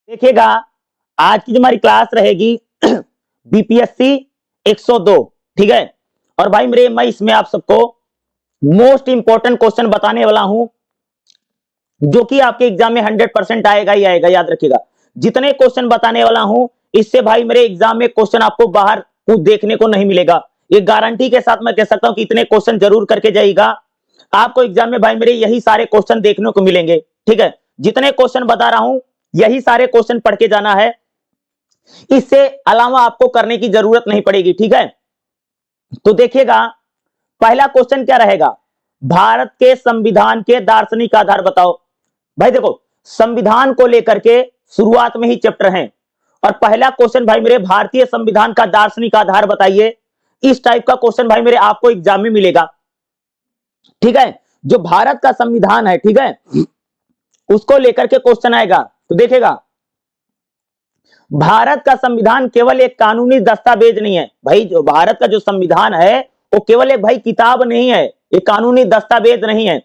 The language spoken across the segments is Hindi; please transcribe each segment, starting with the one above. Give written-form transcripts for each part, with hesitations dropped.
देखिएगा, आज की जो हमारी क्लास रहेगी बीपीएससी 102, ठीक है। और भाई मेरे मैं इसमें आप सबको मोस्ट इंपॉर्टेंट क्वेश्चन बताने वाला हूं जो कि आपके एग्जाम में 100% आएगा ही आएगा। याद रखिएगा, जितने क्वेश्चन बताने वाला हूं इससे भाई मेरे एग्जाम में क्वेश्चन आपको बाहर कुछ देखने को नहीं मिलेगा। ये गारंटी के साथ मैं कह सकता हूं कि इतने क्वेश्चन जरूर करके जाइएगा, आपको एग्जाम में भाई मेरे यही सारे क्वेश्चन देखने को मिलेंगे, ठीक है। जितने क्वेश्चन बता रहा हूं यही सारे क्वेश्चन पढ़ के जाना है, इससे अलावा आपको करने की जरूरत नहीं पड़ेगी, ठीक है। तो देखिएगा, पहला क्वेश्चन क्या रहेगा, भारत के संविधान के दार्शनिक आधार बताओ। भाई देखो, संविधान को लेकर के शुरुआत में ही चैप्टर है और पहला क्वेश्चन भाई मेरे भारतीय संविधान का दार्शनिक आधार बताइए। इस टाइप का क्वेश्चन भाई मेरे आपको एग्जाम में मिलेगा, ठीक है। जो भारत का संविधान है, ठीक है, उसको लेकर के क्वेश्चन आएगा। तो देखिएगा, भारत का संविधान केवल एक कानूनी दस्तावेज नहीं है भाई। जो भारत का जो संविधान है वो केवल एक भाई किताब नहीं है, एक कानूनी दस्तावेज नहीं है,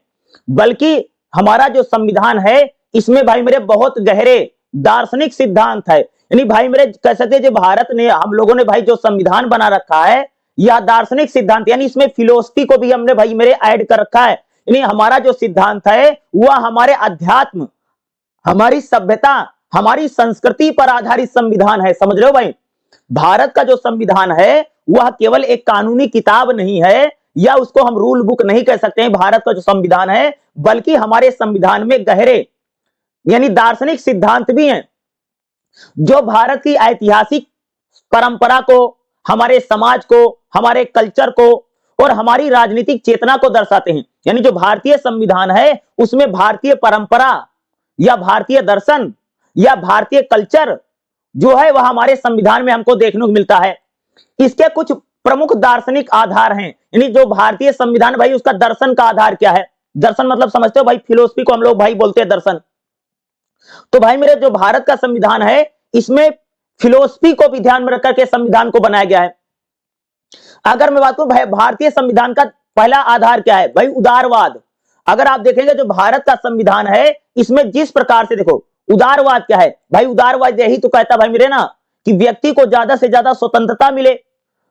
बल्कि हमारा जो संविधान है इसमें भाई मेरे बहुत गहरे दार्शनिक सिद्धांत है। यानी भाई मेरे कह सकते हैं जो भारत ने हम लोगों ने भाई जो संविधान बना रखा है यह दार्शनिक सिद्धांत, यानी इसमें फिलोसफी को भी हमने भाई मेरे ऐड कर रखा है। यानी हमारा जो सिद्धांत है वह हमारे अध्यात्म, हमारी सभ्यता, हमारी संस्कृति पर आधारित संविधान है। समझ रहे हो भाई, भारत का जो संविधान है वह केवल एक कानूनी किताब नहीं है, या उसको हम रूल बुक नहीं कह सकते हैं भारत का जो संविधान है, बल्कि हमारे संविधान में गहरे यानी दार्शनिक सिद्धांत भी हैं जो भारत की ऐतिहासिक परंपरा को, हमारे समाज को, हमारे कल्चर को और हमारी राजनीतिक चेतना को दर्शाते हैं। यानी जो भारतीय संविधान है उसमें भारतीय परंपरा या भारतीय दर्शन या भारतीय कल्चर जो है वह हमारे संविधान में हमको देखने को मिलता है। इसके कुछ प्रमुख दार्शनिक आधार हैं। यानी जो भारतीय संविधान भाई उसका दर्शन का आधार क्या है, दर्शन मतलब समझते हो भाई, फिलोसफी को हम लोग भाई बोलते हैं दर्शन। तो भाई मेरे जो भारत का संविधान है इसमें फिलोसफी को भी ध्यान में रखकर के संविधान को बनाया गया है। अगर मैं बात करूं भारतीय संविधान का पहला आधार क्या है भाई, उदारवाद। अगर आप देखेंगे जो भारत का संविधान है इसमें जिस प्रकार से, देखो उदारवाद क्या है भाई, उदारवाद यही तो कहता भाई मेरे ना कि व्यक्ति को ज्यादा से ज्यादा स्वतंत्रता मिले।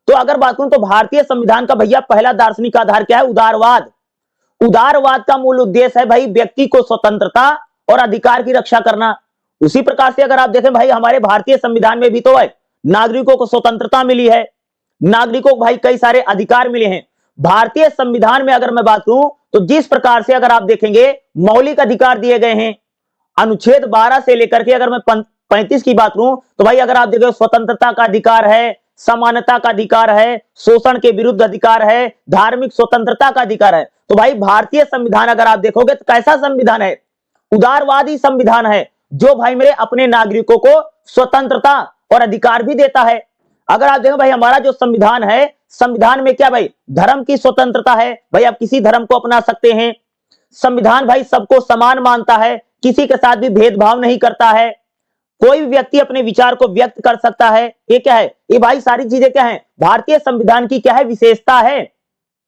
तो अगर बात करूं तो भारतीय संविधान का भैया पहला दार्शनिक आधार क्या है, उदारवाद। उदारवाद का मूल उद्देश्य है भाई व्यक्ति को स्वतंत्रता और अधिकार की रक्षा करना। उसी प्रकार से अगर आप देखें भाई हमारे भारतीय संविधान में भी तो है नागरिकों को स्वतंत्रता मिली है, नागरिकों को भाई कई सारे अधिकार मिले हैं। भारतीय संविधान में अगर मैं बात करूं तो जिस प्रकार से अगर आप देखेंगे मौलिक अधिकार दिए गए हैं, अनुच्छेद 12 से लेकर के अगर मैं 35 की बात करूं तो भाई अगर आप देखो स्वतंत्रता का अधिकार है, समानता का अधिकार है, शोषण के विरुद्ध अधिकार है, धार्मिक स्वतंत्रता का अधिकार है। तो भाई भारतीय संविधान अगर आप देखोगे तो कैसा संविधान है, उदारवादी संविधान है जो भाई मेरे अपने नागरिकों को स्वतंत्रता और अधिकार भी देता है। अगर आप देखो भाई हमारा जो संविधान है, संविधान में क्या भाई, धर्म की स्वतंत्रता है, भाई आप किसी धर्म को अपना सकते हैं। संविधान भाई सबको समान मानता है, किसी के साथ भी भेदभाव नहीं करता है, कोई भी व्यक्ति अपने विचार को व्यक्त कर सकता है। ये क्या है, ये भाई सारी चीजें क्या है, भारतीय संविधान की क्या है, विशेषता है।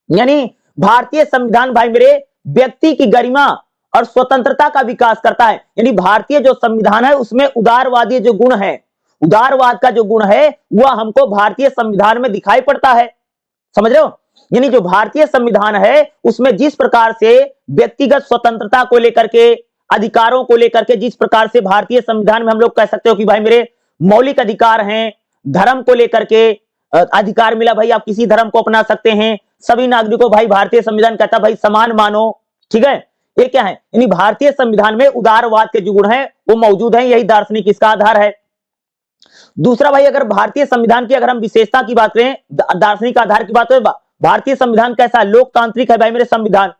यानी भारतीय संविधान भाई मेरे व्यक्ति की गरिमा और स्वतंत्रता का विकास करता है। यानी भारतीय जो संविधान है उसमें उदारवादी जो गुण है, उदारवाद का जो गुण है वह हमको भारतीय संविधान में दिखाई पड़ता है। समझ रहे हो, यानी जो भारतीय संविधान है उसमें जिस प्रकार से व्यक्तिगत स्वतंत्रता को लेकर के, अधिकारों को लेकर के, जिस प्रकार से भारतीय संविधान में हम लोग कह सकते हो कि भाई मेरे मौलिक अधिकार हैं, धर्म को लेकर के अधिकार मिला, भाई आप किसी धर्म को अपना सकते हैं, सभी नागरिकों भाई भारतीय संविधान कहता भाई समान मानो, ठीक है। ये क्या है, यानी भारतीय संविधान में उदारवाद के जो गुण है वो मौजूद है, यही दार्शनिक इसका आधार है। दूसरा भाई अगर भारतीय संविधान की अगर हम विशेषता की बात करें, दार्शनिक आधार की बात करें, भारतीय संविधान कैसा है, लोकतांत्रिक है भाई मेरे संविधान।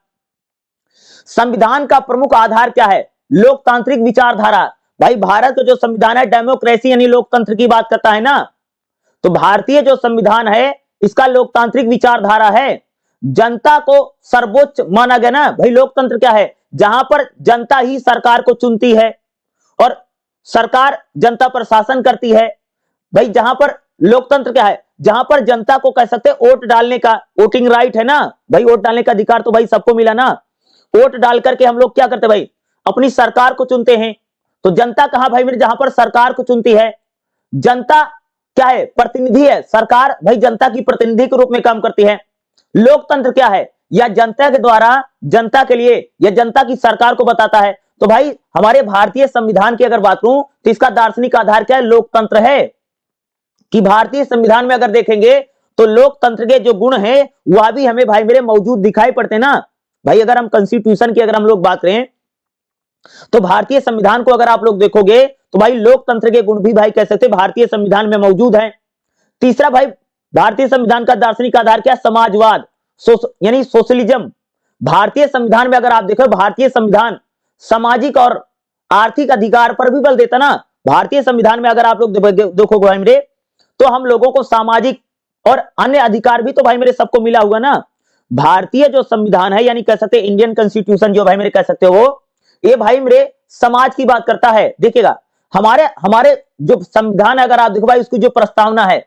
संविधान का प्रमुख आधार क्या है, लोकतांत्रिक विचारधारा। भाई भारत का जो संविधान है डेमोक्रेसी यानी लोकतंत्र की बात करता है ना, तो भारतीय जो संविधान है इसका लोकतांत्रिक विचारधारा है। जनता को सर्वोच्च माना गया ना भाई, लोकतंत्र क्या है, जहां पर जनता ही सरकार को चुनती है और सरकार जनता पर शासन करती है। भाई जहां पर लोकतंत्र क्या है, जहां पर जनता को कह सकते हैं वोट डालने का, वोटिंग राइट है ना भाई, वोट डालने का अधिकार तो भाई सबको मिला ना। वोट डाल करके हम लोग क्या करते भाई, अपनी सरकार को चुनते हैं। तो जनता कहां भाई मेरे, जहां पर सरकार को चुनती है। जनता क्या है, प्रतिनिधि है, सरकार भाई जनता की प्रतिनिधि के रूप में काम करती है। लोकतंत्र क्या है, या जनता के द्वारा जनता के लिए या जनता की सरकार को बताता है। तो भाई हमारे भारतीय संविधान की अगर बात करूं तो इसका दार्शनिक आधार क्या है, लोकतंत्र है। कि भारतीय संविधान में अगर देखेंगे तो लोकतंत्र के जो गुण हैं वह भी हमें भाई मेरे मौजूद दिखाई पड़ते ना। भाई अगर हम कॉन्स्टिट्यूशन की अगर हम लोग बात करें तो भारतीय संविधान को अगर आप लोग देखोगे तो भाई लोकतंत्र के गुण भी भाई कह सकते भारतीय संविधान में मौजूद है। तीसरा भाई भारतीय संविधान का दार्शनिक आधार क्या, समाजवाद, यानी सोशलिज्म। भारतीय संविधान में अगर आप देखो, भारतीय संविधान सामाजिक और आर्थिक अधिकार पर भी बल देता ना। भारतीय संविधान में अगर आप लोग देखोगे भाई मेरे, तो हम लोगों को सामाजिक और अन्य अधिकार भी तो भाई मेरे सबको मिला हुआ ना। भारतीय जो संविधान है, यानी कह सकते इंडियन कॉन्स्टिट्यूशन जो भाई मेरे कह सकते हो, ये भाई मेरे समाज की बात करता है। देखिएगा हमारे जो संविधान है अगर आप देखो भाई, उसकी जो प्रस्तावना है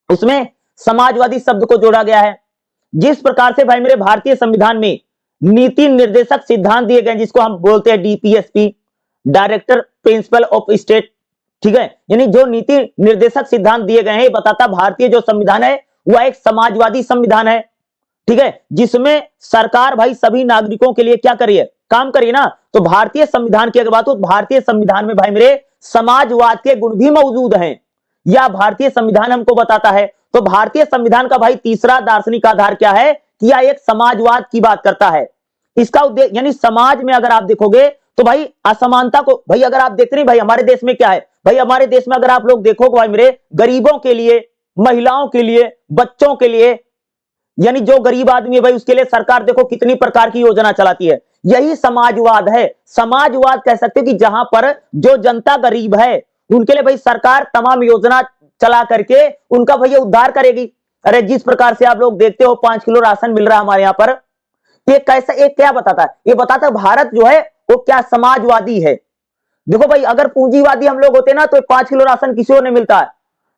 उसमें समाजवादी शब्द को जोड़ा गया है। जिस प्रकार से भाई मेरे भारतीय संविधान में नीति निर्देशक सिद्धांत दिए गए, जिसको हम बोलते हैं DPSP, director principle of state, ठीक है, यानी जो नीति निर्देशक सिद्धांत दिए गए हैं, बताता भारतीय जो संविधान है वह एक समाजवादी संविधान है, ठीक है, जिसमें सरकार भाई सभी नागरिकों के लिए क्या करिए, काम करिए ना। तो भारतीय संविधान की अगर बात हो, भारतीय संविधान में भाई मेरे समाजवाद के गुण भी मौजूद हैं, या भारतीय संविधान हमको बताता है। तो भारतीय संविधान का भाई तीसरा दार्शनिक आधार क्या है कि यह एक समाजवाद की बात करता है। इसका उद्देश्य, यानी समाज में अगर आप देखोगे तो भाई असमानता को, भाई अगर आप देखते नहीं भाई हमारे देश में क्या है, भाई हमारे देश में अगर आप लोग देखोगे भाई मेरे, गरीबों के लिए, महिलाओं के लिए, बच्चों के लिए, यानी जो गरीब आदमी है भाई उसके लिए सरकार देखो कितनी प्रकार की योजना चलाती है। यही समाजवाद है। समाजवाद कह सकते हो कि जहां पर जो जनता गरीब है उनके लिए भाई सरकार तमाम योजना चला करके उनका भैया उद्धार करेगी। अरे जिस प्रकार से आप लोग देखते हो 5 किलो राशन मिल रहा है हमारे यहां पर, ये कैसा, ये क्या बताता है, ये बताता है भारत जो है वो क्या समाजवादी है। देखो भाई अगर पूंजीवादी हम लोग होते ना तो 5 किलो राशन किसी को नहीं मिलता है।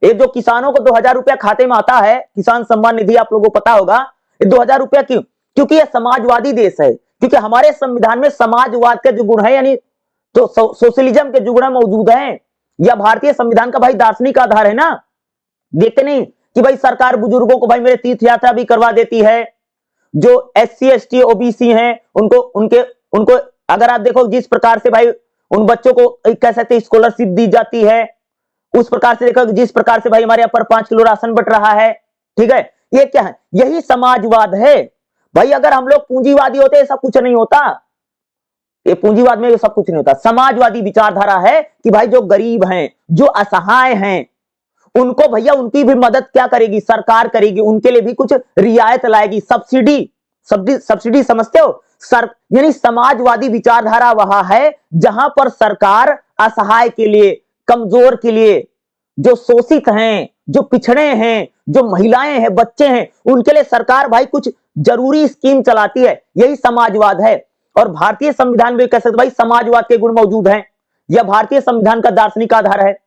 ये जो किसानों को 2000 रुपया खाते में आता है, किसान सम्मान निधि, आप लोगों को पता होगा, ये 2000 रुपया क्यों, क्योंकि ये समाजवादी देश है, क्योंकि हमारे संविधान में समाजवाद के जो गुण है, यानी तो सोशलिज्म के जो गुण मौजूद हैं, या भारतीय संविधान का भाई दार्शनिक आधार है ना। देखते नहीं कि भाई सरकार बुजुर्गों को भाई मेरे तीर्थ यात्रा भी करवा देती है, जो SC ST OBC हैं उनको अगर आप देखो जिस प्रकार से भाई उन बच्चों को कह सकते स्कॉलरशिप दी जाती है, उस प्रकार से देखो जिस प्रकार से भाई हमारे यहाँ पर 5 किलो राशन बट रहा है, ठीक है, ये क्या है, यही समाजवाद है। भाई अगर हम लोग पूंजीवादी होते सब कुछ नहीं होता, ये पूंजीवाद में सब कुछ नहीं होता। समाजवादी विचारधारा है कि भाई जो गरीब हैं, जो असहाय हैं, उनको भैया उनकी भी मदद क्या करेगी, सरकार करेगी, उनके लिए भी कुछ रियायत लाएगी, सब्सिडी समझते हो सर, यानी समाजवादी विचारधारा वहां है जहां पर सरकार असहाय के लिए, कमजोर के लिए, जो शोषित हैं, जो पिछड़े हैं, जो महिलाएं हैं, बच्चे हैं, उनके लिए सरकार भाई कुछ जरूरी स्कीम चलाती है, यही समाजवाद है। और भारतीय संविधान में कह सकते भाई समाजवाद के गुण मौजूद हैं, यह भारतीय संविधान का दार्शनिक आधार है।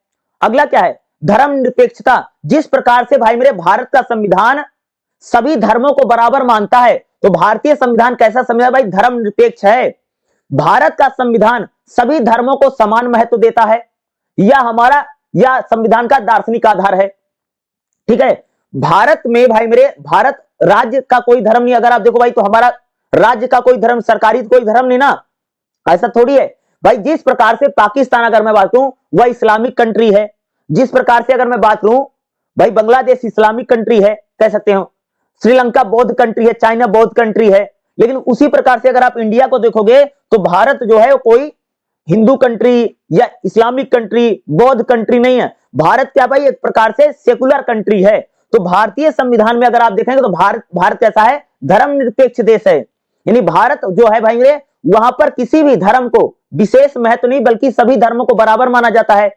अगला क्या है, धर्मनिरपेक्षता। जिस प्रकार से भाई मेरे भारत का संविधान सभी धर्मों को बराबर मानता है, तो भारतीय संविधान कैसा संविधान भाई, धर्मनिरपेक्ष है। भारत का संविधान सभी धर्मों को समान महत्व देता है, या संविधान का दार्शनिक आधार है, ठीक है। भारत में भाई मेरे, भारत राज्य का कोई धर्म नहीं, अगर आप देखो भाई तो हमारा राज्य का कोई धर्म, सरकारी कोई धर्म नहीं ना, ऐसा थोड़ी है भाई। जिस प्रकार से पाकिस्तान अगर मैं बात करूं वह इस्लामिक कंट्री है, जिस प्रकार से अगर मैं बात करूं भाई बांग्लादेश इस्लामिक कंट्री है कह सकते हो, श्रीलंका बौद्ध कंट्री है, चाइना बौद्ध कंट्री है। लेकिन उसी प्रकार से अगर आप इंडिया को देखोगे तो भारत जो है कोई हिंदू कंट्री या इस्लामिक कंट्री, बौद्ध कंट्री नहीं है। भारत क्या भाई एक प्रकार से सेकुलर कंट्री है। तो भारतीय संविधान में अगर आप देखेंगे तो भारत कैसा है, धर्मनिरपेक्ष देश है। यानी भारत जो है भाई मेरे, वहां पर किसी भी धर्म को विशेष महत्व नहीं, बल्कि सभी धर्मों को बराबर माना जाता है।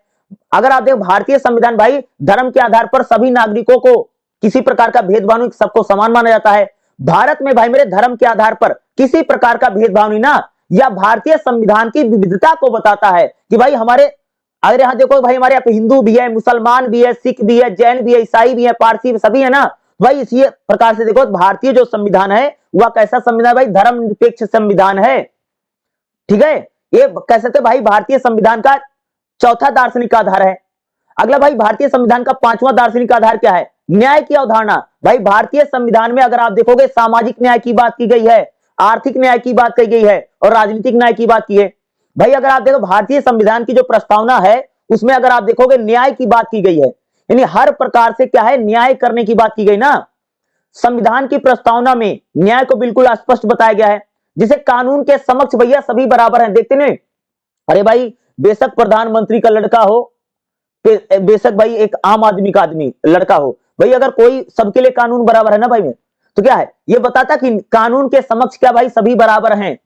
अगर आप देखो भारतीय संविधान भाई धर्म के आधार पर सभी नागरिकों को किसी प्रकार का भेदभाव नहीं, सबको समान माना जाता है। भारत में भाई मेरे धर्म के आधार पर किसी प्रकार का भेदभाव नहीं ना, या भारतीय संविधान की विविधता को बताता है कि भाई हमारे, अगर यहां देखो भाई हमारे यहाँ पे हिंदू भी है, मुसलमान भी है, सिख भी है, जैन भी है, ईसाई भी है, पारसी भी, सभी है ना भाई। इसी प्रकार से देखो भारतीय जो संविधान है वह कैसा संविधान भाई, धर्मनिरपेक्ष संविधान है, ठीक है। ये कह सकते भाई भारतीय संविधान का चौथा दार्शनिक आधार है। अगला भाई भारतीय संविधान का पांचवां दार्शनिक आधार क्या है? न्याय की अवधारणा। भाई भारतीय संविधान में अगर आप देखोगे सामाजिक न्याय की बात की गई है, आर्थिक न्याय की बात कही गई है और राजनीतिक न्याय की बात की है। भाई अगर आप देखो भारतीय संविधान की जो प्रस्तावना है उसमें अगर आप देखोगे न्याय की बात की गई है, यानी हर प्रकार से क्या है, न्याय करने की बात की गई ना। संविधान की प्रस्तावना में न्याय को बिल्कुल स्पष्ट बताया गया है, जिसे कानून के समक्ष भैया सभी बराबर हैं। देखते नहीं, अरे भाई बेशक प्रधानमंत्री का लड़का हो, बेशक भाई एक आम आदमी का आदमी लड़का हो, भाई अगर कोई सबके लिए कानून बराबर है ना भाई में, तो क्या है ये बताता कि कानून के समक्ष क्या भाई सभी बराबर हैं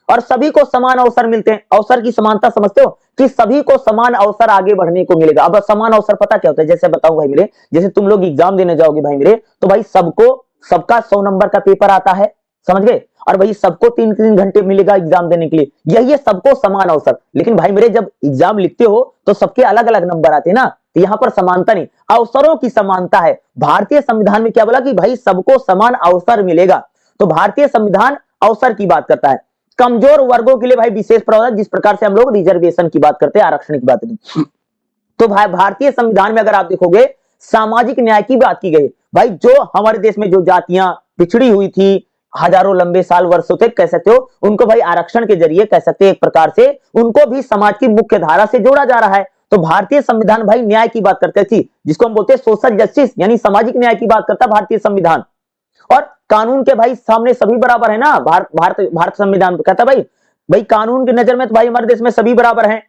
और सभी को समान अवसर मिलते हैं। अवसर की समानता समझते हो कि सभी को समान अवसर आगे बढ़ने को मिलेगा। अब समान अवसर पता क्या होता है? जैसे बताऊं भाई मेरे, जैसे तुम लोग एग्जाम देने जाओगे भाई मेरे, तो भाई सबका 100 नंबर का पेपर आता है, समझ गए, और भाई सबको 3-3 घंटे मिलेगा एग्जाम देने के लिए, यही है सबको समान अवसर। लेकिन भाई मेरे जब एग्जाम लिखते हो तो सबके अलग अलग नंबर आते हैं ना, तो यहां पर समानता नहीं, अवसरों की समानता है। भारतीय संविधान में क्या बोला कि भाई सबको समान अवसर मिलेगा, तो भारतीय संविधान अवसर की बात करता है। कमजोर वर्गों के लिए भाई विशेष प्रावधान, जिस प्रकार से हम लोग रिजर्वेशन की बात करते हैं, आरक्षण की बात करते हैं, तो भाई भारतीय संविधान में अगर आप देखोगे सामाजिक न्याय की बात की गई। भाई जो हमारे देश में जो जातियां पिछड़ी हुई थी हजारों लंबे साल वर्षों तक, कह सकते हो उनको भाई आरक्षण के जरिए कह सकते हैं एक प्रकार से उनको भी समाज की मुख्य धारा से जोड़ा जा रहा है। तो भारतीय संविधान भाई न्याय की बात करते थी, जिसको हम बोलते हैं सोशल जस्टिस, यानी सामाजिक न्याय की बात करता भारतीय संविधान। और कानून के भाई सामने सभी बराबर है ना। भारत संविधान कहता भाई भाई कानून की नजर में तो भाई हमारे देश में सभी बराबर हैं,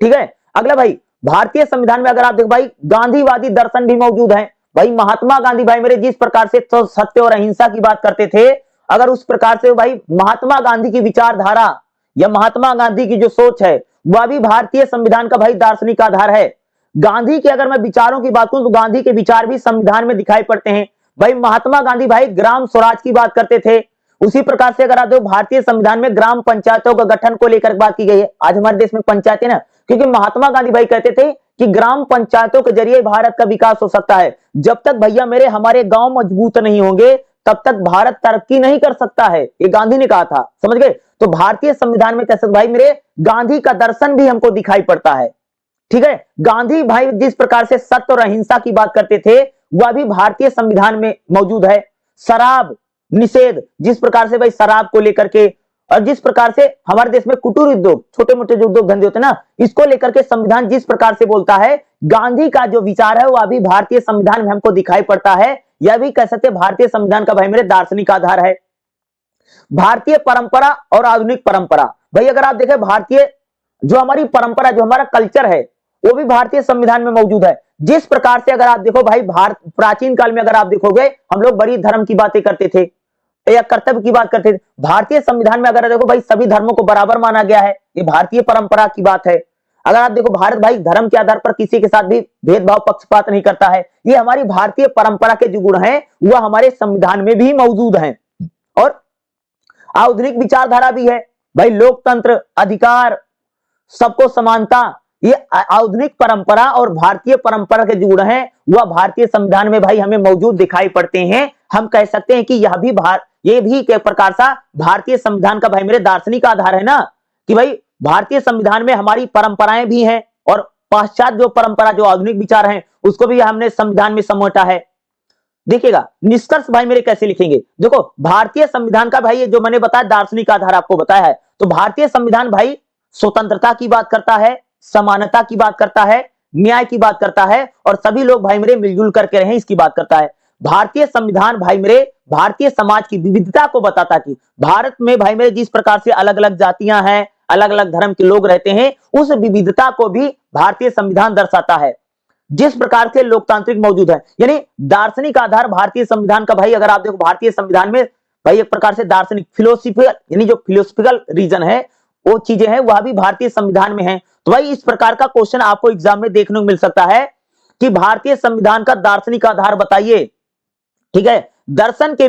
ठीक है। अगला भाई भारतीय संविधान में अगर आप देखो भाई गांधीवादी दर्शन भी मौजूद है। भाई महात्मा गांधी भाई मेरे जिस प्रकार से तो सत्य और अहिंसा की बात करते थे, अगर उस प्रकार से भाई महात्मा गांधी की विचारधारा या महात्मा गांधी की जो सोच है वह भी भारतीय संविधान का भाई दार्शनिक आधार है। गांधी के अगर मैं विचारों की बात करूं तो गांधी के विचार भी संविधान में दिखाई पड़ते हैं। भाई महात्मा गांधी भाई ग्राम स्वराज की बात करते थे। उसी प्रकार से अगर आप देखो भारतीय संविधान में ग्राम पंचायतों का गठन को लेकर बात की गई है। आज हमारे देश में पंचायतें ना, क्योंकि महात्मा गांधी भाई कहते थे कि ग्राम पंचायतों के जरिए भारत का विकास हो सकता है। जब तक भैया मेरे हमारे गांव मजबूत नहीं होंगे तब तक भारत तरक्की नहीं कर सकता है, ये गांधी ने कहा था, समझ गए। तो भारतीय संविधान में कैसे भाई मेरे गांधी का दर्शन भी हमको दिखाई पड़ता है, ठीक है। गांधी भाई जिस प्रकार से सत्य और अहिंसा की बात करते थे वह भी भारतीय संविधान में मौजूद है। शराब निषेध, जिस प्रकार से भाई शराब को लेकर के, और जिस प्रकार से हमारे देश में कुटीर उद्योग, छोटे मोटे जो उद्योग धंधे होते हैं ना, इसको लेकर के संविधान जिस प्रकार से बोलता है, गांधी का जो विचार है वह भी भारतीय संविधान में हमको दिखाई पड़ता है। यह भी कह सकते भारतीय संविधान का भाई मेरे दार्शनिक आधार है। भारतीय परंपरा और आधुनिक परंपरा, भाई अगर आप देखें भारतीय जो हमारी परंपरा, जो हमारा कल्चर है, वो भी भारतीय संविधान में मौजूद है। जिस प्रकार से अगर आप देखो भाई भारत प्राचीन काल में अगर आप देखोगे हम लोग बड़ी धर्म की बातें करते थे या कर्तव्य की बात करते थे। भारतीय संविधान में अगर देखो भाई सभी धर्मों को बराबर माना गया है, ये भारतीय परंपरा की बात है। अगर आप देखो भारत भाई धर्म के आधार पर किसी के साथ भी भेदभाव पक्षपात नहीं करता है। ये हमारी भारतीय परंपरा के जो गुण हैं वह हमारे संविधान में भी मौजूद हैं। और आधुनिक विचारधारा भी है भाई, लोकतंत्र, अधिकार, सबको समानता, ये आधुनिक परंपरा और भारतीय परंपरा के जो गुण हैं वह भारतीय संविधान में भाई हमें मौजूद दिखाई पड़ते हैं। हम कह सकते हैं कि ये भी एक प्रकार सा भारतीय संविधान का भाई मेरे दार्शनिक आधार है ना, कि भाई भारतीय संविधान में हमारी परंपराएं भी हैं और पाश्चात्य जो परंपरा, जो आधुनिक विचार हैं, उसको भी हमने संविधान में समेटा है। देखिएगा निष्कर्ष भाई मेरे कैसे लिखेंगे, देखो भारतीय संविधान का भाई ये जो मैंने बताया दार्शनिक आधार आपको बताया है, तो भारतीय संविधान भाई स्वतंत्रता की बात करता है, समानता की बात करता है, न्याय की बात करता है और सभी लोग भाई मेरे मिलजुल करके रहें इसकी बात करता है। भारतीय संविधान भाई मेरे भारतीय समाज की विविधता को बताता कि भारत में भाई मेरे जिस प्रकार से अलग अलग जातियां हैं, अलग अलग धर्म के लोग रहते हैं, उस विविधता को भी भारतीय संविधान दर्शाता है। जिस प्रकार से लोकतांत्रिक मौजूद है, यानी दार्शनिक आधार भारतीय संविधान का भाई अगर आप देखो भारतीय संविधान में भाई एक प्रकार से दार्शनिक फिलोसफिकल, यानी जो फिलोसफिकल रीजन है वो चीजें हैं वह भी भारतीय संविधान में है। तो भाई इस प्रकार का क्वेश्चन आपको एग्जाम में देखने को मिल सकता है कि भारतीय संविधान का दार्शनिक आधार बताइए, ठीक है। दर्शन के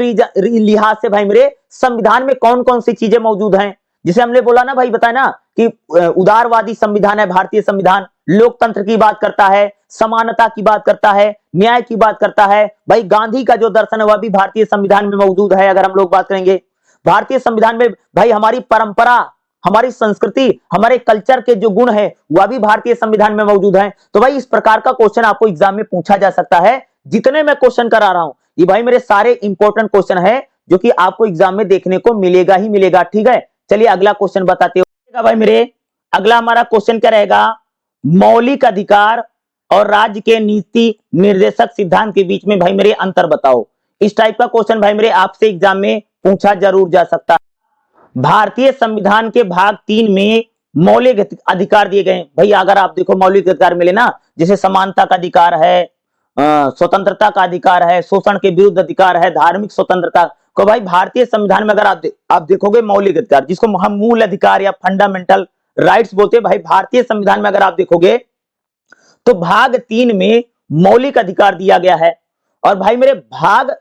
लिहाज से भाई मेरे संविधान में कौन कौन सी चीजें मौजूद हैं, जिसे हमने बोला ना भाई, बताया ना कि उदारवादी संविधान है भारतीय संविधान, लोकतंत्र की बात करता है, समानता की बात करता है, न्याय की बात करता है। भाई गांधी का जो दर्शन है वह भी भारतीय संविधान में मौजूद है। अगर हम लोग बात करेंगे भारतीय संविधान में भाई हमारी परंपरा हमारी संस्कृति, हमारे कल्चर के जो गुण है वह भी भारतीय संविधान में मौजूद है। तो भाई इस प्रकार का क्वेश्चन आपको एग्जाम में पूछा जा सकता है। जितने मैं क्वेश्चन करा रहा हूं ये भाई मेरे सारे इंपॉर्टेंट क्वेश्चन है जो कि आपको एग्जाम में देखने को मिलेगा ही मिलेगा। ठीक है, चलिए अगला क्वेश्चन बताते हो भाई मेरे। अगला हमारा क्वेश्चन क्या रहेगा, मौलिक अधिकार और राज्य के नीति निर्देशक सिद्धांत के बीच में भाई मेरे अंतर बताओ। इस टाइप का क्वेश्चन भाई मेरे आपसे एग्जाम में पूछा जरूर जा सकता है। भारतीय संविधान के भाग 3 में मौलिक अधिकार दिए गए। भाई अगर आप देखो मौलिक अधिकार मिले ना, जैसे समानता का अधिकार है, स्वतंत्रता का अधिकार है, शोषण के विरुद्ध अधिकार है, धार्मिक स्वतंत्रता को भाई भारतीय संविधान में अगर आप देखोगे मौलिक अधिकार, जिसको हम मूल अधिकार या फंडामेंटल राइट्स बोलते हैं, भाई भारतीय संविधान में अगर आप देखोगे तो भाग 3 में मौलिक अधिकार दिया गया है। और भाई मेरे भाग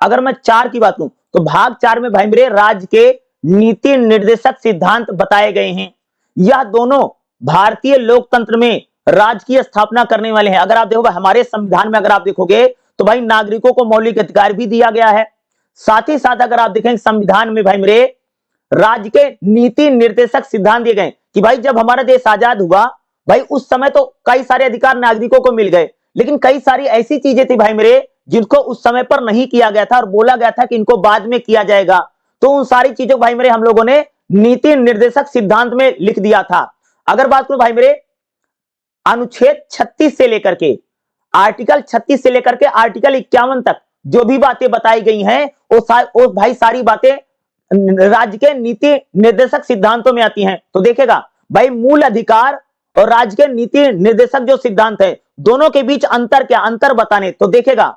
अगर मैं 4 की बात करूं तो भाग 4 में भाई मेरे राज्य के नीति निर्देशक सिद्धांत बताए गए हैं। यह दोनों भारतीय लोकतंत्र में राज्य की स्थापना करने वाले हैं। अगर आप देखो हमारे संविधान में अगर आप देखोगे तो भाई नागरिकों को मौलिक अधिकार भी दिया गया है। साथ ही साथ अगर आप देखेंगे संविधान में भाई मेरे राज्य के नीति निर्देशक सिद्धांत दिए गए कि भाई जब हमारा देश आजाद हुआ भाई उस समय तो कई सारे अधिकार नागरिकों को मिल गए, लेकिन कई सारी ऐसी चीजें थी भाई मेरे जिनको उस समय पर नहीं किया गया था और बोला गया था कि इनको बाद में किया जाएगा। तो उन सारी चीजों को भाई मेरे हम लोगों ने नीति निर्देशक सिद्धांत में लिख दिया था। अगर बात करूं भाई मेरे अनुच्छेद 36 से लेकर के आर्टिकल 36 से लेकर के आर्टिकल 51 तक जो भी बातें बताई गई हैं वो भाई सारी बातें राज्य के नीति निर्देशक सिद्धांतों में आती हैं। तो देखेगा भाई मूल अधिकार और राज्य के नीति निर्देशक जो सिद्धांत है दोनों के बीच अंतर क्या, अंतर बताने तो देखेगा।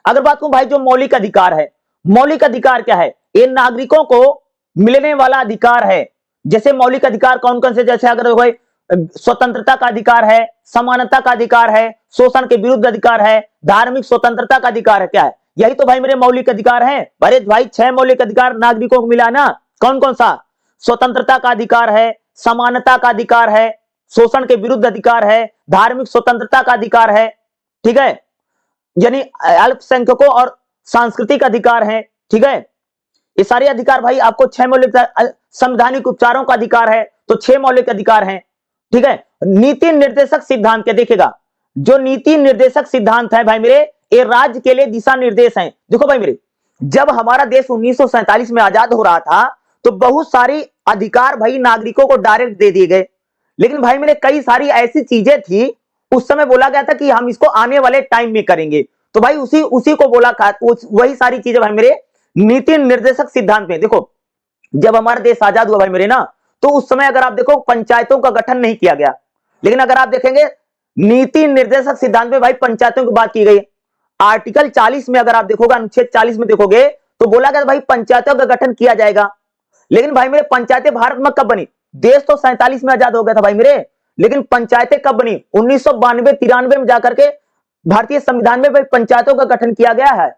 अगर बात करूं भाई जो मौलिक अधिकार है, मौलिक अधिकार क्या है, ये नागरिकों को मिलने वाला अधिकार है। जैसे मौलिक अधिकार कौन कौन से, जैसे अगर भाई स्वतंत्रता का अधिकार है, समानता का अधिकार है, शोषण के विरुद्ध अधिकार है, धार्मिक स्वतंत्रता का अधिकार है, क्या है, यही तो भाई मेरे मौलिक अधिकार हैं। अरे भाई 6 मौलिक अधिकार नागरिकों को मिला ना, कौन कौन सा, स्वतंत्रता का अधिकार है, समानता का अधिकार है, शोषण के विरुद्ध अधिकार है, धार्मिक स्वतंत्रता का अधिकार है, ठीक है, यानी अल्पसंख्यकों और सांस्कृतिक अधिकार है, ठीक है। ये सारे अधिकार भाई आपको 6 मौलिक, संवैधानिक उपचारों का अधिकार है तो 6 मौलिक अधिकार हैं, ठीक है। नीति निर्देशक सिद्धांत क्या देखेगा, जो नीति निर्देशक सिद्धांत है भाई मेरे ये राज्य के लिए दिशा निर्देश हैं। देखो भाई मेरे जब हमारा देश 1947 में आजाद हो रहा था तो बहुत सारी अधिकार भाई नागरिकों को डायरेक्ट दे दिए गए, लेकिन भाई मेरे कई सारी ऐसी चीजें थी उस समय बोला गया था कि हम इसको आने वाले टाइम में करेंगे। तो भाई उसी को बोला वही सारी चीजें भाई मेरे नीति निर्देशक सिद्धांत में। देखो जब हमारा देश आजाद हुआ भाई मेरे ना तो उस समय अगर आप देखो पंचायतों का गठन नहीं किया गया, लेकिन अगर आप देखेंगे नीति निर्देशक सिद्धांत में भाई पंचायतों की बात की गई। आर्टिकल 40 में अगर आप देखोगे, अनुच्छेद 40 में देखोगे तो बोला गया भाई पंचायतों का गठन किया जाएगा। लेकिन भाई मेरे पंचायतें भारत में कब बनी, देश तो 47 में आजाद हो गया था भाई मेरे, लेकिन पंचायतें कब बनी, 1992-93 में जाकर के भारतीय संविधान में भाई पंचायतों का गठन किया गया है,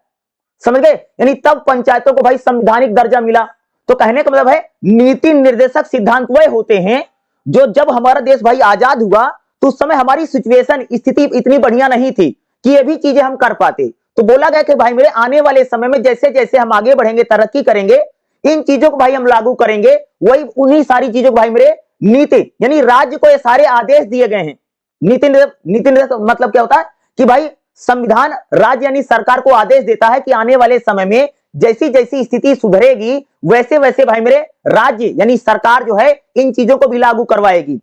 समझ गए, यानी तब पंचायतों को भाई संवैधानिक दर्जा मिला। तो कहने का मतलब है नीति निर्देशक सिद्धांत वह होते हैं जो जब हमारा देश भाई आजाद हुआ तो उस समय हमारी सिचुएशन स्थिति इतनी बढ़िया नहीं थी कि ये भी चीजें हम कर पाते। तो बोला गया कि भाई मेरे आने वाले समय में जैसे जैसे हम आगे बढ़ेंगे, तरक्की करेंगे, इन चीजों को भाई हम लागू करेंगे। वही उन्हीं सारी चीजों को भाई मेरे नीति यानी राज्य को ये सारे आदेश दिए गए हैं। नीति निर्देशक मतलब क्या होता है कि भाई संविधान राज्य यानी सरकार को आदेश देता है कि आने वाले समय में जैसी जैसी स्थिति सुधरेगी वैसे वैसे भाई मेरे राज्य यानी सरकार जो है इन चीजों को भी लागू करवाएगी।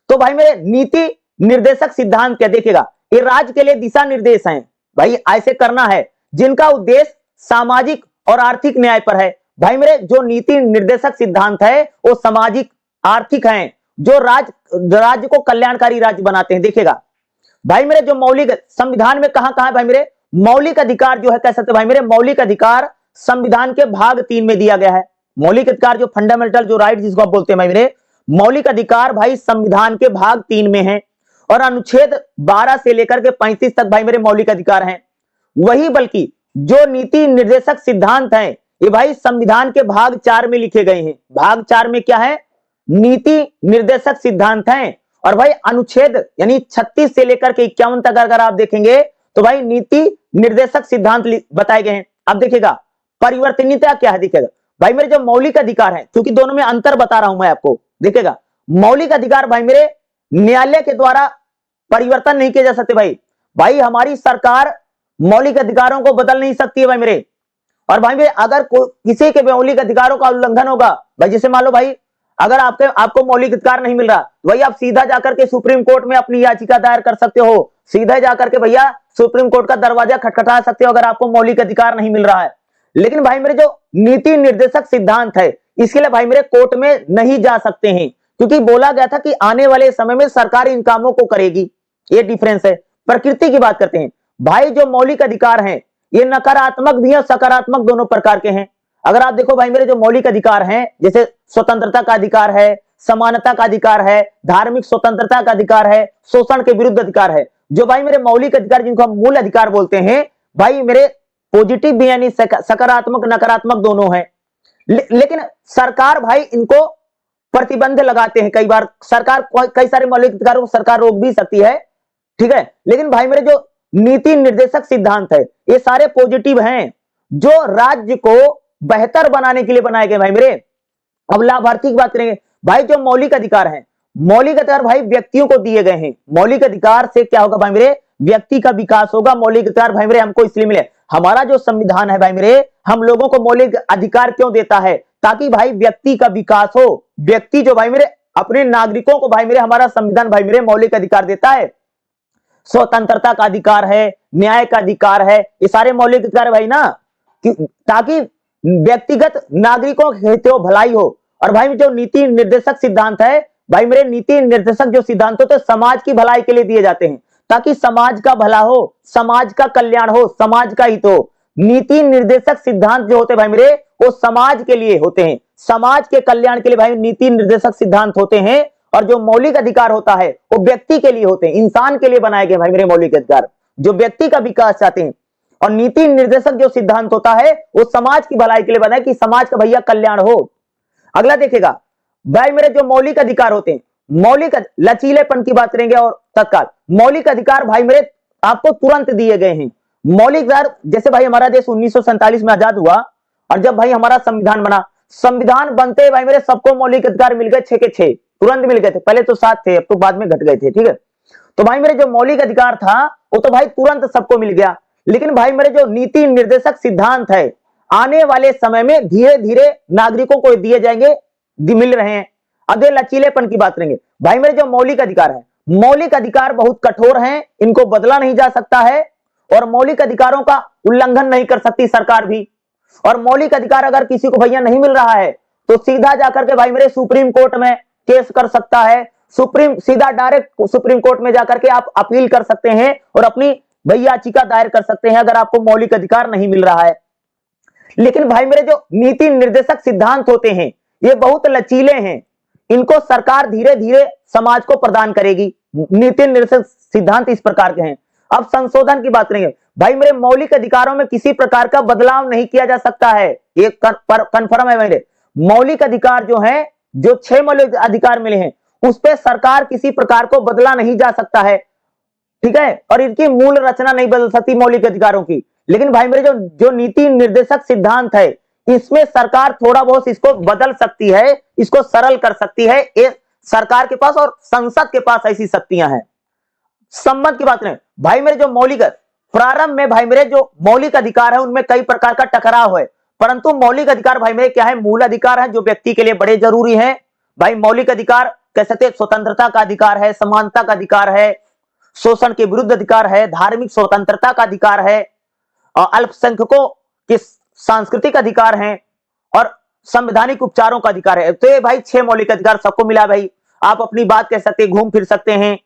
तो भाई मेरे नीति निर्देशक सिद्धांत क्या देखेगा, ये राज्य के लिए दिशा निर्देश हैं भाई, ऐसे करना है जिनका उद्देश्य सामाजिक और आर्थिक न्याय पर है। भाई मेरे जो नीति निर्देशक सिद्धांत है वो सामाजिक आर्थिक हैं, जो राज्य को कल्याणकारी राज्य बनाते हैं। देखेगा भाई मेरे जो मौलिक संविधान में कहां कहां भाई मेरे मौलिक अधिकार जो है कह सकते भाई मेरे मौलिक अधिकार संविधान के भाग 3 में दिया गया है। मौलिक अधिकार जो फंडामेंटल जो राइट जिसको आप बोलते हैं भाई मेरे मौलिक अधिकार भाई संविधान के भाग 3 में है और अनुच्छेद 12 से लेकर के 35 तक भाई मेरे मौलिक अधिकार हैं। वही बल्कि जो नीति निर्देशक सिद्धांत हैं ये भाई संविधान के भाग 4 में लिखे गए हैं। भाग 4 में क्या है, नीति निर्देशक सिद्धांत हैं। और भाई अनुच्छेद यानी 36 से लेकर के 51 तक अगर आप देखेंगे तो भाई नीति निर्देशक सिद्धांत बताए गए हैं। अब देखिएगा परिवर्तनीयता क्या है, दिखेगा भाई मेरे जो मौलिक अधिकार है, क्योंकि दोनों में अंतर बता रहा हूं मैं आपको, देखिएगा, मौलिक अधिकार भाई मेरे न्यायालय के द्वारा परिवर्तन नहीं किए जा सकते भाई। भाई हमारी सरकार मौलिक अधिकारों को बदल नहीं सकती है भाई मेरे। और भाई मेरे अगर किसी के मौलिक अधिकारों का उल्लंघन होगा भाई, जैसे मान लो भाई अगर आपको मौलिक अधिकार नहीं मिल रहा, भाई आप सीधा जाकर के सुप्रीम कोर्ट में अपनी याचिका दायर कर सकते हो, सीधा जाकर के भैया सुप्रीम कोर्ट का दरवाजा खटखटा सकते हो अगर आपको मौलिक अधिकार नहीं मिल रहा है। लेकिन भाई मेरे जो नीति निर्देशक सिद्धांत है, इसके लिए भाई मेरे कोर्ट में नहीं जा सकते हैं, क्योंकि बोला गया था कि आने वाले समय में सरकार इन कामों को करेगी। ये डिफरेंस है। प्रकृति की बात करते हैं भाई, जो मौलिक अधिकार हैं ये नकारात्मक भी है सकारात्मक दोनों प्रकार के हैं। अगर आप देखो भाई मेरे जो मौलिक अधिकार हैं, जैसे स्वतंत्रता का अधिकार है, समानता का अधिकार है, धार्मिक स्वतंत्रता का अधिकार है, शोषण के विरुद्ध अधिकार है, जो भाई मेरे मौलिक अधिकार जिनको हम मूल अधिकार बोलते हैं, भाई मेरे पॉजिटिव भी यानी सकारात्मक नकारात्मक दोनों है। लेकिन सरकार भाई इनको प्रतिबंध लगाते हैं। कई बार सरकार कई सारे मौलिक अधिकारों को सरकार रोक भी सकती है, ठीक है। लेकिन भाई मेरे जो नीति निर्देशक सिद्धांत है ये सारे पॉजिटिव हैं, जो राज्य को बेहतर बनाने के लिए बनाए गए भाई मेरे। अब लाभार्थी की बात करेंगे भाई, जो मौलिक अधिकार हैं, मौलिक अधिकार भाई व्यक्तियों को दिए गए हैं। मौलिक अधिकार से क्या होगा भाई मेरे, व्यक्ति का विकास होगा। मौलिक अधिकार भाई मेरे हमको इसलिए मिले, हमारा जो संविधान है भाई मेरे, हम लोगों को मौलिक अधिकार क्यों देता है, ताकि भाई व्यक्ति का विकास हो। व्यक्ति जो भाई मेरे अपने नागरिकों को भाई मेरे हमारा संविधान भाई मेरे मौलिक अधिकार देता है। स्वतंत्रता का अधिकार है, न्याय का अधिकार है, ये सारे मौलिक अधिकार है भाई ना, ताकि व्यक्तिगत नागरिकों के हित हो, भलाई हो। और भाई जो नीति निर्देशक सिद्धांत है भाई मेरे, नीति निर्देशक जो सिद्धांत होते हैं समाज की भलाई के लिए दिए जाते हैं, ताकि समाज का भला हो, समाज का कल्याण हो, समाज का हित हो। नीति निर्देशक सिद्धांत जो होते हैं भाई मेरे वो समाज के लिए होते हैं, समाज के कल्याण के लिए भाई नीति निर्देशक सिद्धांत होते हैं। और जो मौलिक अधिकार होता है वो व्यक्ति के लिए होते हैं, इंसान के लिए बनाए गए भाई मेरे मौलिक अधिकार, जो व्यक्ति का विकास चाहते हैं। और नीति निर्देशक जो सिद्धांत होता है वो समाज की भलाई के लिए बनाए कि समाज का भैया कल्याण हो। अगला देखेगा भाई मेरे जो मौलिक अधिकार होते हैं, मौलिक लचीलेपन की बात करेंगे और तत्काल मौलिक अधिकार भाई मेरे आपको तुरंत दिए गए हैं। मौलिक अधिकार जैसे भाई हमारा देश 1947 में आजाद हुआ, और जब भाई हमारा संविधान बना, संविधान बनते भाई मेरे सबको मौलिक अधिकार मिल गए, 6 के 6 तुरंत मिल गए थे। पहले तो 7 थे, अब तो बाद में घट गए थे, ठीक है। तो भाई मेरे जो मौलिक अधिकार था वो तो भाई तुरंत सबको मिल गया। लेकिन भाई मेरे जो नीति निर्देशक सिद्धांत है आने वाले समय में धीरे धीरे नागरिकों को दिए जाएंगे, मिल रहे हैं। अब लचीलेपन की बात करेंगे भाई मेरे जो मौलिक अधिकार है, मौलिक अधिकार बहुत कठोर हैं, इनको बदला नहीं जा सकता है, और मौलिक अधिकारों का उल्लंघन नहीं कर सकती सरकार भी। और मौलिक अधिकार अगर किसी को भैया नहीं मिल रहा है तो सीधा जाकर के भाई मेरे सुप्रीम कोर्ट में केस कर सकता है, सीधा डायरेक्ट सुप्रीम कोर्ट में जाकर के आप अपील कर सकते हैं और अपनी भैया याचिका दायर कर सकते हैं अगर आपको मौलिक अधिकार नहीं मिल रहा है। लेकिन भाई मेरे जो नीति निर्देशक सिद्धांत होते हैं ये बहुत लचीले हैं, इनको सरकार धीरे धीरे समाज को प्रदान करेगी। नीति निर्देशक सिद्धांत इस प्रकार के हैं। अब संशोधन की बात करेंगे भाई मेरे, मौलिक अधिकारों में किसी प्रकार का बदलाव नहीं किया जा सकता है, ये कंफर्म है मेरे। मौलिक अधिकार जो है, जो 6 मौलिक अधिकार मिले हैं उस पर सरकार किसी प्रकार को बदला नहीं जा सकता है, ठीक है। और इनकी मूल रचना नहीं बदल सकती मौलिक अधिकारों की। लेकिन भाई मेरे जो नीति निर्देशक सिद्धांत है इसमें सरकार थोड़ा बहुत इसको बदल सकती है, इसको सरल कर सकती है। ये सरकार के पास और संसद के पास ऐसी शक्तियां हैं। संबंध की बात करें भाई मेरे जो मौलिक प्रारंभ में भाई मेरे जो मौलिक अधिकार है उनमें कई प्रकार का टकराव है, परंतु मौलिक अधिकार भाई मेरे क्या है, मूल अधिकार है जो व्यक्ति के लिए बड़े जरूरी है। भाई मौलिक अधिकार कह सकते स्वतंत्रता का अधिकार है, समानता का अधिकार है, शोषण के विरुद्ध अधिकार है, धार्मिक स्वतंत्रता का अधिकार है, अल्पसंख्यकों के सांस्कृतिक अधिकार हैं, और संवैधानिक उपचारों का अधिकार है। तो ये भाई 6 मौलिक अधिकार सबको मिला भाई। आप अपनी बात कह सकते हैं, घूम फिर सकते हैं,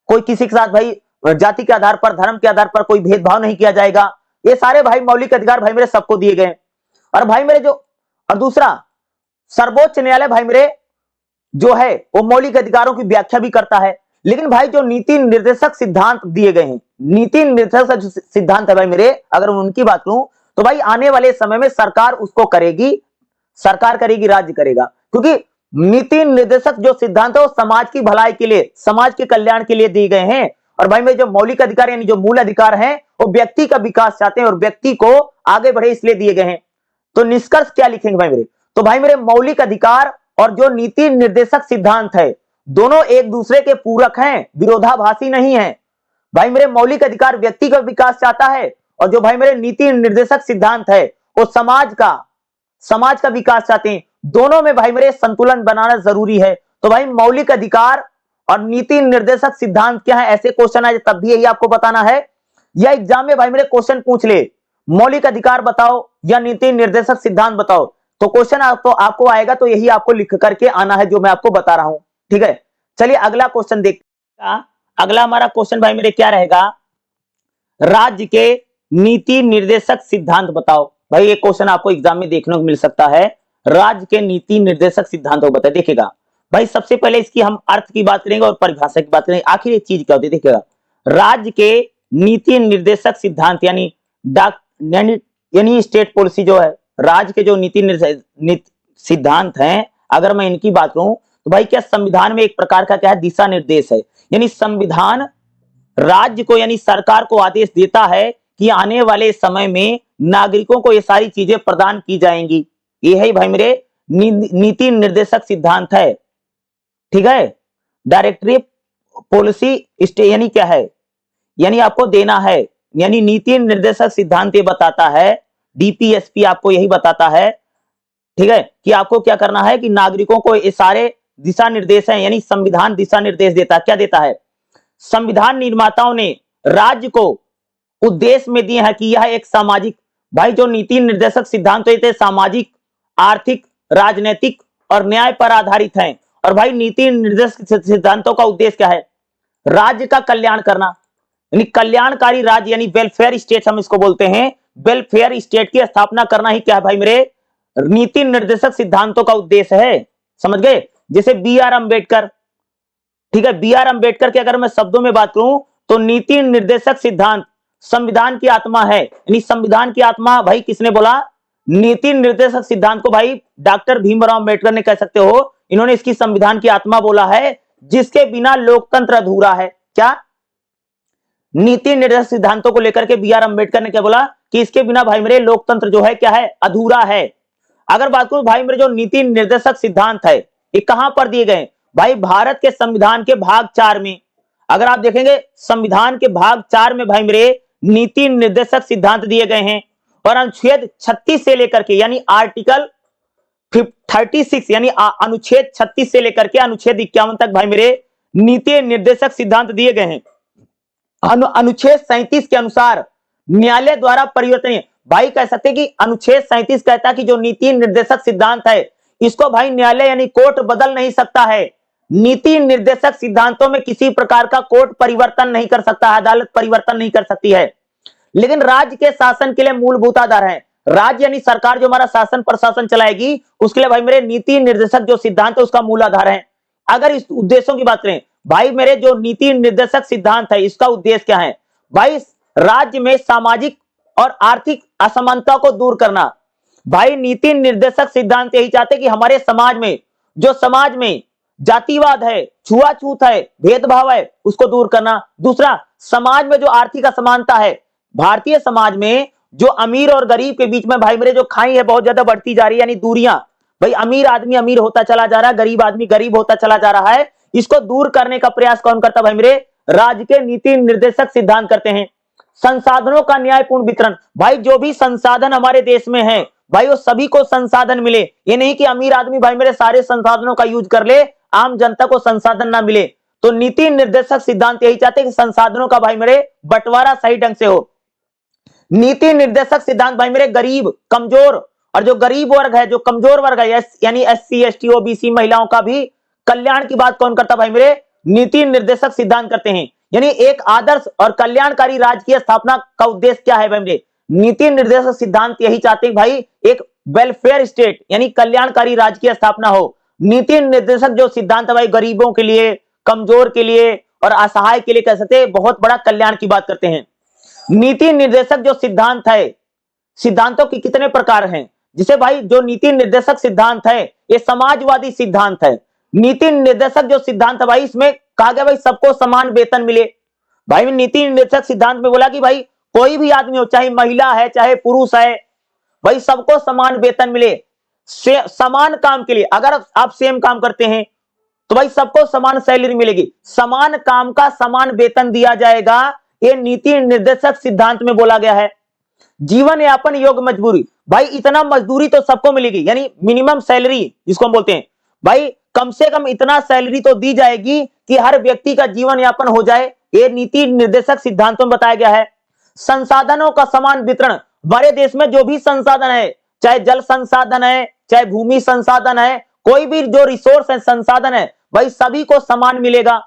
कोई किसी के साथ भाई जाति के आधार पर, धर्म के आधार पर कोई भेदभाव नहीं किया जाएगा। ये सारे भाई मौलिक अधिकार भाई मेरे सबको दिए गए। और भाई मेरे जो और दूसरा सर्वोच्च न्यायालय भाई मेरे जो है वो मौलिक अधिकारों की व्याख्या भी करता है। लेकिन भाई जो नीति निर्देशक सिद्धांत दिए गए हैं, नीति निर्देशक सिद्धांत है भाई मेरे, अगर उनकी बात करूं तो भाई आने वाले समय में सरकार उसको करेगी, सरकार करेगी, राज्य करेगा। क्योंकि नीति निर्देशक जो सिद्धांत है वो समाज की भलाई के लिए, समाज के कल्याण के लिए दिए गए हैं। और भाई मेरे जो मौलिक अधिकार यानी जो मूल अधिकार हैं वो व्यक्ति का विकास चाहते हैं और व्यक्ति को आगे बढ़े इसलिए दिए गए हैं। तो निष्कर्ष क्या लिखेंगे भाई मेरे, तो भाई मेरे मौलिक अधिकार और जो नीति निर्देशक सिद्धांत है, दोनों एक दूसरे के पूरक हैं, विरोधाभासी नहीं है। भाई मेरे मौलिक अधिकार व्यक्ति का विकास चाहता है, और जो भाई मेरे नीति निर्देशक सिद्धांत है वो समाज का विकास चाहते हैं। दोनों में भाई मेरे संतुलन बनाना जरूरी है। तो भाई मौलिक अधिकार और नीति निर्देशक सिद्धांत क्या है, ऐसे क्वेश्चन आए तब भी यही आपको बताना है। या एग्जाम में भाई मेरे क्वेश्चन पूछ ले, मौलिक अधिकार बताओ या नीति निर्देशक सिद्धांत बताओ, तो क्वेश्चन आपको आएगा, तो यही आपको लिख करके आना है जो मैं आपको बता रहा हूं। ठीक है, चलिए अगला क्वेश्चन देखते हैं। अगला हमारा क्वेश्चन भाई मेरे क्या रहेगा, राज्य के नीति निर्देशक सिद्धांत बताओ। भाई ये क्वेश्चन आपको एग्जाम में देखने को मिल सकता है, राज्य के नीति निर्देशक सिद्धांतों को बताए। देखिएगा भाई, सबसे पहले इसकी हम अर्थ की बात करेंगे और परिभाषा की बात करेंगे, आखिर ये चीज क्या होती है। देखिएगा, राज्य के नीति निर्देशक सिद्धांत यानी स्टेट पॉलिसी जो है, राज्य के जो नीति सिद्धांत हैं, अगर मैं इनकी बात करूं तो भाई क्या संविधान में एक प्रकार का क्या है, दिशा निर्देश है। यानी संविधान राज्य को यानी सरकार को आदेश देता है कि आने वाले समय में नागरिकों को ये सारी चीजें प्रदान की जाएंगी। ये है भाई मेरे नीति निर्देशक सिद्धांत है। ठीक है, डायरेक्टरी पॉलिसी यानी क्या है, यानी आपको देना है, यानी नीति निर्देशक सिद्धांत ये बताता है, डीपीएसपी आपको यही बताता है। ठीक है, कि आपको क्या करना है कि नागरिकों को ये सारे दिशा निर्देश हैं, यानी संविधान दिशा निर्देश देता है। क्या देता है, संविधान निर्माताओं ने राज्य को उद्देश्य में दिए हैं कि यह एक सामाजिक, भाई जो नीति निर्देशक सिद्धांत थे सामाजिक, आर्थिक, राजनीतिक और न्याय पर आधारित हैं। और भाई नीति निर्देशक सिद्धांतों का उद्देश्य क्या है, राज्य का कल्याण करना, यानी कल्याणकारी राज्य, यानी वेलफेयर स्टेट हम इसको बोलते हैं। वेलफेयर स्टेट की स्थापना करना ही क्या है भाई मेरे नीति निर्देशक सिद्धांतों का उद्देश्य है। समझ गए, जैसे बी आर अम्बेडकर। ठीक है, बी आर अम्बेडकर के अगर मैं शब्दों में बात करूं तो नीति निर्देशक सिद्धांत संविधान की आत्मा है। यानी संविधान की आत्मा भाई किसने बोला, नीति निर्देशक सिद्धांत को भाई डॉक्टर भीमराव अम्बेडकर ने कह सकते हो, इन्होंने इसकी संविधान की आत्मा बोला है, जिसके बिना लोकतंत्र अधूरा है। क्या, नीति निर्देशक सिद्धांतों को लेकर के बी आर अम्बेडकर ने क्या बोला कि इसके बिना भाई मेरे लोकतंत्र जो है क्या है, अधूरा है। अगर बात करूं भाई मेरे जो नीति निर्देशक सिद्धांत है ये कहां पर दिए गए, भाई भारत के संविधान के भाग 4 में। अगर आप देखेंगे संविधान के भाग 4 में भाई मेरे नीति निर्देशक सिद्धांत दिए गए हैं, और अनुच्छेद 36 से लेकर के यानी आर्टिकल 36 यानी अनुच्छेद 36 से लेकर के अनुच्छेद 51 तक भाई मेरे नीति निर्देशक सिद्धांत दिए गए हैं। अनुच्छेद 37 के अनुसार न्यायालय द्वारा परिवर्तनीय, भाई कह सकते हैं कि अनुच्छेद 37 कहता है कि जो नीति निर्देशक सिद्धांत है इसको भाई न्यायालय यानी कोर्ट बदल नहीं सकता है। नीति निर्देशक सिद्धांतों में किसी प्रकार का कोर्ट परिवर्तन नहीं कर सकता, अदालत परिवर्तन नहीं कर सकती है। लेकिन राज्य के शासन के लिए मूलभूत आधार है, राज्य यानी सरकार जो हमारा शासन प्रशासन चलाएगी उसके लिए भाई मेरे नीति निर्देशक जो सिद्धांत है उसका मूल आधार है। अगर इस उद्देश्यों की बात करें भाई मेरे जो नीति निर्देशक सिद्धांत है इसका उद्देश्य क्या है, भाई राज्य में सामाजिक और आर्थिक असमानता को दूर करना। भाई नीति निर्देशक सिद्धांत यही चाहते कि हमारे समाज में जो समाज में जातिवाद है, छुआछूत है, भेदभाव है, उसको दूर करना। दूसरा, समाज में जो आर्थिक असमानता है, भारतीय समाज में जो अमीर और गरीब के बीच में भाई मेरे जो खाई है बहुत ज्यादा बढ़ती जा रही है, यानी दूरियां, भाई अमीर आदमी अमीर होता चला जा रहा है, गरीब आदमी गरीब होता चला जा रहा है, इसको दूर करने का प्रयास कौन करता भाई मेरे, राज्य के नीति निर्देशक सिद्धांत करते हैं। संसाधनों का न्यायपूर्ण वितरण, भाई जो भी संसाधन हमारे देश में है भाई वो सभी को संसाधन मिले, ये नहीं कि अमीर आदमी भाई मेरे सारे संसाधनों का यूज कर ले, आम जनता को संसाधन ना मिले। तो नीति निर्देशक सिद्धांत यही चाहते हैं कि संसाधनों का भाई मेरे बंटवारा सही ढंग से हो। नीति निर्देशक सिद्धांत भाई मेरे गरीब, कमजोर और जो गरीब वर्ग है, जो कमजोर वर्ग है, यानी एससी, एसटी, ओबीसी महिलाओं का भी कल्याण की बात कौन करता भाई मेरे, नीति निर्देशक सिद्धांत करते हैं। यानी एक आदर्श और कल्याणकारी राज्य की स्थापना का उद्देश्य क्या है भाई मेरे, नीति निर्देशक सिद्धांत यही चाहते हैं भाई एक वेलफेयर स्टेट यानी कल्याणकारी राज्य की स्थापना हो। नीति निर्देशक जो सिद्धांत है भाई गरीबों के लिए, कमजोर के लिए और असहाय के लिए कह सकते हैं बहुत बड़ा कल्याण की बात करते हैं। नीति निर्देशक जो सिद्धांत है, सिद्धांतों के कितने प्रकार हैं, जिसे भाई जो नीति निर्देशक सिद्धांत है ये समाजवादी सिद्धांत है। नीति निर्देशक जो सिद्धांत है भाई इसमें कहा गया भाई सबको समान वेतन मिले। भाई नीति निर्देशक सिद्धांत में बोला कि भाई कोई भी आदमी हो, चाहे महिला है चाहे पुरुष है, भाई सबको समान वेतन मिले। समान काम के लिए अगर आप सेम काम करते हैं तो भाई सबको समान सैलरी मिलेगी, समान काम का समान वेतन दिया जाएगा, ये नीति निर्देशक सिद्धांत में बोला गया है। जीवन यापन योग्य मजदूरी, भाई इतना मजदूरी तो सबको मिलेगी, यानी मिनिमम सैलरी जिसको हम बोलते हैं, भाई कम से कम इतना सैलरी तो दी जाएगी कि हर व्यक्ति का जीवन यापन हो जाए, ये नीति निर्देशक सिद्धांतों में बताया गया है। संसाधनों का समान वितरण, हमारे देश में जो भी संसाधन है, चाहे जल संसाधन है, चाहे भूमि संसाधन है, कोई भी जो रिसोर्स है, संसाधन है, भाई सभी को समान मिलेगा।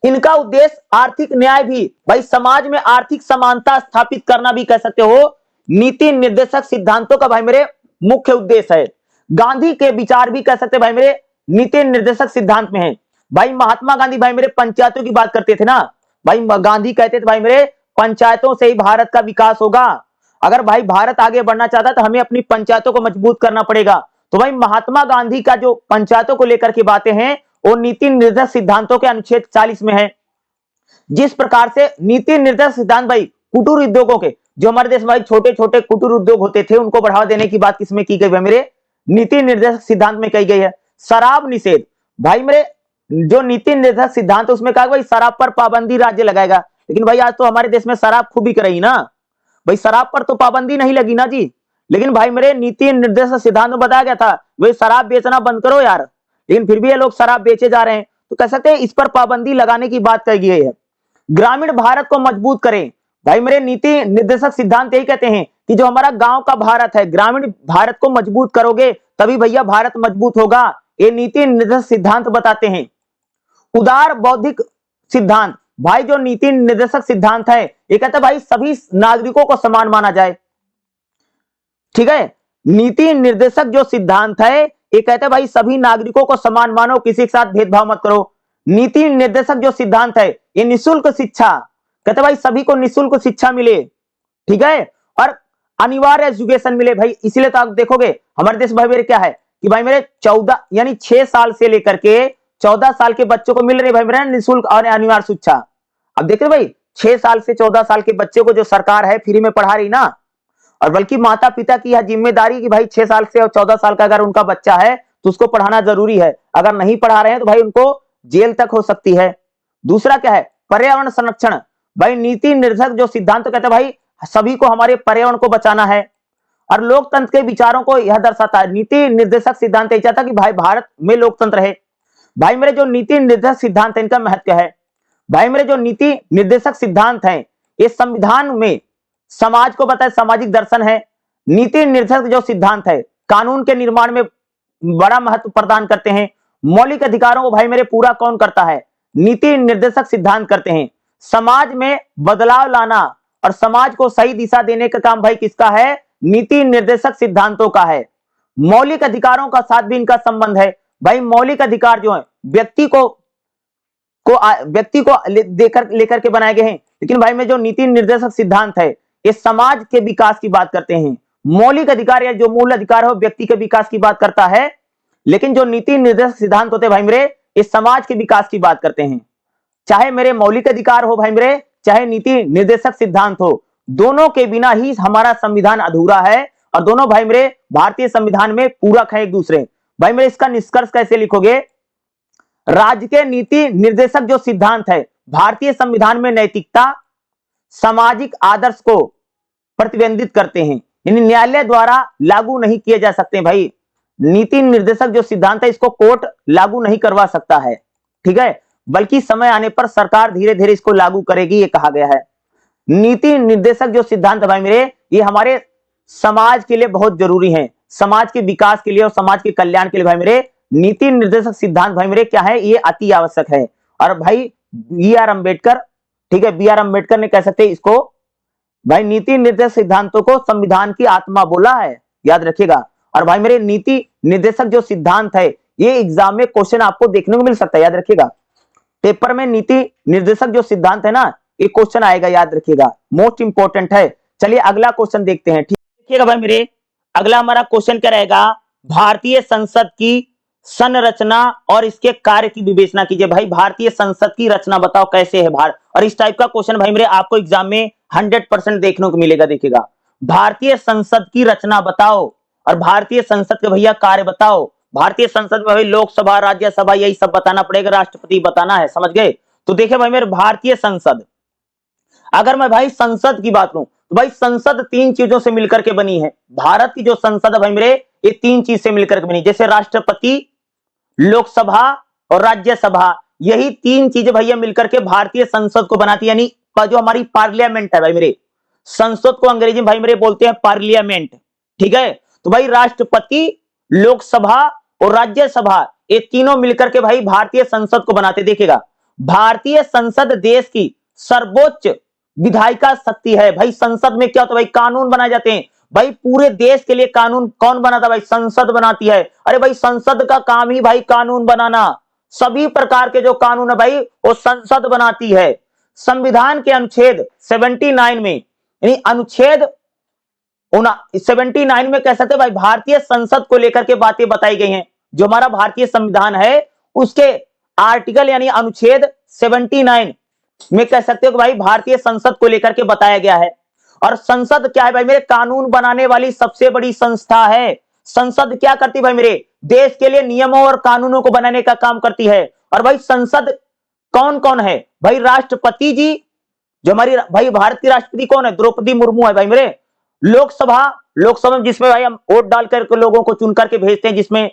इनका उद्देश्य आर्थिक न्याय भी, भाई समाज में आर्थिक समानता स्थापित करना भी कह सकते हो, नीति निर्देशक सिद्धांतों का भाई मेरे मुख्य उद्देश्य है। गांधी के विचार भी कह सकते भाई मेरे नीति निर्देशक सिद्धांत में है। भाई महात्मा गांधी भाई मेरे पंचायतों की बात करते थे ना, भाई गांधी कहते थे भाई मेरे पंचायतों से ही भारत का विकास होगा, अगर भाई भारत आगे बढ़ना चाहता है तो हमें अपनी पंचायतों को मजबूत करना पड़ेगा। तो भाई महात्मा गांधी का जो पंचायतों को लेकर की बातें हैं वो नीति निर्देशक सिद्धांतों के अनुच्छेद 40 में है। जिस प्रकार से नीति निर्देशक सिद्धांत भाई कुटीर उद्योगों के, जो हमारे देश में भाई छोटे छोटे कुटीर उद्योग होते थे उनको बढ़ावा देने की बात किसमें की गई है मेरे नीति निर्देशक सिद्धांत में कही गई है। शराब निषेध, भाई मेरे जो नीति निर्देशक सिद्धांत उसमें कहा भाई शराब पर पाबंदी राज्य लगाएगा, लेकिन भाई आज तो हमारे देश में शराब खूब बिक रही ना, भाई शराब पर तो पाबंदी नहीं लगी ना जी, लेकिन भाई मेरे नीति निर्देशक सिद्धांत में बताया गया था भाई शराब बेचना बंद करो यार, लेकिन फिर भी ये लोग शराब बेचे जा रहे हैं, तो कह सकते हैं इस पर पाबंदी लगाने की बात कही गई है। ग्रामीण भारत को मजबूत करें, भाई मेरे नीति निर्देशक सिद्धांत यही कहते हैं कि जो हमारा गांव का भारत है, ग्रामीण भारत को मजबूत करोगे तभी भैया भारत मजबूत होगा, ये नीति निर्देशक सिद्धांत बताते हैं। उदार बौद्धिक सिद्धांत, भाई जो नीति निर्देशक सिद्धांत है ये कहता है भाई सभी नागरिकों को समान माना जाए, ठीक है। नीति निर्देशक जो सिद्धांत है ये कहता है भाई सभी नागरिकों को समान मानो, किसी के साथ भेदभाव मत करो। नीति निर्देशक जो सिद्धांत है ये निःशुल्क शिक्षा, कहते भाई सभी को निःशुल्क शिक्षा मिले, ठीक है, और अनिवार्य एजुकेशन मिले। भाई इसीलिए तो आप देखोगे हमारे देश भाई मेरे क्या है कि भाई मेरे 14 यानी 6 साल से लेकर के 14 साल के बच्चों को मिल रही भाई मेरा निःशुल्क और अनिवार्य शिक्षा। अब देखिए भाई 6 साल से 14 साल के बच्चे को जो सरकार है फ्री में पढ़ा रही ना, और बल्कि माता पिता की यह जिम्मेदारी कि भाई 6 साल से और 14 साल का अगर उनका बच्चा है तो उसको पढ़ाना जरूरी है, अगर नहीं पढ़ा रहे हैं तो भाई उनको जेल तक हो सकती है। दूसरा क्या है, पर्यावरण संरक्षण, भाई नीति निर्देशक जो सिद्धांत कहते हैं भाई सभी को हमारे पर्यावरण को बचाना है, और लोकतंत्र के विचारों को यह दर्शाता है। नीति निर्देशक सिद्धांत यही चाहता कि भाई भारत में लोकतंत्र है। भाई मेरे जो नीति निर्देशक सिद्धांत है इनका महत्व है, भाई मेरे जो नीति निर्देशक सिद्धांत है ये संविधान में समाज को बताए सामाजिक दर्शन है। नीति निर्देशक जो सिद्धांत है कानून के निर्माण में बड़ा महत्व प्रदान करते हैं। मौलिक अधिकारों को भाई मेरे पूरा कौन करता है, नीति निर्देशक सिद्धांत करते हैं। समाज में बदलाव लाना और समाज को सही दिशा देने का काम भाई किसका है, नीति निर्देशक सिद्धांतों का है। मौलिक अधिकारों का साथ भी इनका संबंध है। भाई मौलिक अधिकार जो है व्यक्ति को लेकर के बनाए गए हैं, लेकिन भाई में जो नीति निर्देशक सिद्धांत है ये समाज के विकास की बात करते हैं। मौलिक अधिकार या जो मूल अधिकार हो व्यक्ति के विकास की बात करता है, लेकिन जो नीति निर्देशक सिद्धांत होते हैं भाई मेरे ये समाज के विकास की बात करते हैं। चाहे मेरे मौलिक अधिकार हो भाई मेरे, चाहे नीति निर्देशक सिद्धांत हो, दोनों के बिना ही हमारा संविधान अधूरा है, और दोनों भाई मेरे भारतीय संविधान में पूरक है एक दूसरे। भाई मेरे इसका निष्कर्ष कैसे लिखोगे, राज्य के नीति निर्देशक जो सिद्धांत है भारतीय संविधान में नैतिकता सामाजिक आदर्श को प्रतिबंधित करते हैं, यानी न्यायालय द्वारा लागू नहीं किए जा सकते। भाई नीति निर्देशक जो सिद्धांत है इसको कोर्ट लागू नहीं करवा सकता है, ठीक है, बल्कि समय आने पर सरकार धीरे धीरे इसको लागू करेगी, ये कहा गया है। नीति निर्देशक जो सिद्धांत भाई मेरे ये हमारे समाज के लिए बहुत जरूरी है, समाज के विकास के लिए और समाज के कल्याण के लिए भाई मेरे नीति निर्देशक सिद्धांत भाई मेरे क्या है, ये अति आवश्यक है। और भाई बी आर अम्बेडकर, ठीक है, बी आर अम्बेडकर ने कह सकते हैं इसको भाई नीति निर्देशक सिद्धांतों को संविधान की आत्मा बोला है, याद रखिएगा। और भाई मेरे नीति निर्देशक जो सिद्धांत है ये एग्जाम में क्वेश्चन आपको देखने को मिल सकता है, याद रखिएगा। पेपर में नीति निर्देशक जो सिद्धांत है ना ये क्वेश्चन आएगा, याद रखिएगा, मोस्ट इंपोर्टेंट है। चलिए अगला क्वेश्चन देखते हैं, ठीक देखिएगा भाई मेरे। अगला हमारा क्वेश्चन क्या रहेगा, भारतीय संसद की संरचना और इसके कार्य की विवेचना कीजिए। भाई भारतीय संसद की रचना बताओ कैसे है भारत, और इस टाइप का क्वेश्चन भाई मेरे आपको एग्जाम में 100% देखने को मिलेगा। देखिएगा भारतीय संसद की रचना बताओ और भारतीय संसद के भैया कार्य बताओ। भारतीय संसद में भाई लोकसभा, राज्यसभा यही सब बताना पड़ेगा, राष्ट्रपति बताना है, समझ गए। तो देखिए भाई मेरे भारतीय संसद, अगर मैं भाई संसद की बात करूं तो भाई संसद तीन चीजों से मिलकर के बनी है। भारत की जो संसद है भाई मेरे, ये तीन चीज से मिलकर के बनी, जैसे राष्ट्रपति, लोकसभा और राज्यसभा, यही तीन चीजें भैया मिलकर के भारतीय संसद को बनाती है, यानी जो हमारी पार्लियामेंट है भाई मेरे। संसद को अंग्रेजी में भाई मेरे बोलते हैं पार्लियामेंट, ठीक है। तो भाई राष्ट्रपति, लोकसभा और राज्यसभा, ये तीनों मिलकर के भाई भारतीय संसद को बनाते। देखिएगा, भारतीय संसद देश की सर्वोच्च विधायिका शक्ति है। भाई संसद में क्या होता है भाई, कानून बनाए जाते हैं। भाई पूरे देश के लिए कानून कौन बनाता है भाई, संसद बनाती है। अरे भाई संसद का काम ही भाई कानून बनाना, सभी प्रकार के जो कानून है भाई वो संसद बनाती है। संविधान के अनुच्छेद 79 में, यानी अनुच्छेद 79 में कह सकते हैं भाई भारतीय संसद को लेकर के बातें बताई गई हैं। जो हमारा भारतीय संविधान है उसके आर्टिकल यानी अनुच्छेद 79 में कह सकते हो कि भाई भारतीय संसद को लेकर के बताया गया है। और संसद क्या है भाई मेरे, कानून बनाने वाली सबसे बड़ी संस्था है। संसद क्या करती है भाई मेरे, देश के लिए नियमों और कानूनों को बनाने का काम करती है। और भाई संसद कौन कौन है भाई, राष्ट्रपति जी, जो हमारी भाई भारत की राष्ट्रपति कौन है, द्रौपदी मुर्मू है भाई मेरे। लोकसभा, लोकसभा जिसमें भाई हम वोट डाल करके लोगों को चुन करके भेजते हैं, जिसमें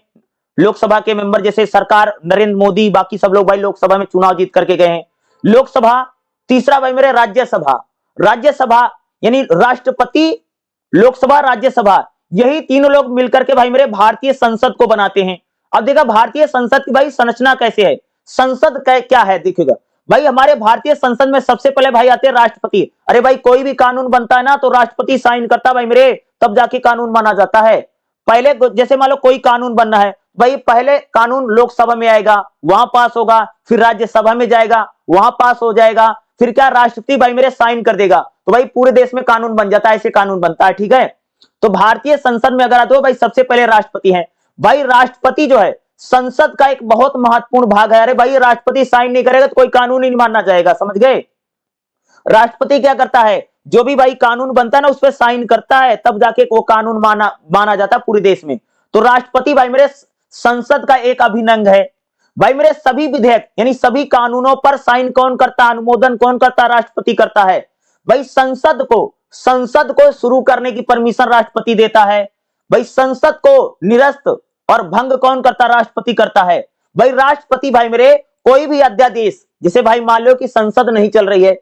लोकसभा के मेंबर जैसे सरकार, नरेंद्र मोदी, बाकी सब लोग भाई लोकसभा में चुनाव जीत करके गए हैं। लोकसभा। तीसरा भाई मेरे राज्यसभा, राज्यसभा यानी राष्ट्रपति, लोकसभा, राज्यसभा, यही तीनों लोग मिलकर के भाई मेरे भारतीय संसद को बनाते हैं। अब देखा भारतीय संसद की भाई संरचना कैसे है, संसद क्या है, देखिएगा भाई हमारे भारतीय संसद में सबसे पहले भाई आते हैं राष्ट्रपति। अरे भाई कोई भी कानून बनता है ना तो राष्ट्रपति साइन करता है भाई मेरे, तब जाके कानून बना जाता है। पहले जैसे मान लो कोई कानून बनना है भाई, पहले कानून लोकसभा में आएगा, वहां पास होगा, फिर राज्यसभा में जाएगा, वहां पास हो जाएगा, फिर क्या राष्ट्रपति भाई मेरे साइन कर देगा, तो भाई पूरे देश में कानून बन जाता है, ऐसे कानून बनता है, ठीक है। तो भारतीय संसद में अगर आते हो भाई सबसे पहले राष्ट्रपति हैं। भाई राष्ट्रपति जो है संसद का एक बहुत महत्वपूर्ण भाग है। अरे भाई राष्ट्रपति साइन नहीं करेगा तो कोई कानून ही नहीं मानना जाएगा, समझ गए। राष्ट्रपति क्या करता है, जो भी भाई कानून बनता है ना उस पर साइन करता है, तब जाके वो कानून माना जाता है पूरे देश में। तो राष्ट्रपति भाई मेरे संसद का एक अभिन्न अंग है। भाई मेरे सभी विधेयक यानी सभी कानूनों पर साइन कौन करता है, अनुमोदन कौन करता है, राष्ट्रपति करता है। भाई संसद को शुरू करने की परमिशन राष्ट्रपति देता है। भाई संसद को निरस्त और भंग कौन करता, राष्ट्रपति करता है। भाई राष्ट्रपति भाई मेरे कोई भी अध्यादेश, जैसे भाई मान लो कि संसद नहीं चल रही है,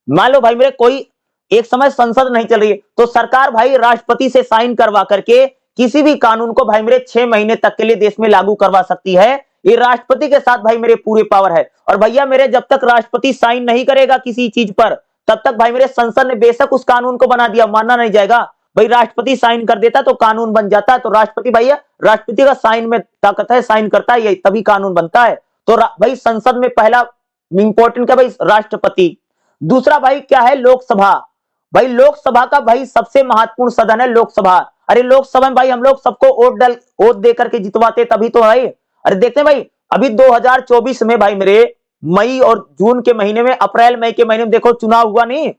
मान लो भाई मेरे कोई एक समय संसद नहीं चल रही है, तो सरकार भाई राष्ट्रपति से साइन करवा करके किसी भी कानून को भाई मेरे 6 महीने तक के लिए देश में लागू करवा सकती है। ये राष्ट्रपति के साथ भाई मेरे पूरे पावर है। और भैया मेरे जब तक राष्ट्रपति साइन नहीं करेगा किसी चीज पर, तब तक भाई मेरे संसद ने बेशक उस कानून को बना दिया, मानना नहीं जाएगा। भाई राष्ट्रपति साइन कर देता तो कानून बन जाता है। तो राष्ट्रपति भैया, राष्ट्रपति का साइन में ताकत है, साइन करता है, तभी कानून बनता है। तो भाई संसद में पहला इंपॉर्टेंट क्या भाई, राष्ट्रपति। दूसरा भाई क्या है, लोकसभा। भाई लोकसभा का भाई सबसे महत्वपूर्ण सदन है लोकसभा। अरे लोकसभा में भाई हम लोग सबको वोट दे करके जितवाते तभी तो भाई। अरे देखते हैं भाई अभी 2024 में भाई मेरे मई और जून के महीने में, अप्रैल मई के महीने में देखो चुनाव हुआ नहीं,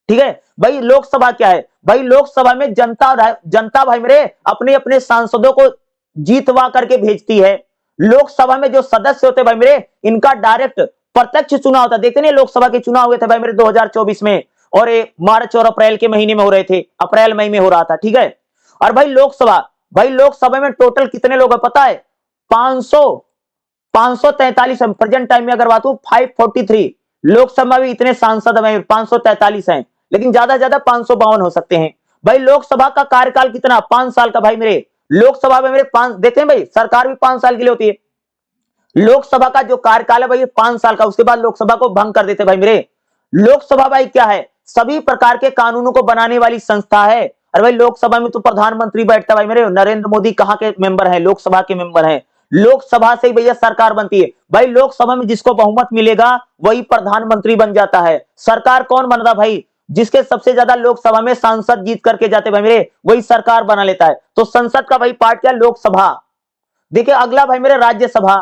ठीक है। भाई लोकसभा क्या है, भाई लोकसभा में जनता भाई मेरे अपने अपने सांसदों को जीतवा करके भेजती है। लोकसभा में जो सदस्य होते भाई मेरे, इनका डायरेक्ट प्रत्यक्ष चुनाव होता है। देखते नहीं लोकसभा के चुनाव हुए थे भाई मेरे 2024 में, और ये मार्च और अप्रैल के महीने में हो रहे थे, अप्रैल मई में हो रहा था, ठीक है। और भाई लोकसभा में टोटल कितने लोग हैं पता है, 543 है प्रेजेंट टाइम में। अगर बात हो 543, लोकसभा में इतने सांसद हैं 543 हैं, लेकिन ज्यादा से ज्यादा 552 हो सकते हैं। भाई लोकसभा का कार्यकाल कितना, 5 साल का भाई मेरे। लोकसभा में मेरे 5 देखते हैं भाई, सरकार भी 5 साल के लिए होती है। लोकसभा का जो कार्यकाल है भाई 5 साल का, उसके बाद लोकसभा को भंग कर देते भाई मेरे। लोकसभा भाई क्या है, सभी प्रकार के कानूनों को बनाने वाली संस्था है। अरे भाई लोकसभा में तो प्रधानमंत्री बैठता है भाई मेरे, नरेंद्र मोदी कहाँ के मेंबर हैं, लोकसभा के मेंबर हैं। लोकसभा से भैया सरकार बनती है। भाई लोकसभा में जिसको बहुमत मिलेगा वही प्रधानमंत्री बन जाता है। सरकार कौन बनता भाई, जिसके सबसे ज्यादा लोकसभा में सांसद जीत करके जाते भाई मेरे, वही सरकार बना लेता है। तो संसद का भाई पार्ट क्या, लोकसभा। देखिए अगला भाई मेरे राज्यसभा।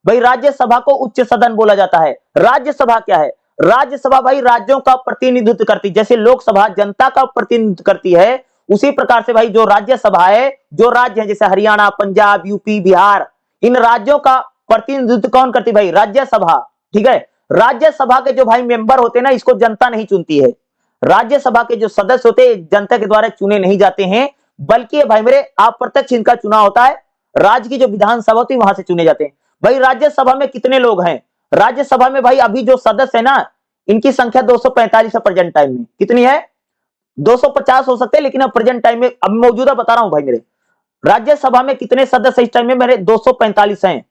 भाई राज्यसभा को उच्च सदन बोला जाता है। राज्यसभा क्या है, राज्यसभा भाई राज्यों का प्रतिनिधित्व करती, जैसे लोकसभा जनता का प्रतिनिधित्व करती है, उसी प्रकार से भाई जो राज्यसभा है, जो राज्य है जैसे हरियाणा, पंजाब, यूपी, बिहार, इन राज्यों का प्रतिनिधित्व कौन करती है भाई? राज्यसभा। ठीक है, राज्यसभा के जो भाई मेंबर होते हैं ना, इसको जनता नहीं चुनती है। राज्यसभा के जो सदस्य होते हैं जनता के द्वारा चुने नहीं जाते हैं, बल्कि भाई मेरे अप्रत्यक्ष इनका चुनाव होता है। राज्य की जो विधानसभा होती है वहां से चुने जाते हैं। भाई राज्यसभा में कितने लोग हैं? राज्यसभा में भाई अभी जो सदस्य है ना, इनकी संख्या 245 है प्रेजेंट टाइम में। कितनी है? 250 हो सकते हैं, लेकिन अब प्रेजेंट टाइम में अब मौजूदा बता रहा हूं भाई मेरे। राज्यसभा में कितने सदस्य इस टाइम में? मेरे 245 हैं।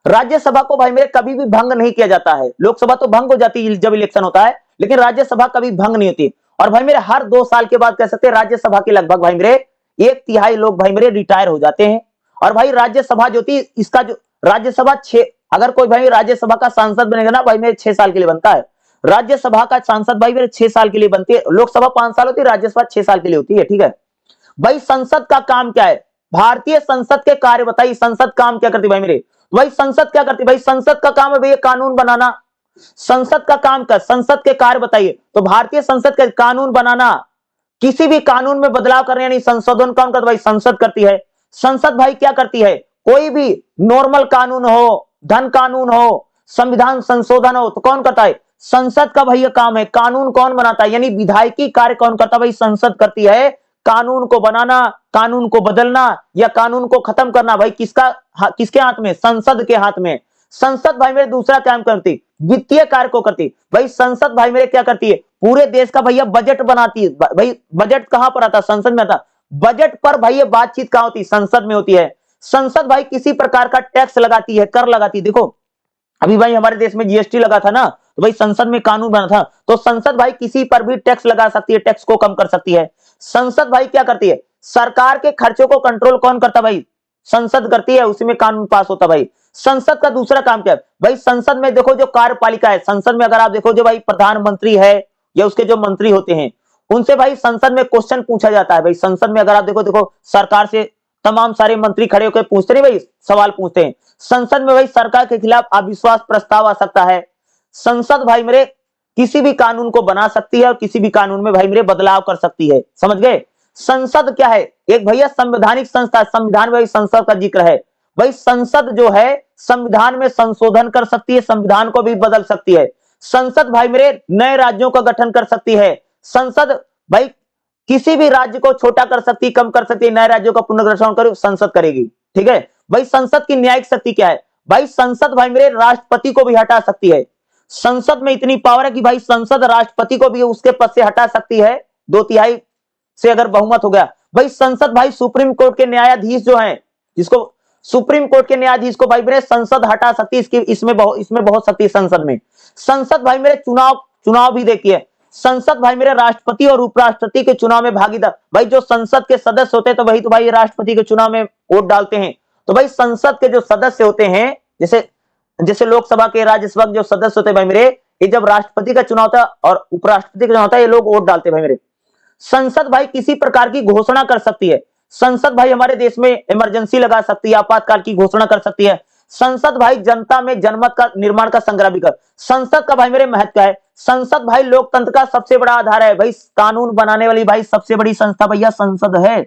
राज्यसभा को भाई मेरे कभी भी भंग नहीं किया जाता है। लोकसभा तो भंग हो जाती है जब इलेक्शन होता है, लेकिन राज्यसभा कभी भंग नहीं होती। और भाई मेरे हर 2 साल के बाद कह सकते हैं राज्यसभा के लगभग भाई मेरे 1/3 लोग भाई मेरे रिटायर हो जाते हैं। और भाई राज्यसभा जो थी, इसका जो राज्यसभा 6, अगर कोई भाई राज्यसभा का सांसद बनेगा ना भाई मेरे 6 साल के लिए बनता है। राज्यसभा का सांसद भाई मेरे 6 साल के लिए बनती है। लोकसभा 5 साल होती है, राज्यसभा 6 साल के लिए होती है। ठीक है भाई, संसद का काम क्या है? भारतीय संसद के कार्य बताइए, संसद काम क्या करती है भाई मेरे? भाई संसद क्या करती है भाई? संसद का काम है भाई कानून बनाना। संसद का काम क्या? संसद के कार्य बताइए। तो भारतीय संसद का कानून बनाना, किसी भी कानून में बदलाव करने यानी संशोधन कौन करता है भाई? संसद करती है। संसद भाई क्या करती है? कोई भी नॉर्मल कानून हो, धन कानून हो, संविधान संशोधन हो, तो कौन करता है? संसद का भाई काम है। कानून कौन बनाता है? यानी विधायकी कार्य कौन करता है भाई? संसद करती है। कानून को बनाना, कानून को बदलना या कानून को खत्म करना भाई किसके हाथ में? संसद के हाथ में। संसद भाई मेरे दूसरा काम करती, वित्तीय कार्य को करती। भाई संसद भाई मेरे क्या करती है? पूरे देश का भैया बजट बनाती है। भाई बजट कहां पर आता? संसद में आता। बजट पर भाई ये बातचीत कहां होती? संसद में होती है। संसद भाई किसी प्रकार का टैक्स लगाती है, कर लगाती है। देखो अभी भाई हमारे देश में जीएसटी लगा था ना, तो भाई संसद में कानून बना था, तो संसद भाई किसी पर भी टैक्स लगा सकती है, टैक्स को कम कर सकती है। संसद भाई क्या करती है? सरकार के खर्चों को कंट्रोल कौन करता भाई? संसद करती है, उसी में कानून पास होता भाई। संसद का दूसरा काम क्या है भाई? संसद में देखो जो कार्यपालिका है, संसद में अगर आप देखो जो भाई प्रधानमंत्री है या उसके जो मंत्री होते हैं, उनसे भाई संसद में क्वेश्चन पूछा जाता है। भाई संसद में अगर आप देखो सरकार से तमाम सारे मंत्री खड़े होकर पूछते नहीं भाई, सवाल पूछते हैं। संसद में भाई सरकार के खिलाफ अविश्वास प्रस्ताव आ सकता है। संसद भाई मेरे किसी भी कानून को बना सकती है और किसी भी कानून में भाई मेरे बदलाव कर सकती है। समझ गए? संसद क्या है? एक भैया संवैधानिक संस्था। संविधान में संसद का जिक्र है। भाई संसद जो है संविधान में संशोधन कर सकती है, संविधान को भी बदल सकती है। संसद भाई मेरे नए राज्यों का गठन कर सकती है। संसद भाई किसी भी राज्य को छोटा कर सकती है, कम कर सकती है, नए राज्यों का पुनर्गठन कर संसद करेगी। ठीक है भाई, संसद की न्यायिक शक्ति क्या है? भाई संसद भाई मेरे राष्ट्रपति को भी हटा सकती है। संसद में इतनी पावर है कि भाई संसद राष्ट्रपति को भी उसके पद से हटा सकती है, 2/3 से अगर बहुमत हो गया। भाई संसद भाई सुप्रीम कोर्ट के न्यायाधीश जो हैं, जिसको सुप्रीम कोर्ट के न्यायाधीश को भाई मेरे संसद हटा सकती है। इसमें बहुत शक्ति संसद में। संसद भाई मेरे चुनाव भी देखिए। संसद भाई मेरे राष्ट्रपति और उपराष्ट्रपति के चुनाव में भागीदार। भाई जो संसद के सदस्य होते हैं तो वही तो भाई राष्ट्रपति के चुनाव में वोट डालते हैं। तो भाई संसद के जो सदस्य होते हैं, जैसे लोकसभा के, राज्यसभा के जो सदस्य होते हैं भाई मेरे, ये जब राष्ट्रपति का चुनाव होता है और उपराष्ट्रपति का चुनाव होता है, ये लोग वोट डालते हैं भाई मेरे। संसद भाई किसी प्रकार की घोषणा कर सकती है। संसद भाई हमारे देश में इमरजेंसी लगा सकती है, आपातकाल की घोषणा कर सकती है। संसद भाई जनता में जनमत का निर्माण का संग्राम भी कर। संसद का भाई मेरे महत्व है। संसद भाई लोकतंत्र का सबसे बड़ा आधार है। भाई कानून बनाने वाली भाई सबसे बड़ी संस्था भैया संसद है।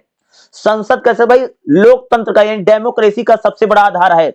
संसद कैसे भाई? लोकतंत्र का यानी डेमोक्रेसी का सबसे बड़ा आधार है।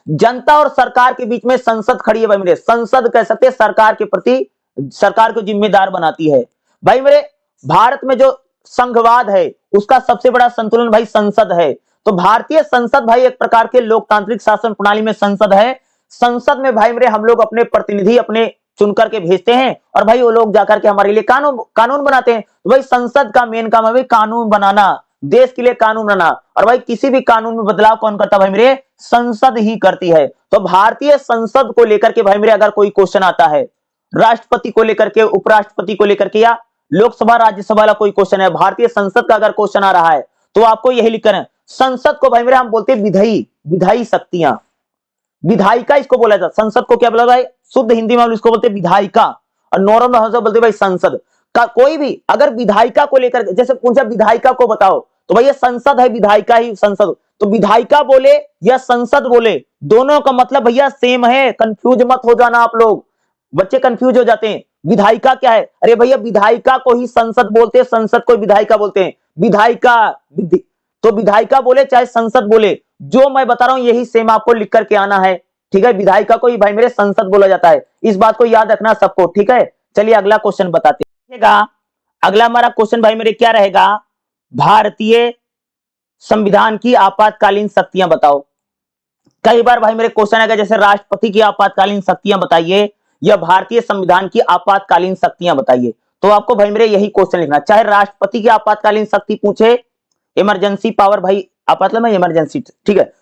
जनता और सरकार के बीच में संसद खड़ी है भाई मेरे। संसद कह सकते हैं सरकार के प्रति, सरकार को जिम्मेदार बनाती है। भाई मेरे भारत में जो संघवाद है उसका सबसे बड़ा संतुलन भाई संसद है। तो भारतीय संसद भाई एक प्रकार के लोकतांत्रिक शासन प्रणाली में संसद है। संसद में भाई मेरे हम लोग अपने प्रतिनिधि अपने चुन करके भेजते हैं और भाई वो लोग जाकर के हमारे लिए कानून बनाते हैं। तो भाई संसद का मेन काम है भाई कानून बनाना, देश के लिए कानून बनाना। और भाई किसी भी कानून में बदलाव कौन करता भाई मेरे? संसद ही करती है। तो भारतीय संसद को लेकर के भाई मेरे अगर कोई क्वेश्चन आता है, राष्ट्रपति को लेकर के, उपराष्ट्रपति को लेकर के, या लोकसभा राज्यसभा वाला कोई क्वेश्चन है, भारतीय संसद का अगर क्वेश्चन आ रहा है तो आपको यही लिख कर, संसद को भाई मेरे हम बोलते हैं विधायी शक्तियां, विधायिका इसको बोला जाता। संसद को क्या बोला भाई? शुद्ध हिंदी में इसको बोलते विधायिका, और नॉर्मल भाषा बोलते भाई संसद का। कोई भी अगर विधायिका को लेकर जैसे पूछा विधायिका को बताओ, तो भाई ये संसद है, विधायिका ही संसद। तो विधायिका बोले या संसद बोले, दोनों का मतलब भैया सेम है। कंफ्यूज मत हो जाना आप लोग, बच्चे कंफ्यूज हो जाते हैं। विधायिका क्या है? अरे भैया विधायिका को ही संसद बोलते हैं, संसद को विधायिका बोलते हैं। विधायिका तो विधायिका बोले चाहे संसद बोले, जो मैं बता रहा हूं यही सेम आपको लिख करके आना है, ठीक है। विधायिका को ही भाई मेरे संसद बोला जाता है, इस बात को याद रखना सबको, ठीक है। चलिए अगला क्वेश्चन बताते हैं। अगला हमारा क्वेश्चन भाई मेरे क्या रहेगा? भारतीय संविधान की आपातकालीन शक्तियां बताओ। कई बार भाई मेरे क्वेश्चन आएगा जैसे राष्ट्रपति की आपातकालीन शक्तियां बताइए या भारतीय संविधान की आपातकालीन शक्तियां बताइए, तो आपको भाई मेरे यही क्वेश्चन लिखना, चाहे राष्ट्रपति की आपातकालीन शक्ति पूछे, इमरजेंसी पावर, भाई आपातकाल में इमरजेंसी, ठीक है।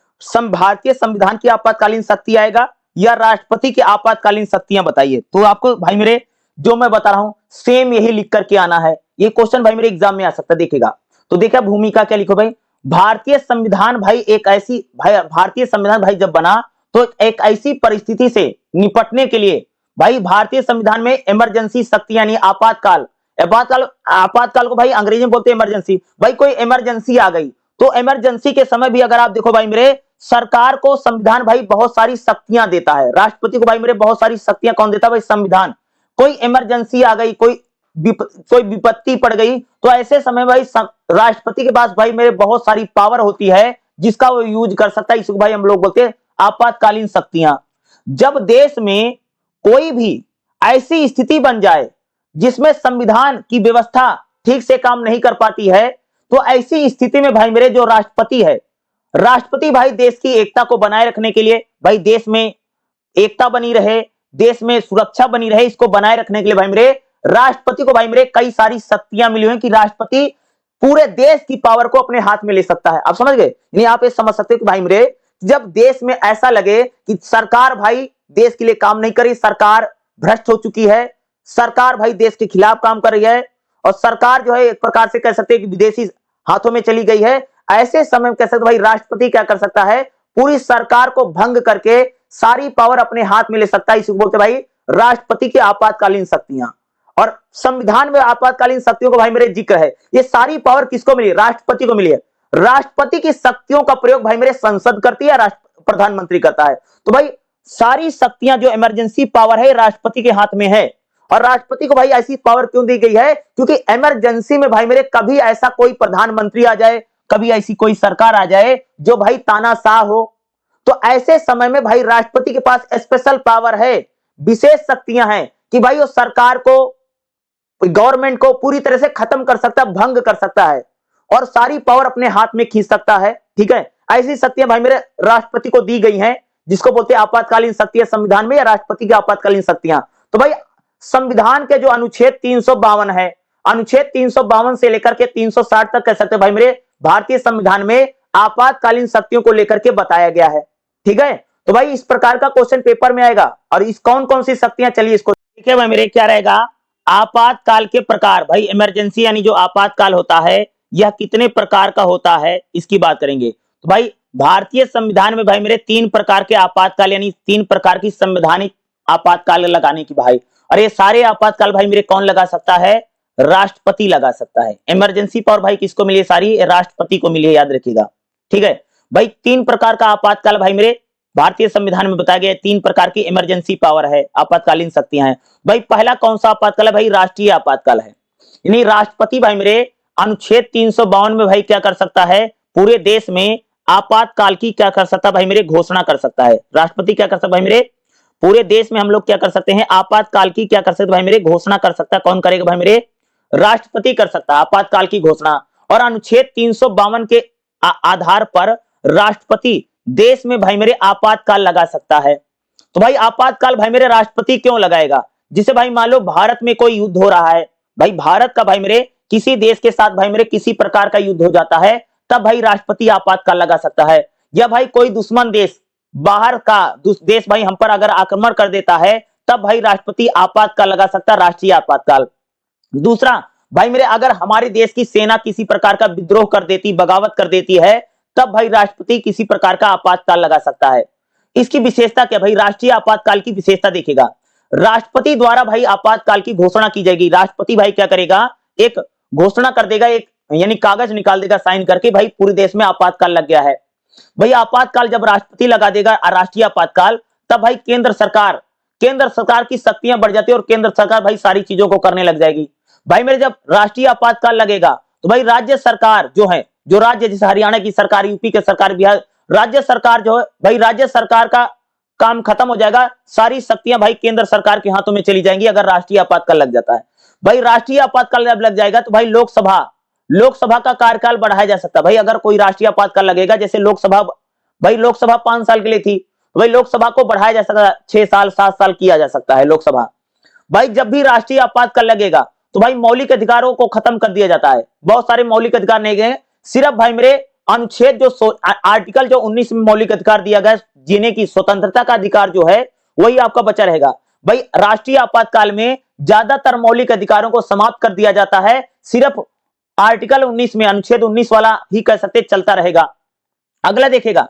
भारतीय संविधान की आपातकालीन शक्ति आएगा या राष्ट्रपति की आपातकालीन शक्तियां बताइए, तो आपको भाई मेरे जो मैं बता रहा हूं सेम यही लिख करके आना है। ये क्वेश्चन भाई मेरे एग्जाम में आ सकता है, देखिएगा। तो देखिए भूमिका क्या लिखो भाई, भारतीय संविधान भाई एक ऐसी, भाई भारतीय संविधान भाई जब बना तो एक ऐसी परिस्थिति से निपटने के लिए भाई भारतीय संविधान में इमरजेंसी शक्ति यानी आपातकाल, आपातकाल आपातकाल को भाई अंग्रेजी में बोलते हैं इमरजेंसी। भाई कोई इमरजेंसी आ गई तो इमरजेंसी के समय भी अगर आप देखो भाई मेरे, सरकार को संविधान भाई बहुत सारी शक्तियां देता है, राष्ट्रपति को भाई मेरे बहुत सारी शक्तियां कौन देता है? भाई संविधान। कोई इमरजेंसी आ गई, कोई विपत्ति पड़ गई, तो ऐसे समय भाई राष्ट्रपति के पास भाई मेरे बहुत सारी पावर होती है जिसका वो यूज कर सकता है, इसको भाई हम लोग बोलते हैं आपातकालीन शक्तियां। जब देश में कोई भी ऐसी स्थिति बन जाए जिसमें संविधान की व्यवस्था ठीक से काम नहीं कर पाती है, तो ऐसी स्थिति में भाई मेरे जो राष्ट्रपति है, राष्ट्रपति भाई देश की एकता को बनाए रखने के लिए, भाई देश में एकता बनी रहे, देश में सुरक्षा बनी रहे, इसको बनाए रखने के लिए भाई मेरे राष्ट्रपति को भाई मेरे कई सारी शक्तियां मिली हुई कि राष्ट्रपति पूरे देश की पावर को अपने हाथ में ले सकता है। आप समझ गए? आप ये समझ सकते हो कि भाई मेरे जब देश में ऐसा लगे कि सरकार भाई देश के लिए काम नहीं करी, सरकार भ्रष्ट हो चुकी है, सरकार भाई देश के खिलाफ काम कर रही है और सरकार जो है एक प्रकार से कह सकते हैं कि विदेशी हाथों में चली गई है, ऐसे समय में कह सकते भाई राष्ट्रपति क्या कर सकता है? पूरी सरकार को भंग करके सारी पावर अपने हाथ में ले सकता है, इसको बोलते भाई राष्ट्रपति की आपातकालीन शक्तियां। और संविधान में आपातकालीन शक्तियों को भाई मेरे जिक्र है, ये सारी पावर किसको मिली? राष्ट्रपति को मिली है। राष्ट्रपति की शक्तियों का प्रयोग भाई मेरे संसद करती है, प्रधानमंत्री करता है। तो भाई सारी शक्तियां जो इमरजेंसी पावर है राष्ट्रपति के हाथ में है। और राष्ट्रपति को भाई ऐसी पावर क्यों दी गई है? क्योंकि इमरजेंसी में भाई मेरे कभी ऐसा कोई प्रधानमंत्री आ जाए, कभी ऐसी कोई सरकार आ जाए जो भाई तानाशाह हो, तो ऐसे समय में भाई राष्ट्रपति के पास स्पेशल पावर है, विशेष शक्तियां हैं कि भाई वो सरकार को, गवर्नमेंट को पूरी तरह से खत्म कर सकता है, भंग कर सकता है और सारी पावर अपने हाथ में खींच सकता है, ठीक है। ऐसी शक्तियां भाई मेरे राष्ट्रपति को दी गई हैं, जिसको बोलते हैं आपातकालीन शक्तियां संविधान में, या राष्ट्रपति की आपातकालीन शक्तियां। तो भाई संविधान के जो अनुच्छेद 352 है, अनुच्छेद 352 से लेकर के 360 तक कह सकते हैं भाई मेरे भारतीय संविधान में आपातकालीन शक्तियों को लेकर के बताया गया है, ठीक है। तो भाई इस प्रकार का क्वेश्चन पेपर में आएगा। और इस कौन कौन सी शक्तियां, चलिए इसको देखिए भाई मेरे क्या रहेगा, आपातकाल के प्रकार। भाई इमरजेंसी यानी जो आपातकाल होता है यह कितने प्रकार का होता है इसकी बात करेंगे। तो भाई भारतीय संविधान में भाई मेरे 3 प्रकार के आपातकाल यानी 3 प्रकार की संवैधानिक आपातकाल लगाने की भाई। और ये सारे आपातकाल भाई मेरे कौन लगा सकता है? राष्ट्रपति लगा सकता है। इमरजेंसी पावर भाई किसको मिली है? सारी राष्ट्रपति को मिली है, याद रखिएगा, ठीक है भाई। 3 प्रकार का आपातकाल भाई मेरे भारतीय संविधान में बताया गया, 3 प्रकार की इमरजेंसी पावर है, आपातकालीन शक्तियां हैं। भाई पहला कौन सा आपातकाल है? भाई राष्ट्रीय आपातकाल है, यानी राष्ट्रपति भाई मेरे अनुच्छेद 352 में भाई क्या कर सकता है? पूरे देश में आपातकाल की क्या कर सकता है भाई मेरे? घोषणा कर सकता है। राष्ट्रपति क्या कर सकता है भाई मेरे? पूरे देश में हम लोग क्या कर सकते हैं? आपातकाल की क्या कर सकते भाई मेरे? घोषणा कर सकता है। कौन करेगा भाई मेरे? राष्ट्रपति कर सकता है आपातकाल की घोषणा। और अनुच्छेद 352 के आधार पर राष्ट्रपति देश में भाई मेरे आपातकाल लगा सकता है। तो भाई आपातकाल भाई मेरे राष्ट्रपति क्यों लगाएगा? जिसे भाई मान लो भारत में कोई युद्ध हो रहा है, भाई भारत का भाई मेरे किसी देश के साथ भाई मेरे किसी प्रकार का युद्ध हो जाता है, तब भाई राष्ट्रपति आपातकाल लगा सकता है। या भाई कोई दुश्मन देश, बाहर का देश भाई हम पर अगर आक्रमण कर देता है, तब भाई राष्ट्रपति आपातकाल लगा सकता है, राष्ट्रीय आपातकाल। दूसरा भाई मेरे अगर हमारे देश की सेना किसी प्रकार का विद्रोह कर देती, बगावत कर देती है, तब भाई राष्ट्रपति किसी प्रकार का आपातकाल लगा सकता है। इसकी विशेषता क्या भाई? राष्ट्रीय आपातकाल की विशेषता देखिएगा, राष्ट्रपति द्वारा भाई आपातकाल की घोषणा की जाएगी। राष्ट्रपति भाई क्या करेगा? एक घोषणा कर देगा, एक यानी कागज निकाल देगा साइन करके, भाई पूरे देश में आपातकाल लग गया है। भाई आपातकाल जब राष्ट्रपति लगा देगा राष्ट्रीय आपातकाल, तब भाई केंद्र सरकार केंद्र सरकार की शक्तियां बढ़ जाती है और केंद्र सरकार भाई सारी चीजों को करने लग जाएगी। भाई मेरे जब राष्ट्रीय आपातकाल लगेगा तो भाई राज्य सरकार जो है, जो राज्य जैसे हरियाणा की सरकार, यूपी की सरकार, बिहार, राज्य सरकार जो है भाई, राज्य सरकार का काम खत्म हो जाएगा, सारी शक्तियां भाई केंद्र सरकार के हाथों में चली जाएंगी अगर राष्ट्रीय आपातकाल लग जाता है। भाई राष्ट्रीय आपातकाल जब लग जाएगा तो भाई लोकसभा का कार्यकाल बढ़ाया जा सकता है। भाई अगर कोई राष्ट्रीय आपातकाल लगेगा, जैसे लोकसभा 5 साल के लिए थी, तो भाई लोकसभा को बढ़ाया जा सकता है, 6 साल 7 साल किया जा सकता है लोकसभा। भाई जब भी राष्ट्रीय आपातकाल लगेगा तो भाई मौलिक अधिकारों को खत्म कर दिया जाता है। बहुत सारे मौलिक अधिकार नहीं गए, सिर्फ भाई मेरे अनुच्छेद जो आर्टिकल जो 19 में मौलिक अधिकार दिया गया, जीने की स्वतंत्रता का अधिकार जो है वही आपका बचा रहेगा। भाई राष्ट्रीय आपातकाल में ज्यादातर मौलिक अधिकारों को समाप्त कर दिया जाता है, सिर्फ आर्टिकल 19 में, अनुच्छेद 19 वाला ही कह सकते चलता रहेगा। अगला देखेगा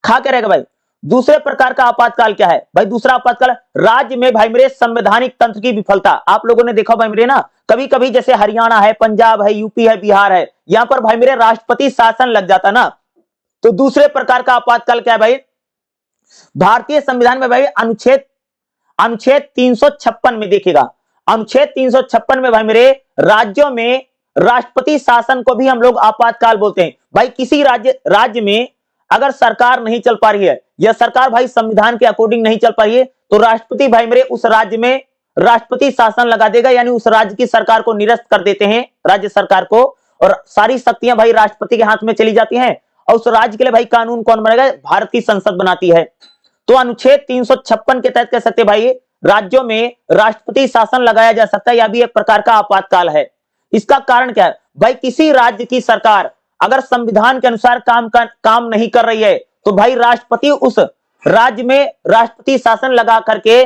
क्या रहेगा भाई, दूसरे प्रकार का आपातकाल क्या है भाई। दूसरा आपातकाल, राज्य में भाई मेरे संवैधानिक तंत्र की विफलता। आप लोगों ने देखा भाई मेरे ना, कभी कभी जैसे हरियाणा है, पंजाब है, यूपी है, बिहार है, यहां पर भाई मेरे राष्ट्रपति शासन लग जाता ना, तो दूसरे प्रकार का आपातकाल क्या है भाई, भारतीय संविधान में भाई अनुच्छेद 356 में देखिएगा, अनुच्छेद 356 में भाई मेरे राज्यों में राष्ट्रपति शासन को भी हम लोग आपातकाल बोलते हैं। भाई किसी राज्य में अगर सरकार नहीं चल पा रही है, या सरकार भाई संविधान के अकॉर्डिंग नहीं चल पा रही है, तो राष्ट्रपति भाई मेरे उस राज्य में राष्ट्रपति शासन लगा देगा, यानी उस राज्य की सरकार को निरस्त कर देते हैं, राज्य सरकार को, और सारी शक्तियां भाई राष्ट्रपति के हाथ में चली जाती हैं, और उस राज्य के लिए भाई कानून कौन बनेगा, भारत की संसद बनाती है। तो अनुच्छेद 356 के तहत कह सकते भाई राज्यों में राष्ट्रपति शासन लगाया जा सकता है, यह भी एक प्रकार का आपातकाल है। इसका कारण क्या है भाई, किसी राज्य की सरकार अगर संविधान के अनुसार काम नहीं कर रही है, तो भाई राष्ट्रपति उस राज्य में राष्ट्रपति शासन लगा करके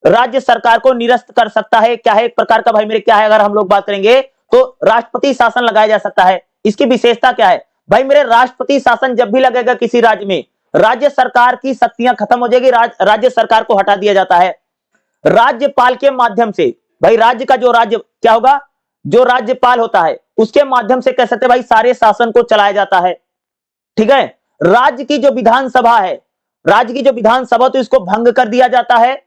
राज्य सरकार को निरस्त कर सकता है। क्या है एक प्रकार का भाई मेरे, क्या है अगर हम लोग बात करेंगे तो राष्ट्रपति शासन लगाया जा सकता है। इसकी विशेषता क्या है भाई मेरे, राष्ट्रपति शासन जब भी लगेगा किसी राज्य में, राज्य सरकार की शक्तियां खत्म हो जाएगी, राज्य सरकार को हटा दिया जाता है। राज्यपाल के माध्यम से भाई राज्य का जो राज्य क्या होगा, जो राज्यपाल होता है उसके माध्यम से कह सकते भाई सारे शासन को चलाया जाता है। ठीक है, राज्य की जो विधानसभा है, राज्य की जो विधानसभा, तो इसको भंग कर दिया जाता है।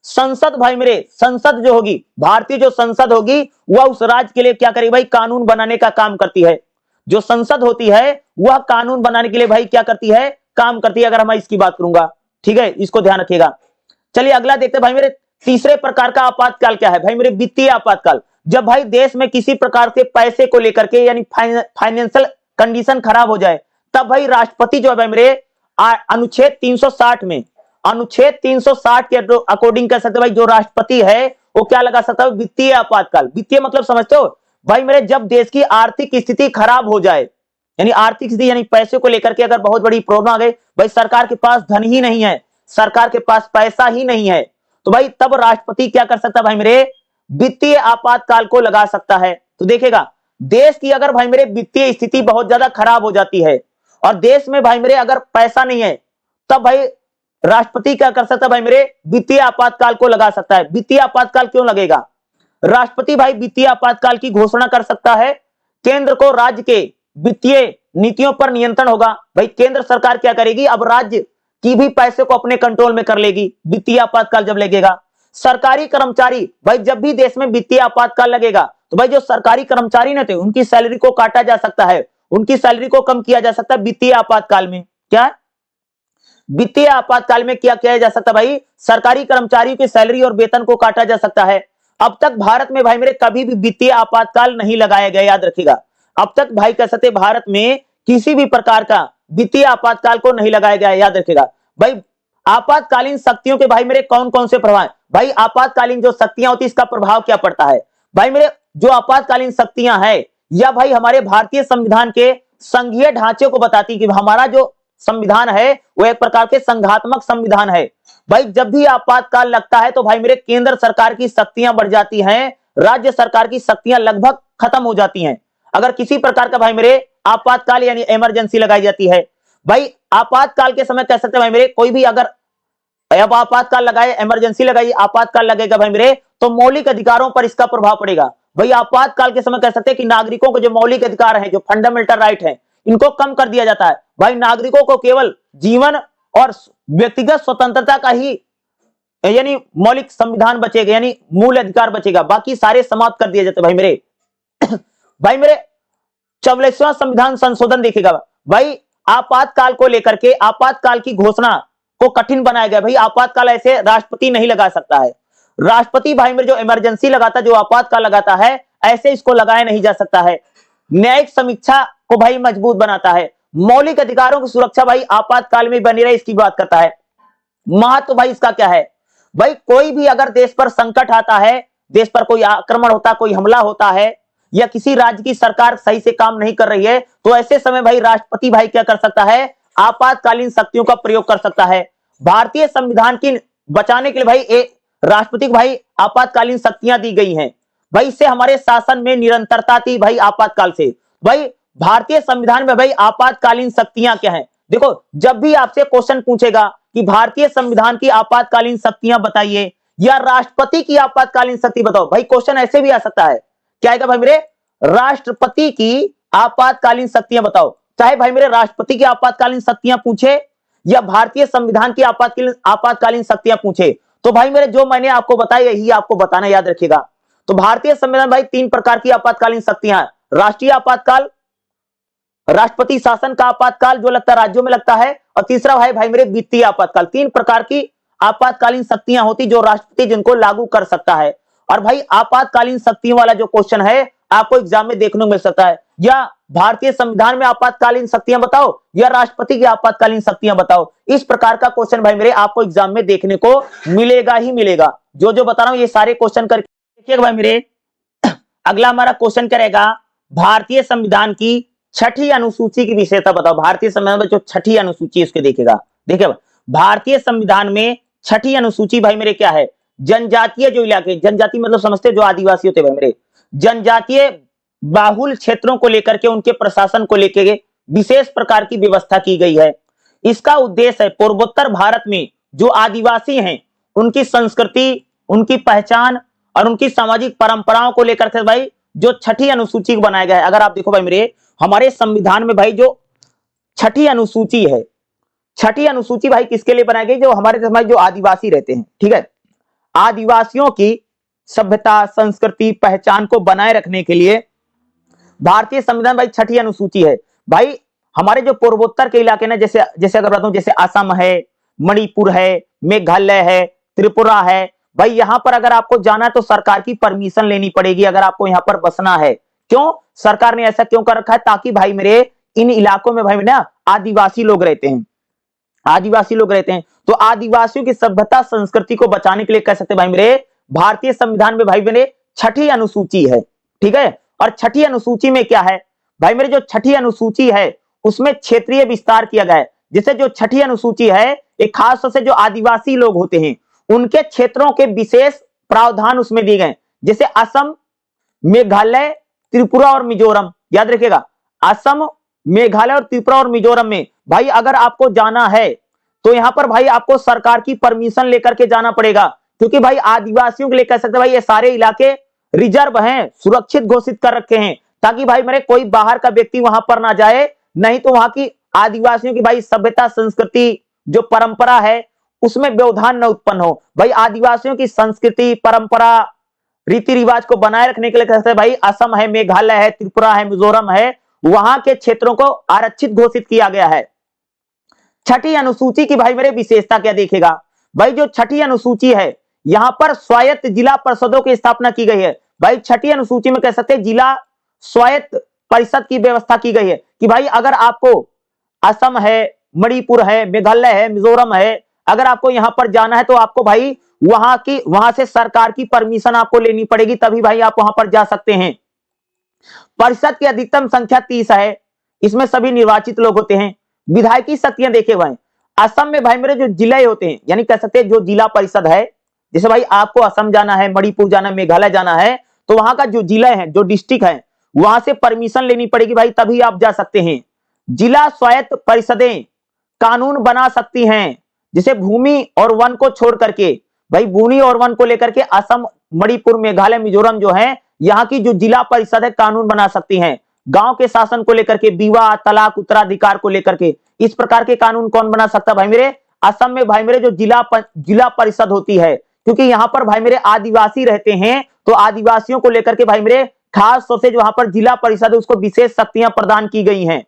संसद भाई मेरे, संसद जो होगी, भारतीय जो संसद होगी, वह उस राज्य के लिए क्या करेगी भाई, कानून बनाने का काम करती है। जो संसद होती है वह कानून बनाने के लिए भाई क्या करती है, काम करती है। अगर मैं इसकी बात करूंगा, ठीक है, इसको ध्यान रखिएगा। चलिए अगला देखते हैं भाई मेरे, तीसरे प्रकार का आपातकाल क्या है भाई मेरे, वित्तीय आपातकाल। जब भाई देश में किसी प्रकार से पैसे को लेकर के यानी फाइनेंशियल कंडीशन खराब हो जाए, तब भाई राष्ट्रपति जो है भाई मेरे अनुच्छेद 360 में, अनुच्छेद 360 के अकॉर्डिंग कह सकते भाई जो राष्ट्रपति है वो क्या लगा सकता है, वित्तीय आपातकाल। वित्तीय मतलब समझते हो भाई मेरे, जब देश की आर्थिक स्थिति खराब हो जाए, यानी आर्थिक स्थिति यानी पैसे को लेकर के अगर बहुत बड़ी प्रॉब्लम आ गई, भाई सरकार के पास धन ही नहीं है, सरकार के पास पैसा ही नहीं है, तो भाई तब राष्ट्रपति क्या कर सकता है भाई मेरे, वित्तीय आपातकाल को लगा सकता है। तो देखेगा देश की अगर भाई मेरे वित्तीय स्थिति बहुत ज्यादा खराब हो जाती है और देश में भाई मेरे अगर पैसा नहीं है, तब भाई राष्ट्रपति क्या कर सकता है भाई मेरे, वित्तीय आपातकाल को लगा सकता है। वित्तीय आपातकाल क्यों लगेगा, राष्ट्रपति भाई वित्तीय आपातकाल की घोषणा कर सकता है। केंद्र को राज्य के वित्तीय नीतियों पर नियंत्रण होगा। भाई केंद्र सरकार क्या करेगी, अब राज्य की भी पैसे को अपने कंट्रोल में कर लेगी वित्तीय आपातकाल जब लगेगा। सरकारी कर्मचारी भाई, जब भी देश में वित्तीय आपातकाल लगेगा तो भाई जो सरकारी कर्मचारी न थे उनकी सैलरी को काटा जा सकता है, उनकी सैलरी को कम किया जा सकता है वित्तीय आपातकाल में। क्या है वित्तीय आपातकाल में क्या किया जा सकता है भाई, सरकारी कर्मचारियों की सैलरी और वेतन को काटा जा सकता है। अब तक भारत में भाई मेरे कभी भी वित्तीय आपातकाल नहीं लगाया गया, याद रखिएगा। अब तक भाई कह सकते भारत में किसी भी प्रकार का वित्तीय आपातकाल को नहीं लगाया गया, याद रखिएगा। भाई आपातकालीन शक्तियों के भाई मेरे कौन कौन से प्रभाव, भाई आपातकालीन जो शक्तियां होती है इसका प्रभाव क्या पड़ता है भाई मेरे, जो आपातकालीन शक्तियां हैं या भाई हमारे भारतीय संविधान के संघीय ढांचे को बताती कि हमारा जो संविधान है वो एक प्रकार के संघात्मक संविधान है। भाई जब भी आपातकाल लगता है तो भाई मेरे केंद्र सरकार की शक्तियां बढ़ जाती हैं, राज्य सरकार की शक्तियां लगभग खत्म हो जाती हैं। अगर किसी प्रकार का भाई मेरे आपातकाल यानी इमरजेंसी लगाई जाती है, भाई आपातकाल के समय कह सकते हैं भाई मेरे, कोई भी अगर अब आपातकाल लगाए, इमरजेंसी लगाई, आपातकाल लगेगा भाई मेरे, तो मौलिक अधिकारों पर इसका प्रभाव पड़ेगा। भाई आपातकाल के समय कह सकते हैं कि नागरिकों के जो मौलिक अधिकार हैं, जो फंडामेंटल राइट हैं, इनको कम कर दिया जाता है। भाई नागरिकों को केवल जीवन और व्यक्तिगत स्वतंत्रता का ही यानी मौलिक संविधान बचेगा, यानी मूल अधिकार बचेगा, बाकी सारे समाप्त कर दिए जाते भाई मेरे। भाई मेरे 44वां संविधान संशोधन देखिएगा भाई, आपातकाल को लेकर के आपातकाल की घोषणा को कठिन बनाया गया। भाई आपातकाल ऐसे राष्ट्रपति नहीं लगा सकता है, राष्ट्रपति भाई मेरे जो इमरजेंसी लगाता, जो आपातकाल लगाता है, ऐसे इसको लगाया नहीं जा सकता है। न्यायिक समीक्षा को भाई मजबूत बनाता है, मौलिक अधिकारों की सुरक्षा भाई आपातकाल में बनी रहे इसकी बात करता है। महत्व भाई इसका क्या है, भाई कोई भी अगर देश पर संकट आता है, देश पर कोई आक्रमण होता, कोई हमला होता है, या किसी राज्य की सरकार सही से काम नहीं कर रही है, तो ऐसे समय भाई राष्ट्रपति भाई क्या कर सकता है, आपातकालीन शक्तियों का प्रयोग कर सकता है। भारतीय संविधान की बचाने के लिए भाई एक राष्ट्रपति को भाई आपातकालीन शक्तियां दी गई हैं। भाई इससे हमारे शासन में निरंतरता थी भाई आपातकाल से। भाई भारतीय संविधान में भाई आपातकालीन शक्तियां क्या हैं, देखो जब भी आपसे क्वेश्चन पूछेगा कि भारतीय संविधान की आपातकालीन शक्तियां बताइए या राष्ट्रपति की आपातकालीन शक्ति बताओ, भाई क्वेश्चन ऐसे भी आ सकता है, क्या आएगा भाई मेरे, राष्ट्रपति की आपातकालीन शक्तियां बताओ। चाहे भाई मेरे राष्ट्रपति की आपातकालीन शक्तियां पूछे या भारतीय संविधान की आपातकालीन शक्तियां पूछे, तो भाई मेरे जो मैंने आपको बताया यही आपको बताना, याद रखिएगा। तो भारतीय संविधान भाई 3 प्रकार की आपातकालीन शक्तियां, राष्ट्रीय आपातकाल, राष्ट्रपति शासन का आपातकाल जो लगता है राज्यों में लगता है, और तीसरा भाई मेरे वित्तीय आपातकाल। 3 प्रकार की आपातकालीन शक्तियां होती जो राष्ट्रपति जिनको लागू कर सकता है। और भाई आपातकालीन शक्तियों वाला जो क्वेश्चन है आपको एग्जाम में देखने को मिल सकता है, या भारतीय संविधान में आपातकालीन शक्तियां बताओ या राष्ट्रपति की आपातकालीन शक्तियां बताओ। इस प्रकार का क्वेश्चन भाई मेरे आपको एग्जाम में देखने को मिलेगा ही मिलेगा। जो जो बता रहा हूं ये सारे क्वेश्चन करके देखिएगा भाई मेरे। अगला हमारा क्वेश्चन करेगा, भारतीय संविधान की 6ठी अनुसूची की विशेषता बताओ। भारतीय संविधान में जो 6ठी अनुसूची उसके देखिएगा, देखिए भारतीय संविधान में 6ठी अनुसूची भाई मेरे क्या है, जनजातीय जो इलाके, जनजाति मतलब समझते जो आदिवासी होते भाई मेरे, जनजातीय बाहुल क्षेत्रों को लेकर के उनके प्रशासन को लेकर विशेष प्रकार की व्यवस्था की गई है। इसका उद्देश्य है पूर्वोत्तर भारत में जो आदिवासी हैं उनकी संस्कृति, उनकी पहचान और उनकी सामाजिक परंपराओं को लेकर के भाई जो 6ठी अनुसूची को बनाया गया है। अगर आप देखो भाई मेरे हमारे संविधान में भाई जो 6ठी अनुसूची है, 6ठी अनुसूची भाई किसके लिए बनाई गई, जो हमारे समाज जो आदिवासी रहते हैं, ठीक है, आदिवासियों की सभ्यता, संस्कृति, पहचान को बनाए रखने के लिए भारतीय संविधान भाई 6ठी अनुसूची है। भाई हमारे जो पूर्वोत्तर के इलाके ना, जैसे जैसे अगर बताऊं, जैसे असम है, मणिपुर है, मेघालय है, त्रिपुरा है, भाई यहां पर अगर आपको जाना है तो सरकार की परमिशन लेनी पड़ेगी अगर आपको यहां पर बसना है। क्यों सरकार ने ऐसा क्यों कर रखा है, ताकि भाई मेरे इन इलाकों में भाई ना आदिवासी लोग रहते हैं, आदिवासी लोग रहते हैं, तो आदिवासियों की सभ्यता संस्कृति को बचाने के लिए कह सकते भाई मेरे भारतीय संविधान में भाई मेरे 6ठी अनुसूची है, ठीक है। और 6ठी अनुसूची में क्या है भाई मेरे, जो 6ठी अनुसूची है उसमें क्षेत्रीय विस्तार किया गया है। जैसे जो 6ठी अनुसूची है एक खास तौर से जो आदिवासी लोग होते हैं उनके क्षेत्रों के विशेष प्रावधान उसमें दिए गए, जैसे असम, मेघालय, त्रिपुरा और मिजोरम, याद रखिएगा असम, मेघालय और त्रिपुरा और मिजोरम में भाई अगर आपको जाना है तो यहां पर भाई आपको सरकार की परमिशन लेकर के जाना पड़ेगा, क्योंकि भाई आदिवासियों के लिए कह सकते भाई ये सारे इलाके रिजर्व हैं, सुरक्षित घोषित कर रखे हैं, ताकि भाई मेरे कोई बाहर का व्यक्ति वहां पर ना जाए, नहीं तो वहां की आदिवासियों की भाई सभ्यता, संस्कृति, जो परंपरा है उसमें व्यवधान न उत्पन्न हो। भाई आदिवासियों की संस्कृति, परंपरा, रीति रिवाज को बनाए रखने के लिए कहते हैं भाई असम है, मेघालय है, त्रिपुरा है, मिजोरम है, वहां के क्षेत्रों को आरक्षित घोषित किया गया है। 6ठी अनुसूची की भाई मेरे विशेषता क्या देखेगा, भाई जो 6ठी अनुसूची है यहां पर स्वायत्त जिला परिषदों की स्थापना की गई है। भाई 6ठी अनुसूची में कह सकते हैं जिला स्वायत्त परिषद की व्यवस्था की गई है, कि भाई अगर आपको असम है, मणिपुर है, मेघालय है, मिजोरम है, अगर आपको यहां पर जाना है तो आपको भाई वहां से सरकार की परमिशन आपको लेनी पड़ेगी, तभी भाई आप वहां पर जा सकते हैं। परिषद की अधिकतम संख्या 30 है, इसमें सभी निर्वाचित लोग होते हैं। विधायकी शक्तियां देखे हुए हैं, असम में भाई मेरे जो जिले होते हैं, यानी कह सकते हैं जो जिला परिषद है, जैसे भाई आपको असम जाना है, मणिपुर जाना है, मेघालय जाना है, तो वहां का जो जिला है, जो डिस्ट्रिक्ट है, वहां से परमिशन लेनी पड़ेगी भाई, तभी आप जा सकते हैं। जिला स्वायत्त परिषदें कानून बना सकती हैं, जैसे भूमि और वन को छोड़ करके, भाई भूमि और वन को लेकर के असम, मणिपुर, मेघालय, मिजोरम जो है यहाँ की जो जिला परिषद है कानून बना सकती हैं। गांव के शासन को लेकर के, विवाह, तलाक, उत्तराधिकार को लेकर के, इस प्रकार के कानून कौन बना सकता है भाई मेरे, असम में भाई मेरे जो जिला परिषद होती है, क्योंकि यहाँ पर भाई मेरे आदिवासी रहते हैं, तो आदिवासियों को लेकर के भाई मेरे खास तौर से जो वहां पर जिला परिषद है उसको विशेष शक्तियां प्रदान की गई हैं।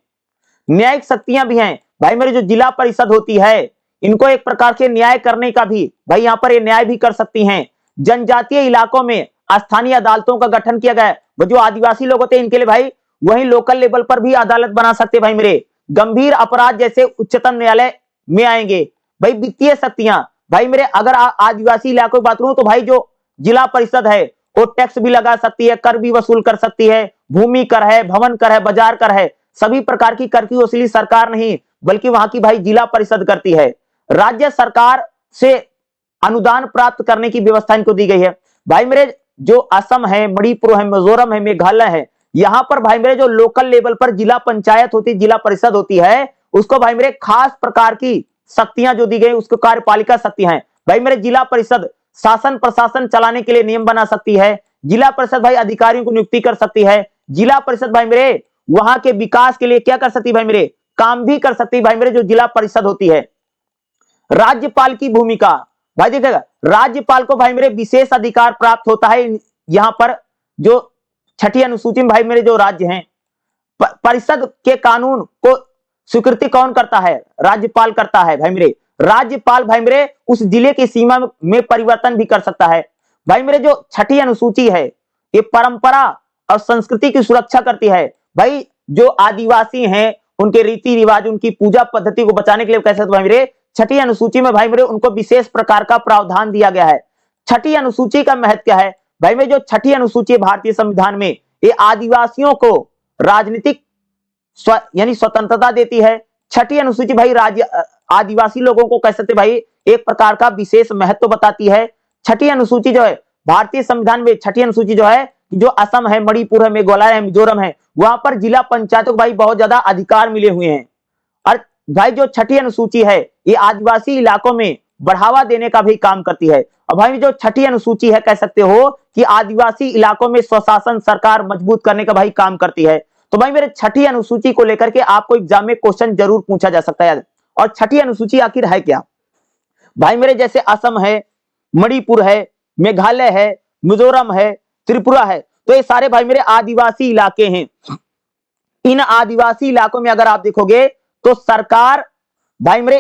न्यायिक शक्तियां भी हैं भाई मेरे, जो जिला परिषद होती है इनको एक प्रकार से न्याय करने का भी भाई यहाँ पर ये न्याय भी कर सकती हैं। जनजातीय इलाकों में स्थानीय अदालतों का गठन किया गया है। जो आदिवासी लोग होते हैं इनके लिए भाई वही लोकल लेवल पर भी अदालत बना सकते भाई मेरे। गंभीर अपराध जैसे उच्चतम न्यायालय में आएंगे। भाई वित्तीय शक्तियां भाई मेरे, अगर आदिवासी इलाकों की बात करूं तो भाई जो जिला परिषद है वो टैक्स भी लगा सकती है, कर भी वसूल कर सकती है, भूमि कर है, भवन कर है, बाजार कर है, सभी प्रकार की कर की वसूली सरकार नहीं बल्कि वहां की भाई जिला परिषद करती है। राज्य सरकार से अनुदान प्राप्त करने की व्यवस्था इनको दी गई है। भाई मेरे जो असम है, मणिपुर है, मिजोरम है, मेघालय है, यहां पर भाई मेरे जो लोकल लेवल पर जिला पंचायत होती, जिला परिषद होती है, उसको भाई मेरे खास प्रकार की शक्तियां जो दी गई उसको कार्यपालिका शक्तियां हैं। भाई मेरे जिला परिषद शासन प्रशासन चलाने के लिए नियम बना सकती है। जिला परिषद भाई अधिकारियों को नियुक्ति कर सकती है। जिला परिषद भाई मेरे वहां के विकास के लिए क्या कर सकती है भाई मेरे, काम भी कर सकती है भाई मेरे जो जिला परिषद होती है। राज्यपाल की भूमिका भाई देखिएगा, राज्यपाल को भाई मेरे विशेष अधिकार प्राप्त होता है। यहां पर जो छठी अनुसूची में भाई मेरे जो राज्य हैं, परिषद के कानून को स्वीकृति कौन करता है, राज्यपाल करता है भाई मेरे। राज्यपाल भाई मेरे उस जिले की सीमा में परिवर्तन भी कर सकता है। भाई मेरे जो छठी अनुसूची है ये परंपरा और संस्कृति की सुरक्षा करती है। भाई जो आदिवासी हैं उनके रीति रिवाज, उनकी पूजा पद्धति को बचाने के लिए कैसे भाई मेरे छठी अनुसूची में भाई मेरे उनको विशेष प्रकार का प्रावधान दिया गया है। छठी अनुसूची का महत्व क्या है भाई मेरे, जो छठी अनुसूची भारतीय संविधान में ये आदिवासियों को राजनीतिक यानी स्वतंत्रता देती है। छठी अनुसूची भाई राज्य आदिवासी लोगों को कह सकते भाई एक प्रकार का विशेष महत्व बताती है। छठी अनुसूची जो है भारतीय संविधान में, छठी अनुसूची जो है, जो असम है, मणिपुर है, मेघालय है, मिजोरम है, वहां पर जिला पंचायतों को भाई बहुत ज्यादा अधिकार मिले हुए हैं। और भाई जो छठी अनुसूची है ये आदिवासी इलाकों में बढ़ावा देने का भी काम करती है। और भाई जो छठी अनुसूची है कह सकते हो कि आदिवासी इलाकों में स्वशासन सरकार मजबूत करने का भाई काम करती है। तो भाई मेरे छठी अनुसूची को लेकर के आपको एग्जाम में क्वेश्चन जरूर पूछा जा सकता है। और छठी अनुसूची आखिर है क्या भाई मेरे, जैसे असम है, मणिपुर है, मेघालय है, मिजोरम है, त्रिपुरा है, तो ये सारे भाई मेरे आदिवासी इलाके हैं। इन आदिवासी इलाकों में अगर आप देखोगे तो सरकार भाई मेरे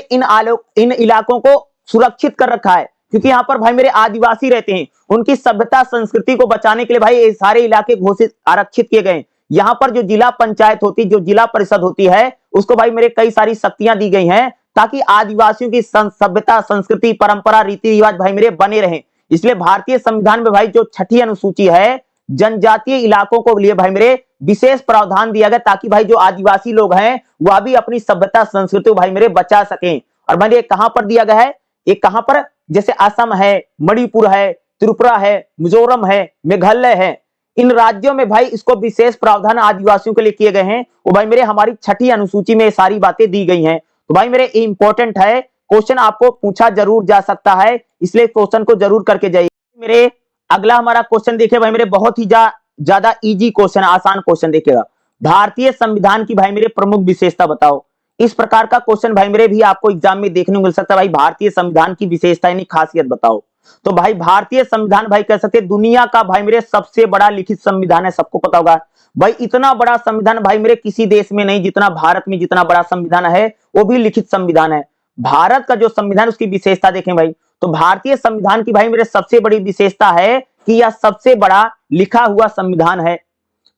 इन इलाकों को सुरक्षित कर रखा है, क्योंकि यहां पर भाई मेरे आदिवासी रहते हैं। उनकी सभ्यता संस्कृति को बचाने के लिए भाई ये सारे इलाके घोषित आरक्षित किए गए। यहां पर जो जिला पंचायत होती, जो जिला परिषद होती है, उसको भाई मेरे कई सारी शक्तियां दी गई हैं ताकि आदिवासियों की सभ्यता संस्कृति परंपरा रीति रिवाज भाई मेरे बने रहे। इसलिए भारतीय संविधान में भाई जो छठी अनुसूची है जनजातीय इलाकों को लिए भाई मेरे विशेष प्रावधान दिया गया ताकि भाई जो आदिवासी लोग हैं वह भी अपनी सभ्यता संस्कृति को भाई मेरे बचा सकें। और भाई ये कहां पर दिया गया है, ये कहां पर, जैसे असम है, मणिपुर है, त्रिपुरा है, मिजोरम है, मेघालय है, इन राज्यों में भाई इसको विशेष प्रावधान आदिवासियों के लिए किए गए हैं। वो भाई मेरे हमारी छठी अनुसूची में सारी बातें दी गई हैं। तो भाई मेरे इंपॉर्टेंट है, क्वेश्चन आपको पूछा जरूर जा सकता है, इसलिए क्वेश्चन को जरूर करके जाइए। मेरे अगला हमारा क्वेश्चन देखिए भाई मेरे, बहुत ही ज्यादा इजी क्वेश्चन, आसान क्वेश्चन देखिएगा। भारतीय संविधान की भाई मेरे प्रमुख विशेषता बताओ। इस प्रकार का क्वेश्चन भाई मेरे भी आपको एग्जाम में देखने को मिल सकता है। भाई भारतीय संविधान की विशेषता यानी खासियत बताओ। तो भाई भारतीय संविधान भाई कह सकते दुनिया का भाई मेरे सबसे बड़ा लिखित संविधान है, सबको पता होगा। भाई इतना बड़ा संविधान भाई मेरे किसी देश में नहीं, जितना भारत में जितना बड़ा संविधान है वो भी लिखित संविधान है। भारत का जो संविधान उसकी विशेषता देखें भाई, तो भारतीय संविधान की भाई मेरे सबसे बड़ी विशेषता है कि यह सबसे बड़ा लिखा हुआ संविधान है।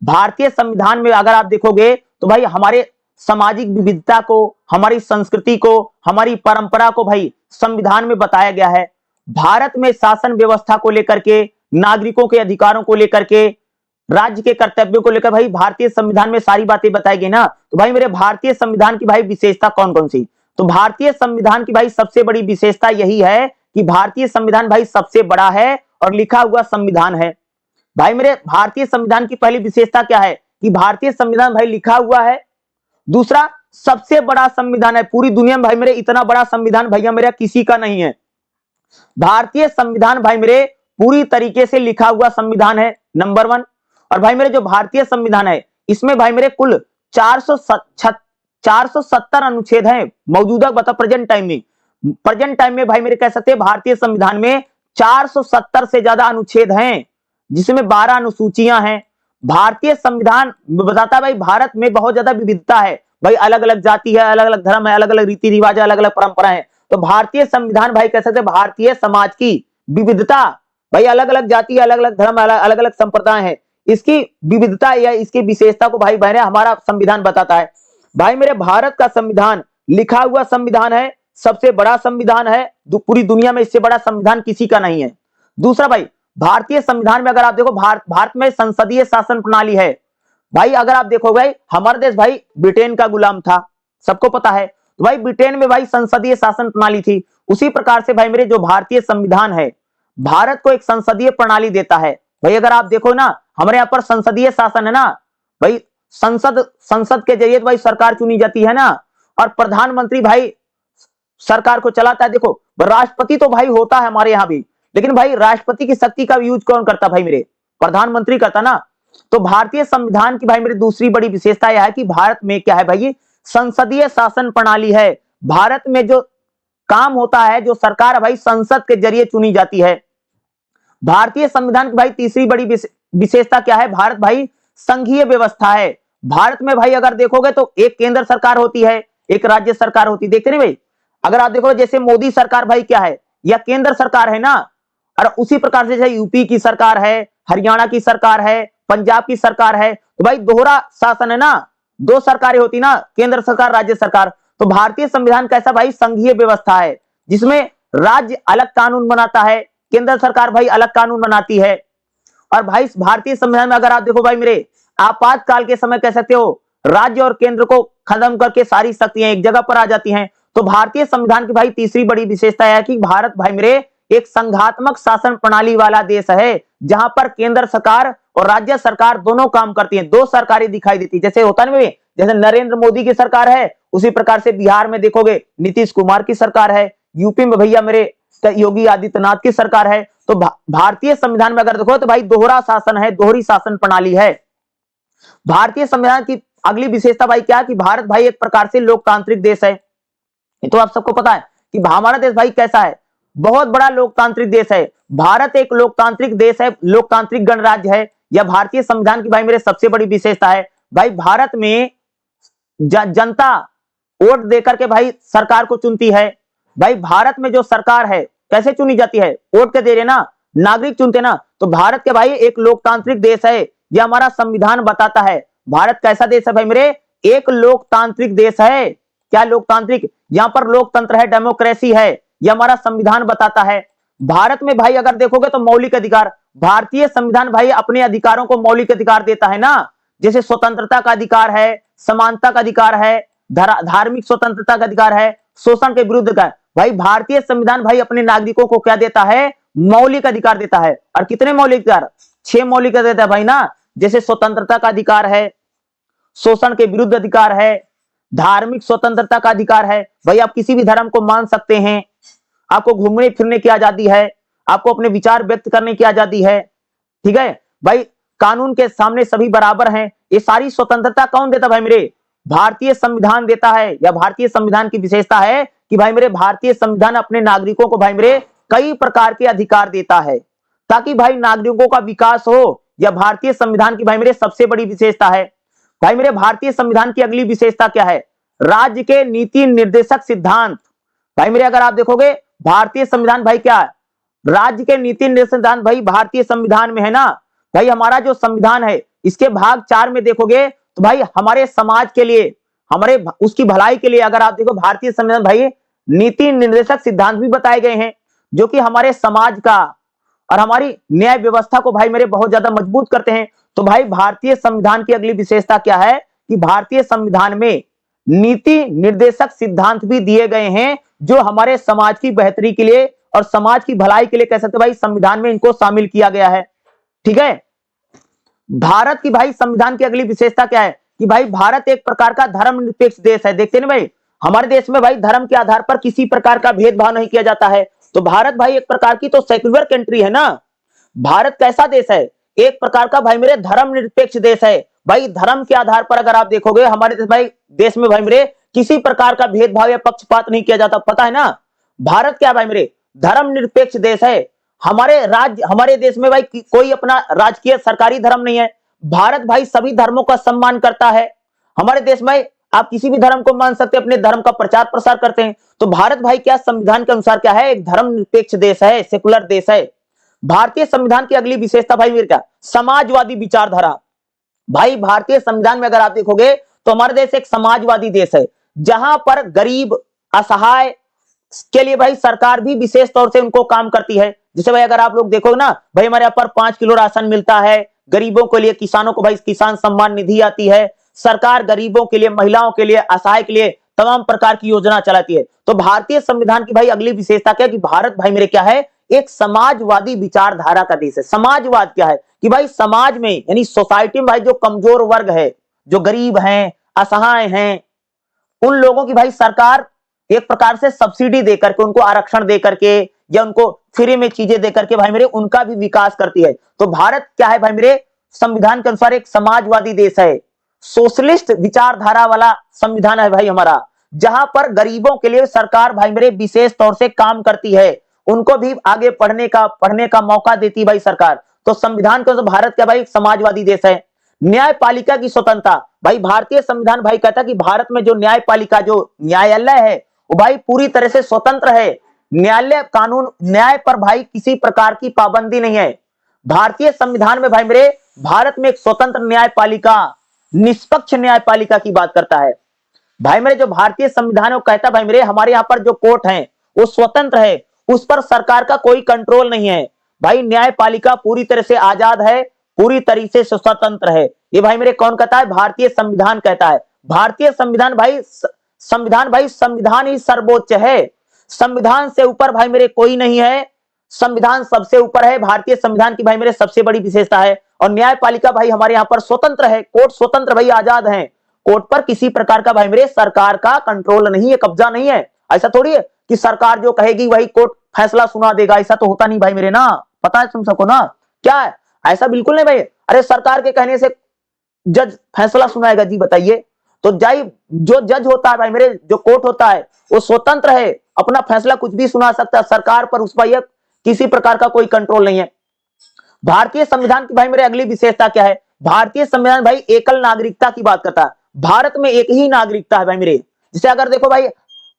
भारतीय संविधान में अगर आप देखोगे तो भाई हमारे सामाजिक विविधता को, हमारी संस्कृति को, हमारी परंपरा को भाई संविधान में बताया गया है। भारत में शासन व्यवस्था को लेकर के, नागरिकों के अधिकारों को लेकर के, राज्य के कर्तव्यों को लेकर भाई भारतीय संविधान में सारी बातें बताई गई ना। तो भाई मेरे भारतीय संविधान की भाई विशेषता कौन कौन सी, तो भारतीय संविधान की भाई सबसे बड़ी विशेषता यही है कि भारतीय संविधान भाई सबसे बड़ा है और लिखा हुआ संविधान है। भाई मेरे भारतीय संविधान की पहली विशेषता क्या है कि भारतीय संविधान भाई लिखा हुआ है। दूसरा, सबसे बड़ा संविधान है पूरी दुनिया में। भाई मेरे इतना बड़ा संविधान भैया मेरा किसी का नहीं है। भारतीय संविधान भाई मेरे पूरी तरीके से लिखा हुआ संविधान है, नंबर 1। और भाई मेरे जो भारतीय संविधान है इसमें भाई मेरे कुल 470 अनुच्छेद हैं मौजूदा बता प्रेजेंट टाइम में। प्रेजेंट टाइम में भाई मेरे कह सकते हैं भारतीय संविधान में 470 से ज्यादा अनुच्छेद हैं, जिसमें 12 अनुसूचियां हैं। भारतीय संविधान बताता है भाई भारत में बहुत ज्यादा विविधता है भाई, अलग अलग जाति है, अलग अलग धर्म है, अलग अलग रीति रिवाज है, अलग अलग परंपराएं हैं। तो भारतीय संविधान भाई कह सकते हैं भारतीय समाज की विविधता, भाई अलग अलग जाति, अलग अलग धर्म, अलग अलग संप्रदाय है, इसकी विविधता या इसकी विशेषता को भाई बहने हमारा संविधान बताता है। भाई मेरे भारत का संविधान लिखा हुआ संविधान है, सबसे बड़ा संविधान है, पूरी दुनिया में इससे बड़ा संविधान किसी का नहीं है। दूसरा भाई भारतीय संविधान में अगर आप देखो भारत में संसदीय शासन प्रणाली है। भाई अगर आप देखो भाई हमारा देश भाई ब्रिटेन का गुलाम था, सबको पता है। तो भाई ब्रिटेन में भाई संसदीय शासन प्रणाली थी, उसी प्रकार से भाई मेरे जो भारतीय संविधान है भारत को एक संसदीय प्रणाली देता है। भाई अगर आप देखो ना हमारे यहाँ पर संसदीय शासन है ना भाई, संसद के जरिए भाई सरकार चुनी जाती है ना, और प्रधानमंत्री भाई सरकार को चलाता है। देखो राष्ट्रपति तो भाई होता है हमारे यहाँ भी, लेकिन भाई राष्ट्रपति की शक्ति का यूज कौन करता भाई मेरे, प्रधानमंत्री करता ना। तो भारतीय संविधान की भाई मेरी दूसरी बड़ी विशेषता यह है कि भारत में क्या है भाई, संसदीय शासन प्रणाली है। भारत में जो काम होता है, जो सरकार भाई संसद के जरिए चुनी जाती है। भारतीय संविधान की भाई तीसरी बड़ी विशेषता क्या है, भारत भाई संघीय व्यवस्था है। भारत में भाई अगर देखोगे तो एक केंद्र सरकार होती है, एक राज्य सरकार होती है, देखते नहीं भाई। अगर आप देखो जैसे मोदी सरकार भाई क्या है, या केंद्र सरकार है ना, और उसी प्रकार से यूपी की सरकार है, हरियाणा की सरकार है, पंजाब की सरकार है। तो भाई दोहरा शासन है ना, दो सरकारें होती ना, केंद्र सरकार राज्य सरकार। तो भारतीय संविधान कैसा भाई संघीय व्यवस्था है, जिसमें राज्य अलग कानून बनाता है, केंद्र सरकार भाई अलग कानून बनाती है। और भाई भारतीय संविधान में अगर आप देखो भाई मेरे आपातकाल के समय कह सकते हो राज्य और केंद्र को खत्म करके सारी शक्तियां एक जगह पर आ जाती हैं। तो भारतीय संविधान की भाई तीसरी बड़ी विशेषता है कि भारत भाई मेरे एक संघात्मक शासन प्रणाली वाला देश है, जहां पर केंद्र सरकार और राज्य सरकार दोनों काम करती हैं, दो सरकारें दिखाई देती, जैसे होता नहीं, जैसे नरेंद्र मोदी की सरकार है, उसी प्रकार से बिहार में देखोगे नीतीश कुमार की सरकार है, यूपी में भैया मेरे योगी आदित्यनाथ की सरकार है। तो भारतीय संविधान में अगर देखो तो भाई दोहरा शासन है, दोहरी शासन प्रणाली है। भारतीय संविधान की अगली विशेषता भाई क्या, कि भारत भाई एक प्रकार से लोकतांत्रिक देश है। ये तो आप सबको पता है कि हमारा देश भाई कैसा है, बहुत बड़ा लोकतांत्रिक देश है। भारत एक लोकतांत्रिक देश है, लोकतांत्रिक गणराज्य है। यह भारतीय संविधान की भाई मेरे सबसे बड़ी विशेषता है। भाई भारत में जनता वोट देकर के भाई सरकार को चुनती है। भाई भारत में जो सरकार है कैसे चुनी जाती है, वोट के दे रहे ना, नागरिक चुनते ना। तो भारत के भाई एक लोकतांत्रिक देश है, यह हमारा संविधान बताता है। भारत कैसा देश है भाई मेरे, एक लोकतांत्रिक देश है। क्या लोकतांत्रिक, यहां पर लोकतंत्र है, डेमोक्रेसी है, यह हमारा संविधान बताता है। भारत में भाई अगर देखोगे तो मौलिक अधिकार, भारतीय संविधान भाई अपने अधिकारों को मौलिक अधिकार देता है ना, जैसे स्वतंत्रता का अधिकार है, समानता का अधिकार है, धार्मिक स्वतंत्रता का अधिकार है, शोषण के विरुद्ध का। भाई भारतीय संविधान भाई अपने नागरिकों को क्या देता है, मौलिक अधिकार देता है। और कितने मौलिक अधिकार, 6 मौलिक अधिकार देता है भाई ना, जैसे स्वतंत्रता का अधिकार है, शोषण के विरुद्ध अधिकार है, धार्मिक स्वतंत्रता का अधिकार है। भाई आप किसी भी धर्म को मान सकते हैं, आपको घूमने फिरने की आजादी है, आपको अपने विचार व्यक्त करने की आजादी है, ठीक है भाई। कानून के सामने सभी बराबर हैं। ये सारी स्वतंत्रता कौन देता भाई मेरे, भारतीय संविधान देता है। या भारतीय संविधान की विशेषता है कि भाई मेरे भारतीय संविधान अपने नागरिकों को भाई मेरे कई प्रकार के अधिकार देता है, ताकि भाई नागरिकों का विकास हो। यह भारतीय संविधान की भाई मेरे सबसे बड़ी विशेषता है। भाई मेरे भारतीय संविधान की अगली विशेषता क्या है, राज्य के नीति निर्देशक सिद्धांत। भाई मेरे अगर आप देखोगे भारतीय संविधान भाई क्या है, राज्य के नीति निर्देशक सिद्धांत भाई भारतीय संविधान में है ना। भाई हमारा जो संविधान है इसके भाग 4 में देखोगे तो भाई हमारे समाज के लिए, हमारे उसकी भलाई के लिए अगर आप देखो भारतीय संविधान भाई नीति निर्देशक सिद्धांत भी बताए गए हैं, जो कि हमारे समाज का और हमारी न्याय व्यवस्था को भाई मेरे बहुत ज्यादा मजबूत करते हैं। तो भाई भारतीय संविधान की अगली विशेषता क्या है, कि भारतीय संविधान में नीति निर्देशक सिद्धांत भी दिए गए हैं, जो हमारे समाज की बेहतरी के लिए और समाज की भलाई के लिए कह सकते भाई संविधान में इनको शामिल किया गया है, ठीक है। भारत की भाई संविधान की अगली विशेषता क्या है, कि भाई भारत एक प्रकार का धर्मनिरपेक्ष देश है। देखते ना भाई हमारे देश में भाई धर्म के आधार पर किसी प्रकार का भेदभाव नहीं किया जाता है। तो भारत भाई एक प्रकार की तो सेक्युलर कंट्री है ना। भारत कैसा देश है, एक प्रकार का भाई मेरे धर्मनिरपेक्ष देश है। भाई धर्म के आधार पर अगर आप देखोगे हमारे देश में भाई मेरे किसी प्रकार का भेदभाव या पक्षपात नहीं किया जाता, पता है ना। भारत क्या है भाई मेरे, धर्मनिरपेक्ष देश है। हमारे देश में भाई कोई अपना राजकीय सरकारी धर्म नहीं है। भारत भाई सभी धर्मों का सम्मान करता है। हमारे देश में आप किसी भी धर्म को मान सकते हैं, अपने धर्म का प्रचार प्रसार करते हैं। तो भारत भाई क्या संविधान के अनुसार क्या है, एक धर्मनिरपेक्ष देश है, सेकुलर देश है। भारतीय संविधान की अगली विशेषता भाई मेरे क्या, समाजवादी विचारधारा। भाई भारतीय संविधान में अगर आप देखोगे तो हमारा देश एक समाजवादी देश है, जहां पर गरीब असहाय के लिए भाई सरकार भी विशेष तौर से उनको काम करती है। जैसे भाई अगर आप लोग देखोगे ना भाई, हमारे यहाँ पर 5 किलो राशन मिलता है गरीबों के लिए, किसानों को भाई किसान सम्मान निधि आती है, सरकार गरीबों के लिए, महिलाओं के लिए, असहाय के लिए तमाम प्रकार की योजना चलाती है। तो भारतीय संविधान की भाई अगली विशेषता क्या है कि भारत भाई मेरे क्या है, एक समाजवादी विचारधारा का देश है। समाजवाद क्या है कि भाई समाज में यानी सोसाइटी में भाई जो कमजोर वर्ग है, जो गरीब हैं, असहाय हैं, उन लोगों की भाई सरकार एक प्रकार से सब्सिडी देकर के, उनको आरक्षण देकर के या उनको फ्री में चीजें देकर के भाई मेरे उनका भी विकास करती है। तो भारत क्या है भाई मेरे, संविधान के अनुसार एक समाजवादी देश है, सोशलिस्ट विचारधारा वाला संविधान है भाई हमारा, जहां पर गरीबों के लिए सरकार भाई मेरे विशेष तौर से काम करती है, उनको भी आगे पढ़ने का मौका देती है भाई सरकार। तो संविधान के अनुसार भारत क्या भाई एक समाजवादी देश है। न्यायपालिका की स्वतंत्रता, भाई भारतीय संविधान भाई कहता है कि भारत में जो न्यायपालिका, जो न्यायालय है वो भाई पूरी तरह से स्वतंत्र है। न्यायालय कानून, न्याय पर भाई किसी प्रकार की पाबंदी नहीं है। भारतीय संविधान में भाई मेरे भारत में एक स्वतंत्र न्यायपालिका, निष्पक्ष न्यायपालिका की बात करता है। भाई मेरे जो भारतीय संविधान है वो कहता है भाई मेरे हमारे यहाँ पर जो कोर्ट है वो स्वतंत्र है, उस पर सरकार का कोई कंट्रोल नहीं है। भाई न्यायपालिका पूरी तरह से आजाद है, पूरी तरीके से स्वतंत्र है। ये भाई मेरे कौन कहता है, भारतीय संविधान कहता है। भारतीय संविधान भाई संविधान ही सर्वोच्च है, संविधान से ऊपर भाई मेरे कोई नहीं है, संविधान सबसे ऊपर है। भारतीय संविधान की भाई मेरे सबसे बड़ी विशेषता है। और न्यायपालिका भाई हमारे यहाँ पर स्वतंत्र है, कोर्ट स्वतंत्र भाई आजाद है, कोर्ट पर किसी प्रकार का भाई मेरे सरकार का कंट्रोल नहीं है, कब्जा नहीं है। ऐसा थोड़ी है कि सरकार जो कहेगी वही कोर्ट फैसला सुना देगा, ऐसा तो होता नहीं भाई मेरे ना, पता है तुम सबको ना क्या है, ऐसा बिल्कुल नहीं भाई। अरे सरकार के कहने से जज फैसला सुनाएगा जी, बताइए। तो जो जज होता है भाई मेरे, जो कोर्ट होता है वो स्वतंत्र है, अपना फैसला कुछ भी सुना सकता है, सरकार पर उस पर किसी प्रकार का कोई कंट्रोल नहीं है। भारतीय संविधान की भाई मेरे अगली विशेषता क्या है, भारतीय संविधान भाई एकल नागरिकता की बात करता है। भारत में एक ही नागरिकता है भाई मेरे। जैसे अगर देखो भाई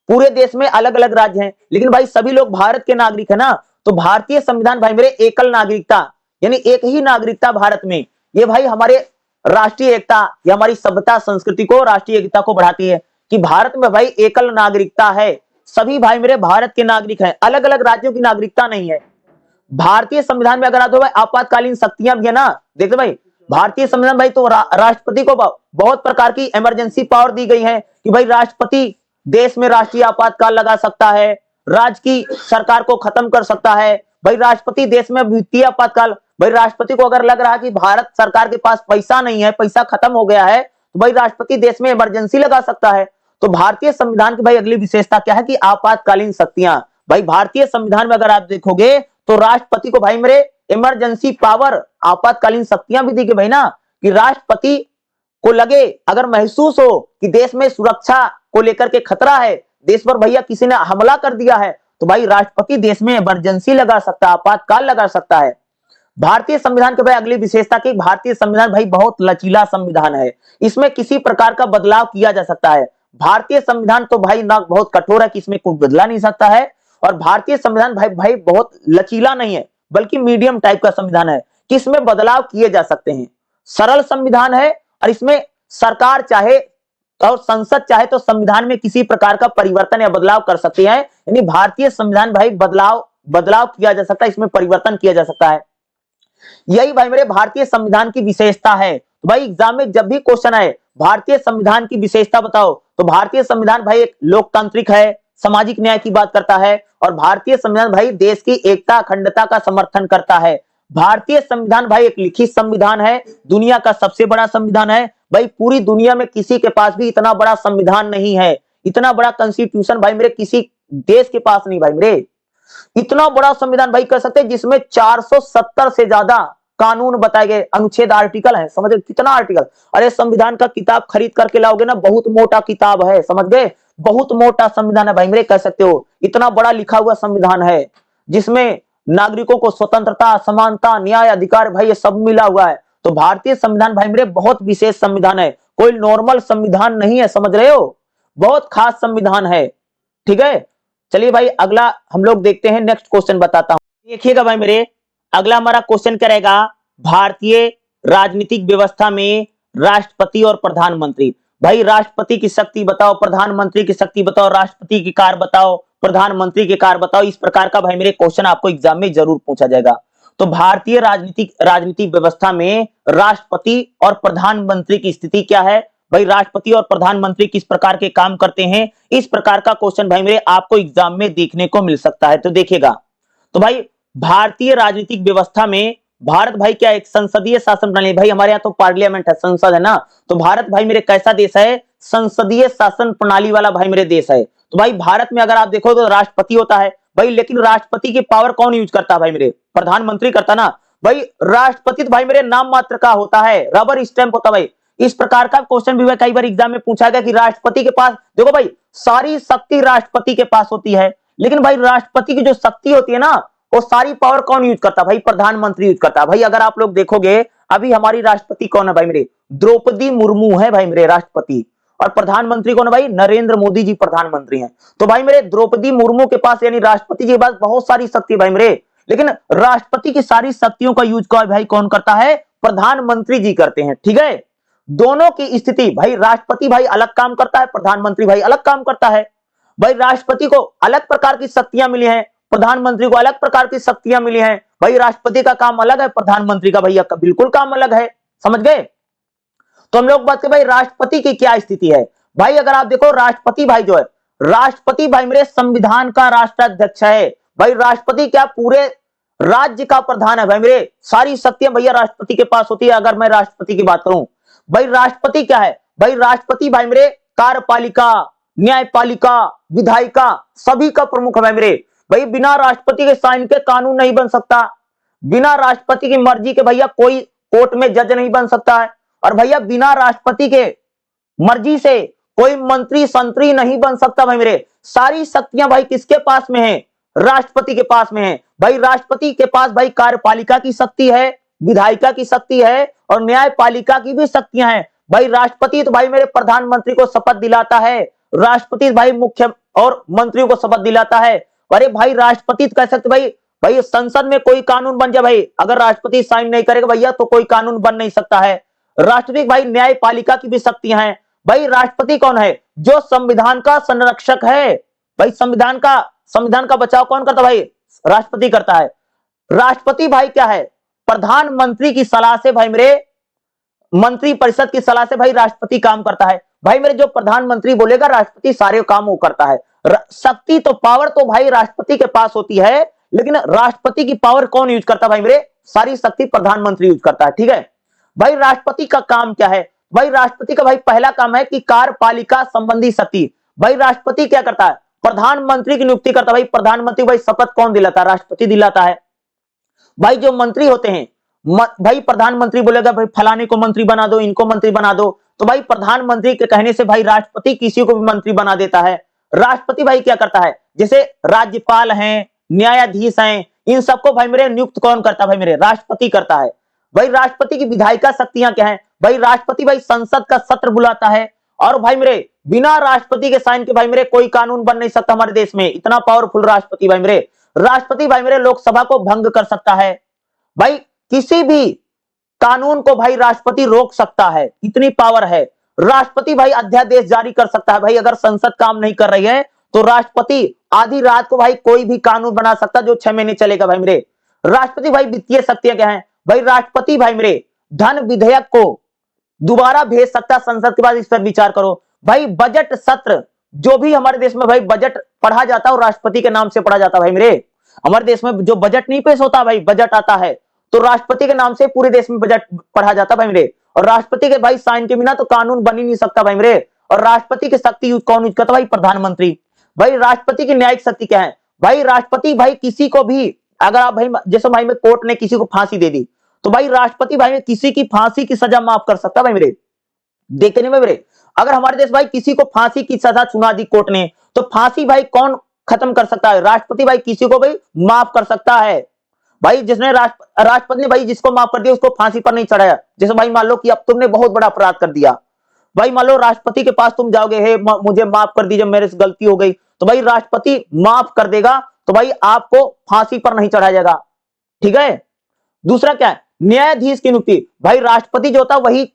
पूरे देश में अलग अलग राज्य हैं, लेकिन भाई सभी लोग भारत के नागरिक है ना। तो भारतीय संविधान भाई मेरे एकल नागरिकता यानी एक ही नागरिकता भारत में, ये भाई हमारे राष्ट्रीय एकता या हमारी सभ्यता संस्कृति को, राष्ट्रीय एकता को बढ़ाती है कि भारत में भाई एकल नागरिकता है। सभी भाई मेरे भारत के नागरिक हैं, अलग अलग राज्यों की नागरिकता नहीं है। भारतीय संविधान में अगर आप भाई आपातकालीन शक्तियां भी है ना, देखते भाई भारतीय संविधान भाई तो राष्ट्रपति को बहुत प्रकार की इमरजेंसी पावर दी गई है कि भाई राष्ट्रपति देश में राष्ट्रीय आपातकाल लगा सकता है, राज्य की सरकार को खत्म कर सकता है। भाई राष्ट्रपति देश में वित्तीय आपातकाल, भाई राष्ट्रपति को अगर लग रहा है कि भारत सरकार के पास पैसा नहीं है, पैसा खत्म हो गया है, तो भाई राष्ट्रपति देश में इमरजेंसी लगा सकता है। तो भारतीय संविधान की भाई अगली विशेषता क्या है कि आपातकालीन शक्तियां। भाई भारतीय संविधान में अगर आप देखोगे तो राष्ट्रपति को भाई मेरे इमरजेंसी पावर, आपातकालीन शक्तियां भी दी गई भाई ना, कि राष्ट्रपति को लगे, अगर महसूस हो कि देश में सुरक्षा को लेकर के खतरा है, देश पर भैया किसी ने हमला कर दिया है, तो भाई राष्ट्रपति देश में इमरजेंसी लगा सकता है, आपातकाल लगा सकता है। भारतीय संविधान के भाई अगली विशेषता की, भारतीय संविधान भाई बहुत लचीला संविधान है, इसमें किसी प्रकार का बदलाव किया जा सकता है। भारतीय संविधान तो भाई ना बहुत कठोर है कि इसमें कोई बदला नहीं सकता है, और भारतीय संविधान भाई बहुत लचीला नहीं है, बल्कि मीडियम टाइप का संविधान है कि इसमें बदलाव किए जा सकते हैं। सरल संविधान है और इसमें सरकार चाहे और संसद चाहे तो संविधान में किसी प्रकार का परिवर्तन या बदलाव कर सकते हैं। यानी भारतीय संविधान भाई बदलाव किया जा सकता है, इसमें परिवर्तन किया जा सकता है। यही भाई मेरे भारतीय संविधान की विशेषता है। तो भाई एग्जाम में जब भी क्वेश्चन आए भारतीय संविधान की विशेषता बताओ, तो भारतीय संविधान भाई एक लोकतांत्रिक है, सामाजिक न्याय की बात करता है, और भारतीय संविधान भाई देश की एकता अखंडता का समर्थन करता है। भारतीय संविधान भाई एक लिखित संविधान है, दुनिया का सबसे बड़ा संविधान है। भाई पूरी दुनिया में किसी के पास भी इतना बड़ा संविधान नहीं है, इतना बड़ा कॉन्स्टिट्यूशन भाई मेरे किसी देश के पास नहीं। भाई मेरे इतना बड़ा संविधान भाई कह सकते हैं जिसमें 470 से ज्यादा कानून बताए गए, अनुच्छेद आर्टिकल है, समझ गए कितना आर्टिकल। अरे संविधान का किताब खरीद करके लाओगे ना, बहुत मोटा किताब है, समझ गए, बहुत मोटा संविधान है भाई मेरे, कह सकते हो इतना बड़ा लिखा हुआ संविधान है, जिसमें नागरिकों को स्वतंत्रता, समानता, न्याय, अधिकार भाई ये सब मिला हुआ है। तो भारतीय संविधान भाई मेरे बहुत विशेष संविधान है, कोई नॉर्मल संविधान नहीं है, समझ रहे हो, बहुत खास संविधान है, ठीक है। चलिए भाई अगला हम लोग देखते हैं, नेक्स्ट क्वेश्चन बताता हूं, देखिएगा भाई मेरे, अगला हमारा क्वेश्चन क्या रहेगा, भारतीय राजनीतिक व्यवस्था में राष्ट्रपति और प्रधानमंत्री। भाई राष्ट्रपति की शक्ति बताओ, प्रधानमंत्री की शक्ति बताओ, राष्ट्रपति के कार्य बताओ, प्रधानमंत्री के कार्य बताओ, इस प्रकार का भाई मेरे क्वेश्चन आपको एग्जाम में जरूर पूछा जाएगा। तो भारतीय राजनीतिक व्यवस्था में राष्ट्रपति और प्रधानमंत्री की स्थिति क्या है, भाई राष्ट्रपति और प्रधानमंत्री किस प्रकार के काम करते हैं, इस प्रकार का क्वेश्चन भाई मेरे आपको एग्जाम में देखने को मिल सकता है। तो देखिएगा, तो भाई भारतीय राजनीतिक व्यवस्था में भारत भाई क्या एक संसदीय शासन प्रणाली, भाई हमारे यहाँ तो पार्लियामेंट है, संसद है ना, तो भारत भाई मेरे कैसा देश है, संसदीय शासन प्रणाली वाला भाई मेरे देश है। तो भाई भारत में अगर आप देखो तो राष्ट्रपति होता है भाई, लेकिन राष्ट्रपति की पावर कौन यूज करता है भाई मेरे, प्रधानमंत्री करता ना भाई, राष्ट्रपति तो भाई मेरे नाम मात्र का होता है, रबर स्टैंप होता भाई। इस प्रकार का क्वेश्चन भी कई बार एग्जाम में पूछा गया कि राष्ट्रपति के पास, देखो भाई सारी शक्ति राष्ट्रपति के पास होती है, लेकिन भाई राष्ट्रपति की जो शक्ति होती है ना, वो सारी पावर कौन यूज करता है भाई, प्रधानमंत्री यूज करता है। भाई अगर आप लोग देखोगे अभी हमारी राष्ट्रपति कौन है भाई मेरे, द्रौपदी मुर्मू है भाई मेरे राष्ट्रपति, और प्रधानमंत्री कौन है भाई, नरेंद्र मोदी जी प्रधानमंत्री हैं। तो भाई मेरे द्रौपदी मुर्मू के पास यानी राष्ट्रपति जी के पास बहुत सारी शक्ति भाई मेरे, लेकिन राष्ट्रपति की सारी शक्तियों का यूज भाई कौन करता है, प्रधानमंत्री जी करते हैं, ठीक है। दोनों की स्थिति भाई, राष्ट्रपति भाई अलग काम करता है, प्रधानमंत्री भाई अलग काम करता है। भाई राष्ट्रपति को अलग प्रकार की शक्तियां मिली हैं, प्रधानमंत्री को अलग प्रकार की शक्तियां मिली हैं। भाई राष्ट्रपति का काम अलग है, प्रधानमंत्री का भैया का बिल्कुल काम अलग है, समझ गए। तो हम लोग बात करें भाई राष्ट्रपति की क्या स्थिति है। भाई अगर आप देखो राष्ट्रपति भाई जो है, राष्ट्रपति भाई मेरे संविधान का राष्ट्राध्यक्ष है। भाई राष्ट्रपति क्या पूरे राज्य का प्रधान है भाई मेरे, सारी शक्तियां भैया राष्ट्रपति के पास होती है। अगर मैं राष्ट्रपति की बात करूं, भाई राष्ट्रपति क्या है, भाई राष्ट्रपति भाई मेरे कार्यपालिका, न्यायपालिका, विधायिका सभी का प्रमुख है भाई मेरे। भाई बिना राष्ट्रपति के साइन के कानून नहीं बन सकता, बिना राष्ट्रपति की मर्जी के भैया कोई कोर्ट में जज नहीं बन सकता है, और भैया बिना राष्ट्रपति के मर्जी से कोई मंत्री संतरी नहीं बन सकता भाई मेरे। सारी शक्तियां भाई किसके पास में है, राष्ट्रपति के पास में है। भाई राष्ट्रपति के पास भाई कार्यपालिका की शक्ति है, विधायिका की शक्ति है, और न्यायपालिका की भी शक्तियां हैं। भाई राष्ट्रपति तो भाई मेरे प्रधानमंत्री को शपथ दिलाता है, राष्ट्रपति भाई मुख्य और मंत्रियों को शपथ दिलाता है। अरे भाई राष्ट्रपति कह सकते भाई, भाई संसद में कोई कानून बन जाए भाई, अगर राष्ट्रपति साइन नहीं करेगा भैया तो कोई कानून बन नहीं सकता है। राष्ट्रपति भाई न्यायपालिका की भी शक्तियां हैं। भाई राष्ट्रपति कौन है, जो संविधान का संरक्षक है। भाई संविधान का बचाव कौन करता भाई, राष्ट्रपति करता है। राष्ट्रपति भाई क्या है, प्रधानमंत्री की सलाह से भाई मेरे, मंत्री परिषद की सलाह से भाई राष्ट्रपति काम करता है। भाई मेरे जो प्रधानमंत्री बोलेगा राष्ट्रपति सारे काम वो करता है। शक्ति तो पावर तो भाई राष्ट्रपति के पास होती है, लेकिन राष्ट्रपति की पावर कौन यूज करता है भाई मेरे, सारी शक्ति प्रधानमंत्री यूज करता है, ठीक है। भाई राष्ट्रपति का काम क्या है, भाई राष्ट्रपति का भाई पहला काम है कि कार्यपालिका संबंधी शक्ति। भाई राष्ट्रपति क्या करता है, प्रधानमंत्री की नियुक्ति करता है। भाई प्रधानमंत्री भाई शपथ कौन दिलाता है, राष्ट्रपति दिलाता है। भाई जो मंत्री होते हैं, भाई प्रधानमंत्री बोलेगा भाई फलाने को मंत्री बना दो, इनको मंत्री बना दो, तो भाई प्रधानमंत्री के कहने से भाई राष्ट्रपति किसी को भी मंत्री बना देता है। राष्ट्रपति भाई क्या करता है, जैसे राज्यपाल हैं, न्यायाधीश हैं, इन सबको भाई मेरे नियुक्त कौन करता है, भाई मेरे राष्ट्रपति करता है। भाई राष्ट्रपति की विधायिका शक्तियां क्या है, भाई राष्ट्रपति भाई संसद का सत्र बुलाता है, और भाई मेरे बिना राष्ट्रपति के साइन के भाई मेरे कोई कानून बन नहीं सकता हमारे देश में, इतना पावरफुल राष्ट्रपति भाई मेरे। राष्ट्रपति भाई मेरे लोकसभा को भंग कर सकता है, भाई किसी भी कानून को भाई राष्ट्रपति रोक सकता है, इतनी पावर है। राष्ट्रपति भाई अध्यादेश जारी कर सकता है, भाई अगर संसद काम नहीं कर रही है तो राष्ट्रपति आधी रात को भाई कोई भी कानून बना सकता है जो 6 महीने चलेगा भाई मेरे। राष्ट्रपति भाई वित्तीय शक्तियां क्या है, भाई राष्ट्रपति भाई मेरे धन विधेयक को दोबारा भेज सकता संसद के बाद, इस पर विचार करो। भाई बजट सत्र जो भी हमारे देश में भाई बजट पढ़ा जाता है वो राष्ट्रपति के नाम से पढ़ा जाता है भाई मेरे। हमारे देश में जो बजट नहीं पेश होता भाई, बजट आता है तो राष्ट्रपति के नाम से पूरे देश में बजट पढ़ा जाता भाई मेरे, और राष्ट्रपति के भाई साइन के बिना तो कानून बन ही नहीं सकता भाई मेरे। और राष्ट्रपति की शक्ति कौन यूज करता भाई, प्रधानमंत्री। भाई राष्ट्रपति की न्यायिक शक्ति क्या है, भाई राष्ट्रपति भाई किसी को भी, अगर आप भाई जैसे भाई में कोर्ट ने किसी को फांसी दे दी तो भाई राष्ट्रपति भाई किसी की फांसी की सजा माफ कर सकता है भाई मेरे, देखते नहीं भाई मेरे। अगर हमारे देश भाई किसी को फांसी की सजा सुना दी कोर्ट ने, तो फांसी भाई कौन खत्म कर सकता है? राष्ट्रपति भाई किसी को भाई माफ कर सकता है। भाई जिसने राष्ट्रपति ने भाई जिसको माफ कर दिया उसको फांसी पर नहीं चढ़ाया। जैसे भाई मान लो कि अब तुमने बहुत बड़ा अपराध कर दिया, भाई मान लो राष्ट्रपति के पास तुम जाओगे, हे मुझे माफ कर दीजिए मेरे से गलती हो गई, तो भाई राष्ट्रपति माफ कर देगा, तो भाई आपको फांसी पर नहीं चढ़ाया जाएगा, ठीक है। दूसरा क्या है, न्यायाधीश की नियुक्ति। भाई राष्ट्रपति जो होता है वही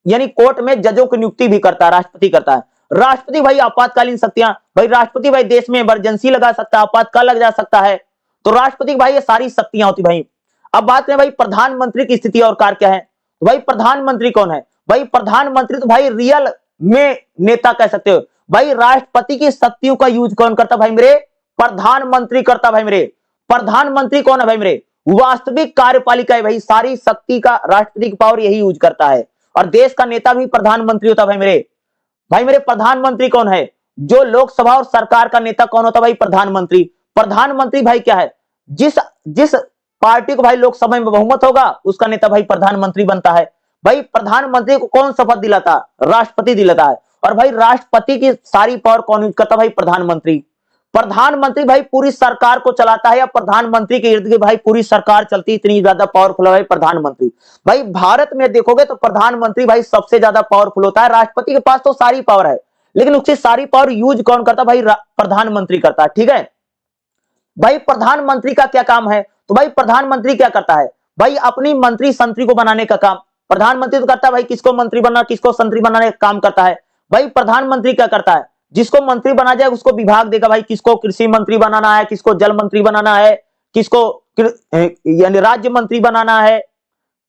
यानी कोर्ट में जजों की नियुक्ति भी करता है, राष्ट्रपति करता है। राष्ट्रपति भाई आपातकालीन शक्तियां, भाई राष्ट्रपति भाई देश में इमरजेंसी लगा सकता है, आपातकाल लग जा सकता है, तो राष्ट्रपति भाई ये सारी शक्तियां होती भाई। अब बात करें भाई प्रधानमंत्री की स्थिति और कार्य क्या है, तो भाई प्रधानमंत्री कौन है? भाई प्रधानमंत्री तो भाई रियल में नेता कह सकते हो। भाई राष्ट्रपति की शक्तियों का यूज कौन करता भाई मेरे? प्रधानमंत्री करता भाई मेरे। प्रधानमंत्री कौन है भाई मेरे? वास्तविक कार्यपालिका है भाई, सारी शक्ति का राष्ट्रपति की पावर यही यूज करता है, और देश का नेता भी प्रधानमंत्री होता भाई मेरे। भाई मेरे प्रधानमंत्री कौन है? जो लोकसभा और सरकार का नेता कौन होता भाई? प्रधानमंत्री। प्रधानमंत्री भाई क्या है? जिस जिस पार्टी को भाई लोकसभा में बहुमत होगा उसका नेता भाई प्रधानमंत्री बनता है। भाई प्रधानमंत्री को कौन शपथ दिलाता? राष्ट्रपति दिलाता है। और भाई राष्ट्रपति की सारी पावर कौन यूज करता भाई? प्रधानमंत्री। प्रधानमंत्री भाई पूरी सरकार को चलाता है, या प्रधानमंत्री के इर्द गिर्द भाई पूरी सरकार चलती है, इतनी ज्यादा पावरफुल है भाई प्रधानमंत्री। भाई भारत में देखोगे तो प्रधानमंत्री भाई सबसे ज्यादा पावरफुल होता है। राष्ट्रपति के पास तो सारी पावर है, लेकिन उसकी सारी पावर यूज कौन करता भाई? प्रधानमंत्री करता है, ठीक है। भाई प्रधानमंत्री का क्या काम है? तो भाई प्रधानमंत्री क्या करता है? भाई अपनी मंत्री संतरी को बनाने का काम प्रधानमंत्री तो करता है भाई, किसको मंत्री बनना किसको संतरी बनाने का काम करता है। भाई प्रधानमंत्री क्या करता है? जिसको मंत्री बना जाए उसको विभाग देगा भाई, किसको कृषि मंत्री बनाना है, किसको जल मंत्री बनाना है, किसको यानी राज्य मंत्री बनाना है।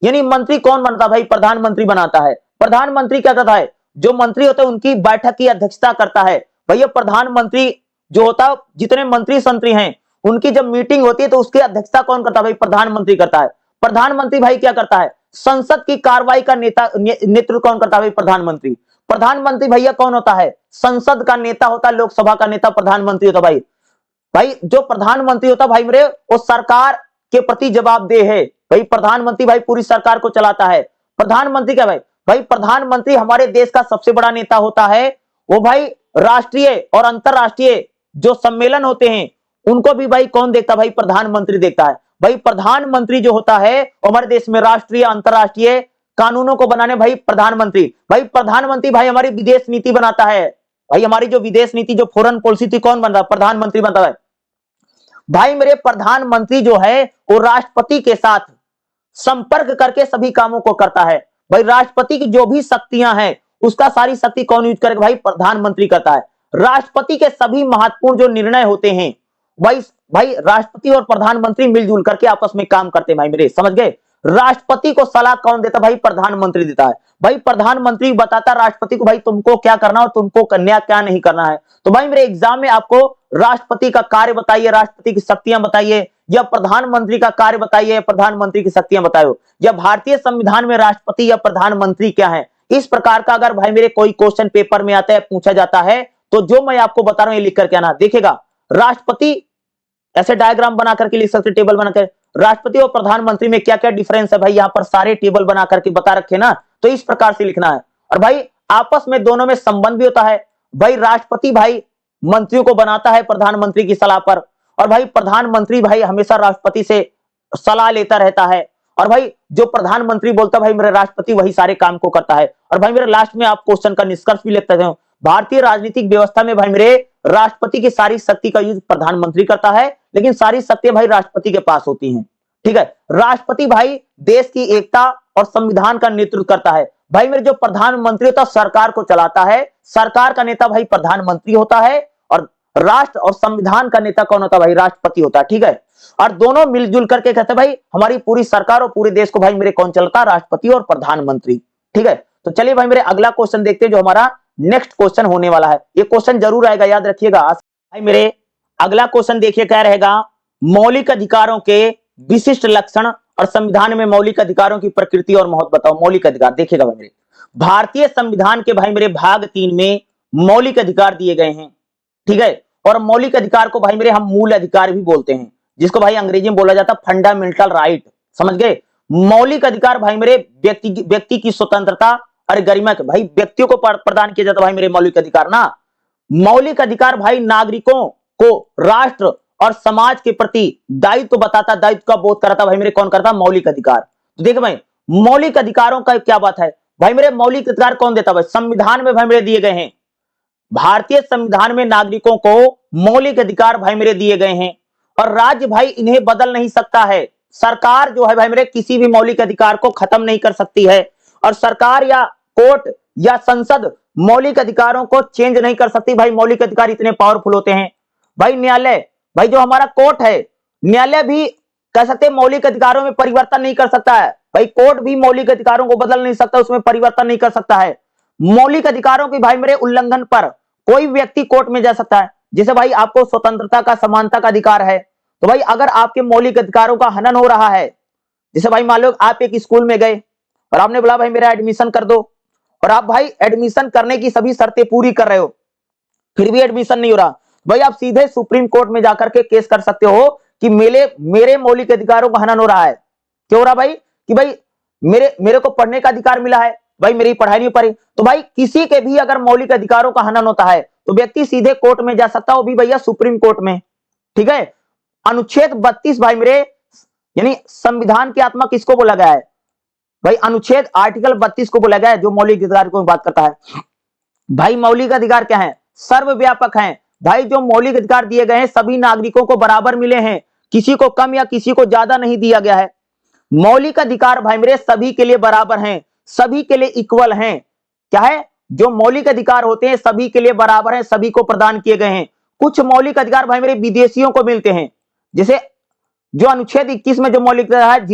यानी मंत्री कौन बनता भाई? प्रधानमंत्री बनाता है। प्रधानमंत्री क्या करता है? जो मंत्री होते हैं उनकी बैठक की अध्यक्षता करता है। भैया प्रधानमंत्री जो होता है, जितने मंत्री संतरी हैं उनकी जब मीटिंग होती है तो उसकी अध्यक्षता कौन करता है भाई? प्रधानमंत्री करता है। प्रधानमंत्री भाई क्या करता है? संसद की कार्रवाई का नेतृत्व कौन करता है भाई? प्रधानमंत्री। प्रधानमंत्री भैया कौन होता है? संसद का नेता होता है, लोकसभा का नेता प्रधानमंत्री होता भाई। भाई जो प्रधानमंत्री होता भाई मेरे वो सरकार के प्रति जवाबदेह है। भाई प्रधानमंत्री भाई पूरी सरकार को चलाता है। प्रधानमंत्री क्या भाई? भाई प्रधानमंत्री हमारे देश का सबसे बड़ा नेता होता है। वो भाई राष्ट्रीय और अंतरराष्ट्रीय जो सम्मेलन होते हैं उनको भी भाई कौन देखता भाई? प्रधानमंत्री देखता है। भाई प्रधानमंत्री जो होता है हमारे देश में राष्ट्रीय अंतरराष्ट्रीय कानूनों को बनाने भाई प्रधानमंत्री। भाई प्रधानमंत्री भाई हमारी विदेश नीति बनाता है। भाई हमारी जो विदेश नीति जो फॉरेन पॉलिसी थी कौन बनता है? प्रधानमंत्री बनता है। भाई मेरे प्रधानमंत्री जो है वो राष्ट्रपति के साथ संपर्क करके सभी कामों को करता है। भाई राष्ट्रपति की जो भी शक्तियां हैं उसका सारी शक्ति कौन यूज करेगा भाई? प्रधानमंत्री करता है। राष्ट्रपति के सभी महत्वपूर्ण जो निर्णय होते हैं भाई राष्ट्रपति और प्रधानमंत्री मिलजुल करके आपस में काम करते हैं भाई मेरे, समझ गए। राष्ट्रपति को सलाह कौन देता भाई? प्रधानमंत्री देता है। भाई प्रधानमंत्री बताता राष्ट्रपति को भाई तुमको क्या करना और तुमको कन्या क्या नहीं करना है। तो भाई मेरे एग्जाम में आपको राष्ट्रपति का कार्य बताइए, राष्ट्रपति की शक्तियां बताइए, या प्रधानमंत्री का कार्य बताइए, प्रधानमंत्री की शक्तियां बताओ, या भारतीय संविधान में राष्ट्रपति या प्रधानमंत्री क्या है। इस प्रकार का अगर भाई मेरे कोई क्वेश्चन पेपर में आता है, पूछा जाता है, तो जो मैं आपको बता रहा हूं ये लिख करके आना। देखिएगा राष्ट्रपति ऐसे डायग्राम बना करके लिख सकते, टेबल बनाकर राष्ट्रपति और प्रधानमंत्री में क्या क्या डिफरेंस है भाई यहाँ पर सारे टेबल बना करके बता रखे ना, तो इस प्रकार से लिखना है। और भाई आपस में दोनों में संबंध भी होता है। भाई राष्ट्रपति भाई मंत्रियों को बनाता है प्रधानमंत्री की सलाह पर, और भाई प्रधानमंत्री भाई हमेशा राष्ट्रपति से सलाह लेता रहता है। और भाई जो प्रधानमंत्री बोलता है भाई मेरे राष्ट्रपति वही सारे काम को करता है। और भाई मेरे लास्ट में आप क्वेश्चन का निष्कर्ष भी लिखते हैं। भारतीय राजनीतिक व्यवस्था में भाई मेरे राष्ट्रपति की सारी शक्ति का यूज प्रधानमंत्री करता है, लेकिन सारी शक्तियां भाई राष्ट्रपति के पास होती हैं, ठीक है। राष्ट्रपति भाई देश की एकता और संविधान का नेतृत्व करता है। भाई मेरे जो प्रधानमंत्री होता है सरकार को चलाता है, सरकार का नेता भाई प्रधानमंत्री होता है, और राष्ट्र और संविधान का नेता कौन होता है भाई? राष्ट्रपति होता है, ठीक है। और दोनों मिलजुल करके कहते हैं भाई हमारी पूरी सरकार और पूरे देश को भाई मेरे कौन चलता है? राष्ट्रपति और प्रधानमंत्री, ठीक है। तो चलिए भाई मेरे अगला क्वेश्चन देखते हैं जो हमारा नेक्स्ट क्वेश्चन होने वाला है। ये क्वेश्चन जरूर आएगा, याद रखिएगा। भाई मेरे अगला क्वेश्चन देखिए क्या रहेगा, मौलिक अधिकारों के विशिष्ट लक्षण और संविधान में मौलिक अधिकारों की प्रकृति और महत्व बताओ। मौलिक अधिकार देखिएगा भाई मेरे, भारतीय संविधान के भाई मेरे भाग 3 में मौलिक अधिकार दिए गए हैं, ठीक है। और मौलिक अधिकार को भाई मेरे हम मूल अधिकार भी बोलते हैं, जिसको भाई अंग्रेजी में बोला जाता है फंडामेंटल राइट, समझ गए। मौलिक अधिकार भाई मेरे व्यक्ति की स्वतंत्रता और गरिमा के भाई व्यक्तियों को प्रदान किया जाता भाई मेरे मौलिक अधिकार ना। मौलिक अधिकार भाई नागरिकों को राष्ट्र और समाज के प्रति दायित्व बताता, दायित्व का बोध कराता भाई मेरे, कौन करता? मौलिक अधिकार। तो देखो भाई मौलिक अधिकारों का क्या बात है भाई मेरे, मौलिक अधिकार कौन देता भाई? संविधान में भाई मेरे दिए गए हैं। भारतीय संविधान में नागरिकों को मौलिक अधिकार भाई मेरे दिए गए हैं और राज्य भाई इन्हें बदल नहीं सकता है। सरकार जो है भाई मेरे किसी भी मौलिक अधिकार को खत्म नहीं कर सकती है और सरकार या कोर्ट या संसद मौलिक अधिकारों को चेंज नहीं कर सकती भाई। मौलिक अधिकार इतने पावरफुल होते हैं भाई। न्यायालय भाई जो हमारा कोर्ट है, न्यायालय भी कह सकते हैं मौलिक अधिकारों में परिवर्तन नहीं कर सकता है भाई। कोर्ट भी मौलिक अधिकारों को बदल नहीं सकता, उसमें परिवर्तन नहीं कर सकता है। मौलिक अधिकारों की भाई मेरे उल्लंघन पर कोई व्यक्ति कोर्ट में जा सकता है। जैसे भाई आपको स्वतंत्रता का, समानता का अधिकार है, तो भाई अगर आपके मौलिक अधिकारों का हनन हो रहा है, जैसे भाई मान लो आप एक स्कूल में गए और आपने बोला भाई मेरा एडमिशन कर दो, और आप भाई एडमिशन करने की सभी शर्तें पूरी कर रहे हो, फिर भी एडमिशन नहीं हो रहा, भाई आप सीधे सुप्रीम कोर्ट में जाकर के केस कर सकते हो कि मेरे मौलिक अधिकारों का हनन हो रहा है। क्यों हो रहा भाई? कि भाई मेरे को पढ़ने का अधिकार मिला है, भाई मेरी पढ़ाई नहीं पढ़ी। तो भाई किसी के भी अगर मौलिक अधिकारों का हनन होता है तो व्यक्ति सीधे कोर्ट में जा सकता है, वो भी भैया सुप्रीम कोर्ट में। ठीक है। अनुच्छेद 32 भाई मेरे, यानी संविधान की आत्मा किसको बोला गया है भाई? अनुच्छेद आर्टिकल 32 को बोला गया है, जो मौलिक अधिकार को बात करता है। भाई मौलिक अधिकार क्या है? सर्वव्यापक हैं भाई। जो मौलिक अधिकार दिए गए हैं सभी नागरिकों को बराबर मिले हैं, किसी को कम या किसी को ज्यादा नहीं दिया गया है। मौलिक अधिकार भाई मेरे सभी के लिए बराबर हैं, सभी के लिए इक्वल हैं। क्या है? जो मौलिक अधिकार होते हैं सभी के लिए बराबर हैं, सभी को प्रदान किए गए हैं। कुछ मौलिक अधिकार भाई मेरे विदेशियों को मिलते हैं, जैसे जो अनुच्छेद 21 में जो मौलिक अधिकार है,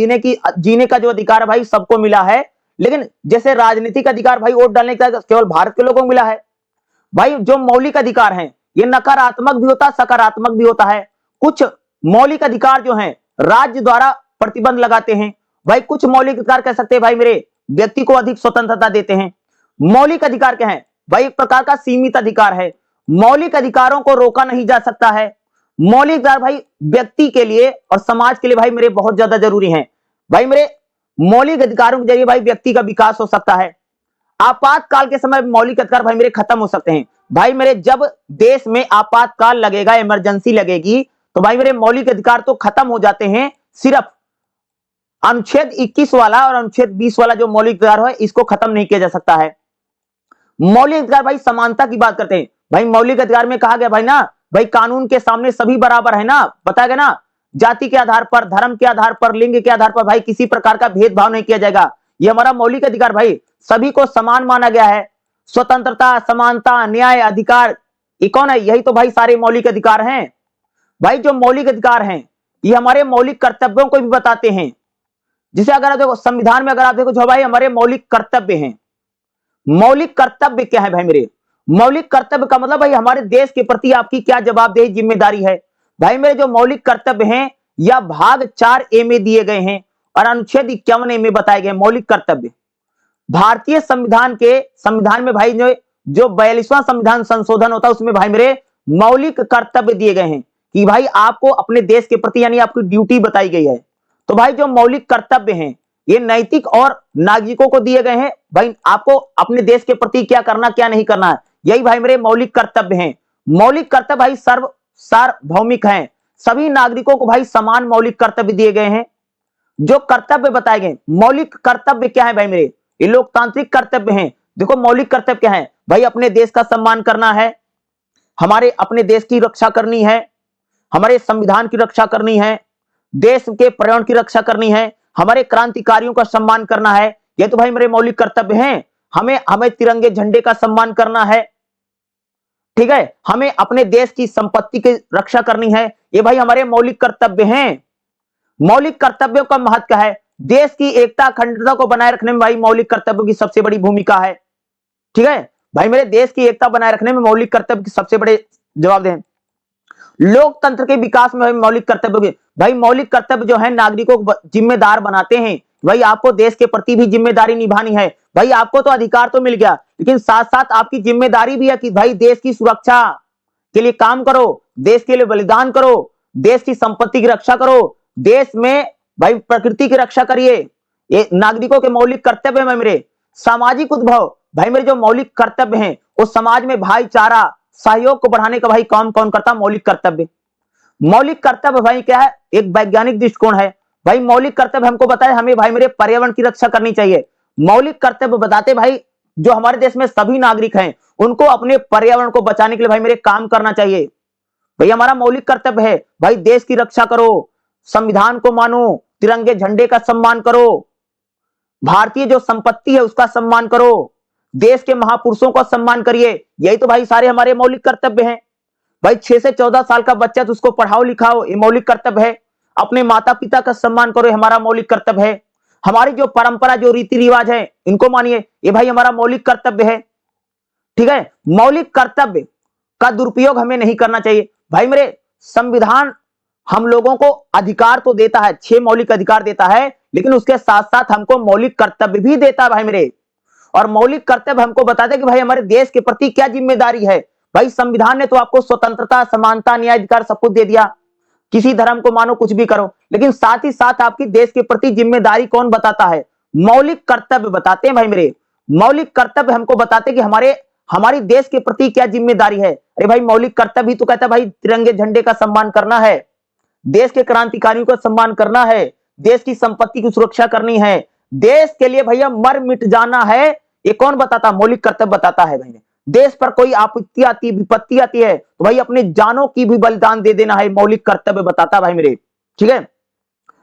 जीने का जो अधिकार है भाई सबको मिला है। लेकिन जैसे राजनीतिक अधिकार भाई वोट डालने का केवल भारत के लोगों को मिला है। भाई जो मौलिक अधिकार हैं ये नकारात्मक भी होता है, सकारात्मक भी होता है। कुछ मौलिक अधिकार जो हैं राज्य द्वारा प्रतिबंध लगाते हैं भाई। कुछ मौलिक अधिकार कह सकते हैं भाई मेरे व्यक्ति को अधिक स्वतंत्रता देते हैं। मौलिक अधिकार क्या है भाई? एक प्रकार का सीमित अधिकार है। मौलिक अधिकारों को रोका नहीं जा सकता है। मौलिक अधिकार भाई व्यक्ति के लिए और समाज के लिए भाई मेरे बहुत ज्यादा जरूरी हैं। भाई मेरे मौलिक अधिकारों के जरिए भाई व्यक्ति का विकास हो सकता है। आपातकाल के समय मौलिक अधिकार भाई मेरे खत्म हो सकते हैं। भाई मेरे जब देश में आपातकाल लगेगा, इमरजेंसी लगेगी, तो भाई मेरे मौलिक अधिकार तो खत्म हो जाते हैं। सिर्फ अनुच्छेद 21 वाला और अनुच्छेद 20 वाला जो मौलिक अधिकार है इसको खत्म नहीं किया जा सकता है। मौलिक अधिकार भाई समानता की बात करते हैं। भाई मौलिक अधिकार में कहा गया भाई ना, भाई कानून के सामने सभी बराबर है ना, बताया गया ना। जाति के आधार पर, धर्म के आधार पर, लिंग के आधार पर भाई किसी प्रकार का भेदभाव नहीं किया जाएगा। ये हमारा मौलिक अधिकार भाई, सभी को समान माना गया है। स्वतंत्रता, समानता, न्याय, अधिकार, ये कौन है? यही तो भाई सारे मौलिक अधिकार हैं। भाई जो मौलिक अधिकार हैं ये हमारे मौलिक कर्तव्यों को भी बताते हैं। जिसे अगर आप देखो संविधान में, अगर आप देखो जो भाई हमारे मौलिक कर्तव्य हैं। मौलिक कर्तव्य क्या है भाई मेरे? मौलिक कर्तव्य का मतलब भाई हमारे देश के प्रति आपकी क्या जवाबदेही, जिम्मेदारी है। भाई मेरे जो मौलिक कर्तव्य हैं या भाग 4A में दिए गए हैं और अनुच्छेद 51A में बताए गए मौलिक कर्तव्य। भारतीय संविधान में भाई जो 42वां संविधान संशोधन होता है उसमें भाई मेरे मौलिक कर्तव्य दिए गए हैं कि भाई आपको अपने देश के प्रति, यानी आपकी ड्यूटी बताई गई है। तो भाई जो मौलिक कर्तव्य हैं ये नैतिक और नागरिकों को दिए गए हैं। भाई आपको अपने देश के प्रति क्या करना, क्या नहीं करना है, यही भाई मेरे मौलिक कर्तव्य हैं। मौलिक कर्तव्य भाई सार्वभौमिक हैं। सभी नागरिकों को भाई समान मौलिक कर्तव्य दिए गए हैं। जो कर्तव्य बताए गए, मौलिक कर्तव्य क्या है भाई मेरे? ये लोकतांत्रिक कर्तव्य हैं। देखो मौलिक कर्तव्य क्या है भाई? अपने देश का सम्मान करना है, हमारे अपने देश की रक्षा करनी है, हमारे संविधान की रक्षा करनी है, देश के पर्यावरण की रक्षा करनी है, हमारे क्रांतिकारियों का सम्मान करना है। ये तो भाई मेरे मौलिक कर्तव्य हैं। हमें तिरंगे झंडे का सम्मान करना है, ठीक है। हमें अपने देश की संपत्ति की रक्षा करनी है, ये भाई हमारे मौलिक कर्तव्य हैं। मौलिक कर्तव्यों का महत्व क्या है? देश की एकता, अखंडता को बनाए रखने में भाई मौलिक कर्तव्यों की सबसे बड़ी भूमिका है, ठीक है। भाई मेरे देश की एकता बनाए रखने में मौलिक कर्तव्य की सबसे बड़े जवाब दें। लोकतंत्र के विकास में मौलिक कर्तव्य, भाई मौलिक कर्तव्य जो है नागरिकों को जिम्मेदार बनाते हैं। भाई आपको देश के प्रति भी जिम्मेदारी निभानी है। भाई आपको तो अधिकार तो मिल गया, लेकिन साथ साथ आपकी जिम्मेदारी भी है कि भाई देश की सुरक्षा के लिए काम करो, देश के लिए बलिदान करो, देश की संपत्ति की रक्षा करो, देश में भाई प्रकृति की रक्षा करिए, ये नागरिकों के मौलिक कर्तव्य है भाई मेरे। सामाजिक उद्भव, भाई मेरे जो मौलिक कर्तव्य हैं वो समाज में भाईचारा सहयोग को बढ़ाने का भाई काम कौन करता है? मौलिक कर्तव्य। मौलिक कर्तव्य भाई क्या है? एक वैज्ञानिक दृष्टिकोण है भाई। मौलिक कर्तव्य हमको बताए हमें भाई मेरे पर्यावरण की रक्षा करनी चाहिए। मौलिक कर्तव्य बताते भाई जो हमारे देश में सभी नागरिक हैं उनको अपने पर्यावरण को बचाने के लिए भाई मेरे काम करना चाहिए। भाई हमारा मौलिक कर्तव्य है भाई देश की रक्षा करो, संविधान को मानो, तिरंगे झंडे का सम्मान करो, भारतीय जो संपत्ति है उसका सम्मान करो, देश के महापुरुषों का सम्मान करिए। यही तो भाई सारे हमारे मौलिक कर्तव्य हैं। भाई 6 से 14 साल का बच्चा तो उसको पढ़ाओ लिखाओ, ये मौलिक कर्तव्य है। अपने माता पिता का सम्मान करो, हमारा मौलिक कर्तव्य है। हमारी जो परंपरा जो रीति रिवाज है इनको मानिए, ये भाई हमारा मौलिक कर्तव्य है। ठीक है, मौलिक कर्तव्य का दुरुपयोग हमें नहीं करना चाहिए। भाई मेरे संविधान हम लोगों को अधिकार तो देता है, 6 मौलिक अधिकार देता है, लेकिन उसके साथ साथ हमको मौलिक कर्तव्य भी देता है भाई मेरे। और मौलिक कर्तव्य हमको बताते कि भाई हमारे देश के प्रति क्या जिम्मेदारी है। भाई संविधान ने तो आपको स्वतंत्रता, समानता, न्याय, अधिकार सब कुछ दे दिया, किसी धर्म को मानो, कुछ भी करो, लेकिन साथ ही साथ आपकी देश के प्रति जिम्मेदारी कौन बताता है? मौलिक कर्तव्य बताते हैं भाई मेरे। मौलिक कर्तव्य हमको बताते कि हमारी देश के प्रति क्या जिम्मेदारी है। अरे भाई मौलिक कर्तव्य ही तो कहता है भाई तिरंगे झंडे का सम्मान करना है, देश के क्रांतिकारियों का सम्मान करना है, देश की संपत्ति की सुरक्षा करनी है, देश के लिए भैया मर मिट जाना है। ये कौन बताता? मौलिक कर्तव्य बताता है भाई। देश पर कोई आपत्ति आती, विपत्ति आती है तो भाई अपने जानों की भी बलिदान दे देना है, मौलिक कर्तव्य बताता भाई मेरे। ठीक है,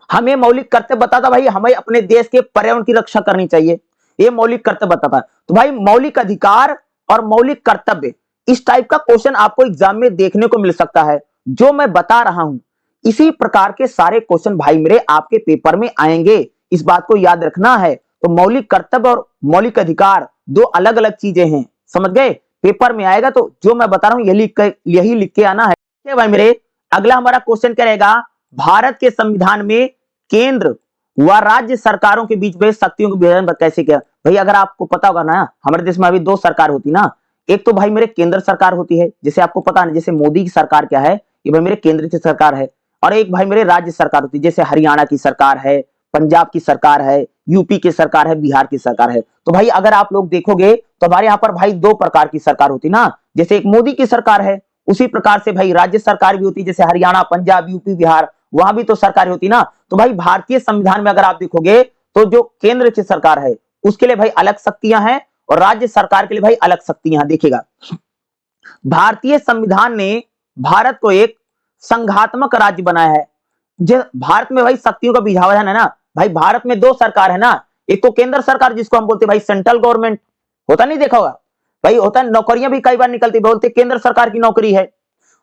हमें मौलिक कर्तव्य बताता भाई हमें अपने देश के पर्यावरण की रक्षा करनी चाहिए, ये मौलिक कर्तव्य बताता है। तो भाई मौलिक अधिकार और मौलिक कर्तव्य, इस टाइप का क्वेश्चन आपको एग्जाम में देखने को मिल सकता है। जो मैं बता रहा हूं इसी प्रकार के सारे क्वेश्चन भाई मेरे आपके पेपर में आएंगे, इस बात को याद रखना है। तो मौलिक कर्तव्य और मौलिक अधिकार दो अलग अलग चीजें हैं, समझ गए? पेपर में आएगा तो जो मैं बता रहा हूं यही लिख के आना है भाई मेरे। अगला हमारा क्वेश्चन क्या रहेगा? भारत के संविधान में केंद्र व राज्य सरकारों के बीच में शक्तियों के विभाजन कैसे किया? भाई अगर आपको पता होगा ना, हमारे देश में अभी 2 सरकार होती ना, एक तो भाई मेरे केंद्र सरकार होती है, जैसे आपको पता है जैसे मोदी की सरकार क्या है, ये भाई मेरे केंद्र की सरकार है। और एक भाई मेरे राज्य सरकार होती है, जैसे हरियाणा की सरकार है, पंजाब की सरकार है, यूपी की सरकार है, बिहार की सरकार है। तो भाई अगर आप लोग देखोगे तो हमारे यहाँ पर भाई 2 प्रकार की सरकार होती ना, जैसे एक मोदी की सरकार है, उसी प्रकार से भाई राज्य सरकार भी होती, जैसे हरियाणा, पंजाब, यूपी, बिहार, वहां भी तो सरकार होती ना। तो भाई भारतीय संविधान में अगर आप देखोगे तो जो केंद्र की सरकार है उसके लिए भाई अलग शक्तियां हैं और राज्य सरकार के लिए भाई अलग शक्तियां। देखिएगा, भारतीय संविधान ने भारत को एक संघात्मक राज्य बनाया है। भारत में भाई शक्तियों का विभाजन है ना, भाई भारत में 2 सरकार है ना, एक तो केंद्र सरकार जिसको हम बोलते हैं भाई सेंट्रल गवर्नमेंट, होता नहीं देखा होगा भाई, होता है, नौकरियां भी कई बार निकलती, बोलते केंद्र सरकार की नौकरी है।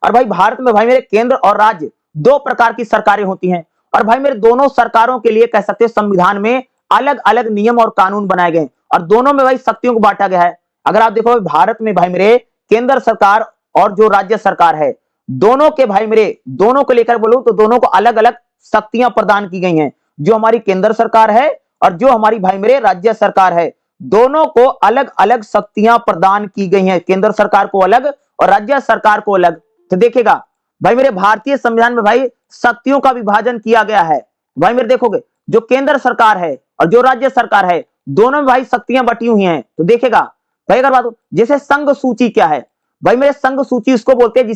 और भाई भारत में भाई मेरे केंद्र और राज्य 2 प्रकार की सरकारें होती हैं। और भाई मेरे दोनों सरकारों के लिए कह सकते हैं संविधान में अलग अलग नियम और कानून बनाए गए और दोनों में भाई शक्तियों को बांटा गया है। अगर आप देखो भारत में भाई मेरे केंद्र सरकार और जो राज्य सरकार है, दोनों के भाई मेरे दोनों को लेकर बोलूं तो दोनों को अलग अलग शक्तियां प्रदान की गई हैं। जो हमारी केंद्र सरकार है और जो हमारी भाई मेरे राज्य सरकार है, दोनों को अलग अलग शक्तियां प्रदान की गई हैं, केंद्र सरकार को अलग और राज्य सरकार को अलग। तो देखिएगा भाई मेरे भारतीय संविधान में भाई शक्तियों का विभाजन किया गया है। भाई मेरे देखोगे जो केंद्र सरकार है और जो राज्य सरकार है, दोनों में भाई शक्तियां बटी हुई हैं। तो देखिएगा भाई अगर बात हो जैसे संघ सूची क्या है, भाई मेरे संघ सूची उसको बोलते हैं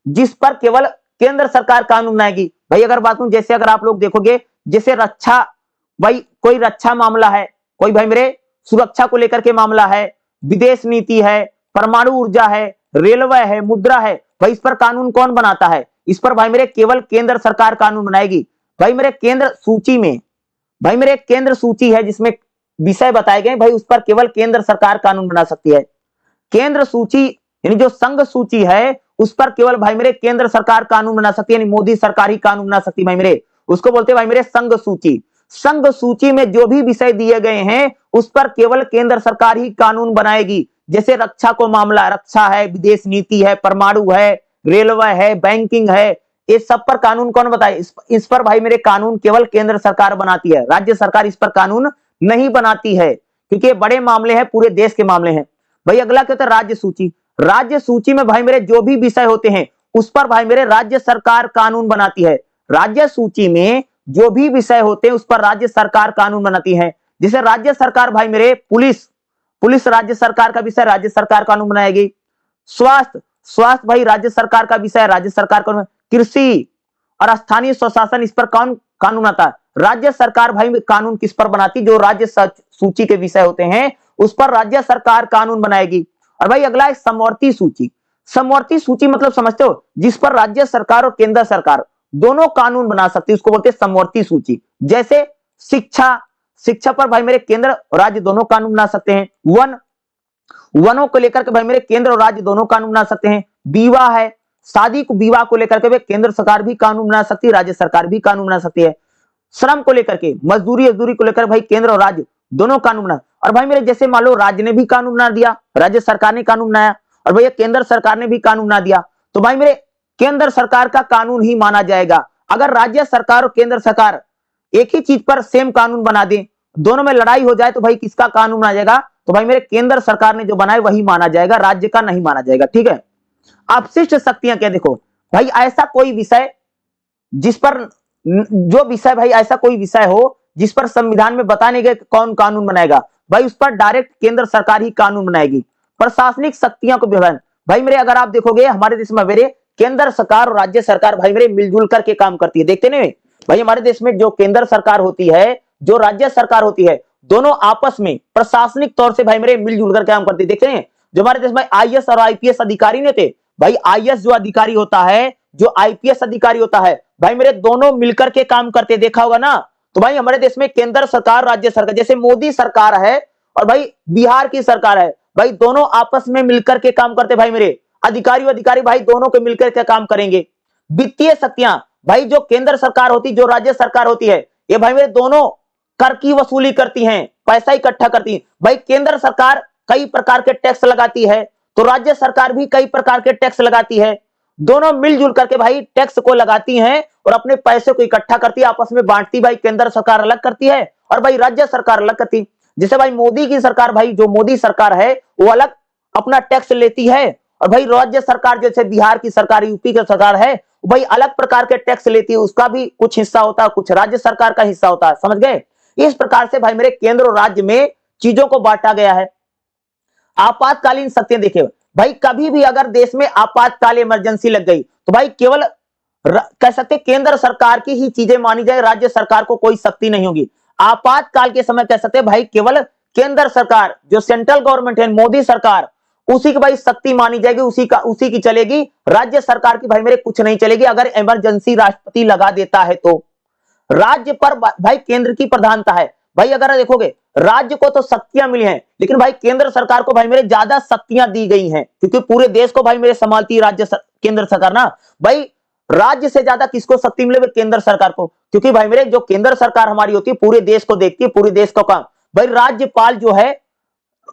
जिस पर केवल केंद्र सरकार कानून बनाएगी। भाई अगर बात करूं जैसे अगर आप लोग देखोगे जैसे रक्षा, भाई कोई रक्षा मामला है, कोई भाई मेरे सुरक्षा को लेकर के मामला है, विदेश नीति है, परमाणु ऊर्जा है, रेलवे है, मुद्रा है, भाई इस पर कानून कौन बनाता है? इस पर भाई मेरे केवल केंद्र सरकार कानून बनाएगी। भाई मेरे केंद्र सूची में भाई मेरे केंद्र सूची है जिसमें विषय बताए गए, भाई उस पर केवल केंद्र सरकार कानून बना सकती है। केंद्र सूची यानी जो संघ सूची है उस पर केवल भाई मेरे केंद्र सरकार कानून बना सकती है, यानी मोदी सरकार ही कानून बना सकती है भाई मेरे, उसको बोलते हैं भाई मेरे संघ सूची। संघ सूची में जो भी विषय दिए गए हैं उस पर केवल केंद्र सरकार ही कानून बनाएगी। जैसे रक्षा को मामला, रक्षा है, विदेश नीति है, परमाणु है, रेलवे है, बैंकिंग है, ये सब पर कानून कौन बताए? इस पर भाई मेरे कानून केवल केंद्र सरकार बनाती है, राज्य सरकार इस पर कानून नहीं बनाती है, क्योंकि ये बड़े मामले हैं, पूरे देश के मामले हैं। भाई अगला क्या होता है? राज्य सूची। राज्य सूची में भाई मेरे जो भी विषय होते हैं उस पर भाई मेरे राज्य सरकार कानून बनाती है। राज्य सूची में जो भी विषय होते हैं उस पर राज्य सरकार कानून बनाती है। जैसे राज्य सरकार भाई मेरे पुलिस राज्य सरकार का विषय, राज्य सरकार कानून बनाएगी। स्वास्थ्य भाई राज्य सरकार का विषय, राज्य सरकार कानून। कृषि और स्थानीय स्वशासन, इस पर कौन कानून आता है? राज्य सरकार भाई कानून किस पर बनाती? जो राज्य सूची के विषय होते हैं उस पर राज्य सरकार कानून बनाएगी। और भाई अगला है समवर्ती सूची। समवर्ती सूची मतलब समझते हो, जिस पर राज्य सरकार और केंद्र सरकार दोनों कानून बना सकती है, उसको बोलते हैं समवर्ती सूची। जैसे शिक्षा पर भाई मेरे केंद्र और राज्य दोनों कानून बना सकते हैं। वनों को लेकर के भाई मेरे केंद्र और राज्य दोनों कानून बना सकते हैं। विवाह है, विवाह को लेकर के केंद्र सरकार भी कानून बना सकती है, राज्य सरकार भी कानून बना सकती है। श्रम को लेकर के, मजदूरी को लेकर भाई केंद्र और राज्य दोनों कानून बना। और भाई मेरे जैसे मान लो राज्य ने भी कानून बना दिया, राज्य सरकार ने कानून बनाया, और भैया केंद्र सरकार ने भी कानून बना दिया, तो भाई मेरे केंद्र सरकार का कानून ही माना जाएगा। अगर राज्य सरकार और केंद्र सरकार एक ही चीज पर सेम कानून बना दे, दोनों में लड़ाई हो जाए, तो भाई किसका कानून आ जाएगा? तो भाई मेरे केंद्र सरकार ने जो बनाए वही माना जाएगा, राज्य का नहीं माना जाएगा। ठीक है। अपशिष्ट शक्तियां क्या? देखो भाई ऐसा कोई विषय जिस पर भाई ऐसा कोई विषय हो जिस पर संविधान में बता नहीं गया कौन कानून बनाएगा, भाई उस पर डायरेक्ट केंद्र सरकार ही कानून बनाएगी। प्रशासनिक शक्तियों को विभाजन, भाई मेरे अगर आप देखोगे हमारे देश में मेरे केंद्र सरकार और राज्य सरकार भाई मेरे मिलजुल करके काम करती है। देखते नहीं भाई हमारे देश में जो केंद्र सरकार होती है, जो राज्य सरकार होती है, दोनों आपस में प्रशासनिक तौर से भाई मेरे मिलजुल कर काम करती है। देखते हैं जो हमारे देश में आईएएस और आईपीएस अधिकारी नहीं थे, भाई आईएएस जो अधिकारी होता है, जो आईपीएस अधिकारी होता है, भाई मेरे दोनों मिलकर के काम करते, देखा होगा ना। तो भाई हमारे देश में केंद्र सरकार राज्य सरकार, जैसे मोदी सरकार है और भाई बिहार की सरकार है, भाई दोनों आपस में मिलकर के काम करते। भाई मेरे अधिकारी भाई दोनों के मिलकर के काम करेंगे। वित्तीय शक्तियां, भाई जो केंद्र सरकार होती, जो राज्य सरकार होती है, ये भाई मेरे दोनों कर की वसूली करती हैं, पैसा इकट्ठा करती हैं। भाई केंद्र सरकार कई प्रकार के टैक्स लगाती है, तो राज्य सरकार भी कई प्रकार के टैक्स लगाती है। दोनों मिलजुल करके भाई टैक्स को लगाती हैं और अपने पैसे को इकट्ठा करती है, आपस में बांटती। भाई केंद्र सरकार अलग करती है और भाई राज्य सरकार अलग करती। जैसे भाई मोदी की सरकार, भाई जो मोदी सरकार है वो अलग अपना टैक्स लेती है, और भाई राज्य सरकार जैसे बिहार की सरकार, यूपी की सरकार है, भाई अलग प्रकार के टैक्स लेती है, उसका भी कुछ हिस्सा होता है, कुछ राज्य सरकार का हिस्सा होता है। समझ गए? इस प्रकार से भाई मेरे केंद्र और राज्य में चीजों को बांटा गया है। आपातकालीन शक्तियां देखिए भाई, कभी भी अगर देश में आपातकाल इमरजेंसी लग गई तो भाई केवल कह सकते केंद्र सरकार की ही चीजें मानी जाए, राज्य सरकार को कोई शक्ति नहीं होगी। आपातकाल के समय कह सकते भाई केवल केंद्र सरकार, जो सेंट्रल गवर्नमेंट है, मोदी सरकार, उसी की भाई शक्ति मानी जाएगी, उसी की चलेगी। राज्य सरकार की भाई मेरे कुछ नहीं चलेगी। अगर इमरजेंसी राष्ट्रपति लगा देता है तो राज्य पर भाई केंद्र की प्रधानता है। भाई अगर देखोगे राज्य को तो शक्तियां मिली हैं, लेकिन भाई केंद्र सरकार को भाई मेरे ज्यादा शक्तियां दी गई हैं, क्योंकि पूरे देश को भाई मेरे संभालती है केंद्र सरकार ना। भाई राज्य से ज्यादा किसको शक्ति मिले? केंद्र सरकार को, क्योंकि भाई मेरे जो केंद्र सरकार हमारी होती है पूरे देश को देखती है, पूरे देश का काम। भाई राज्यपाल जो है,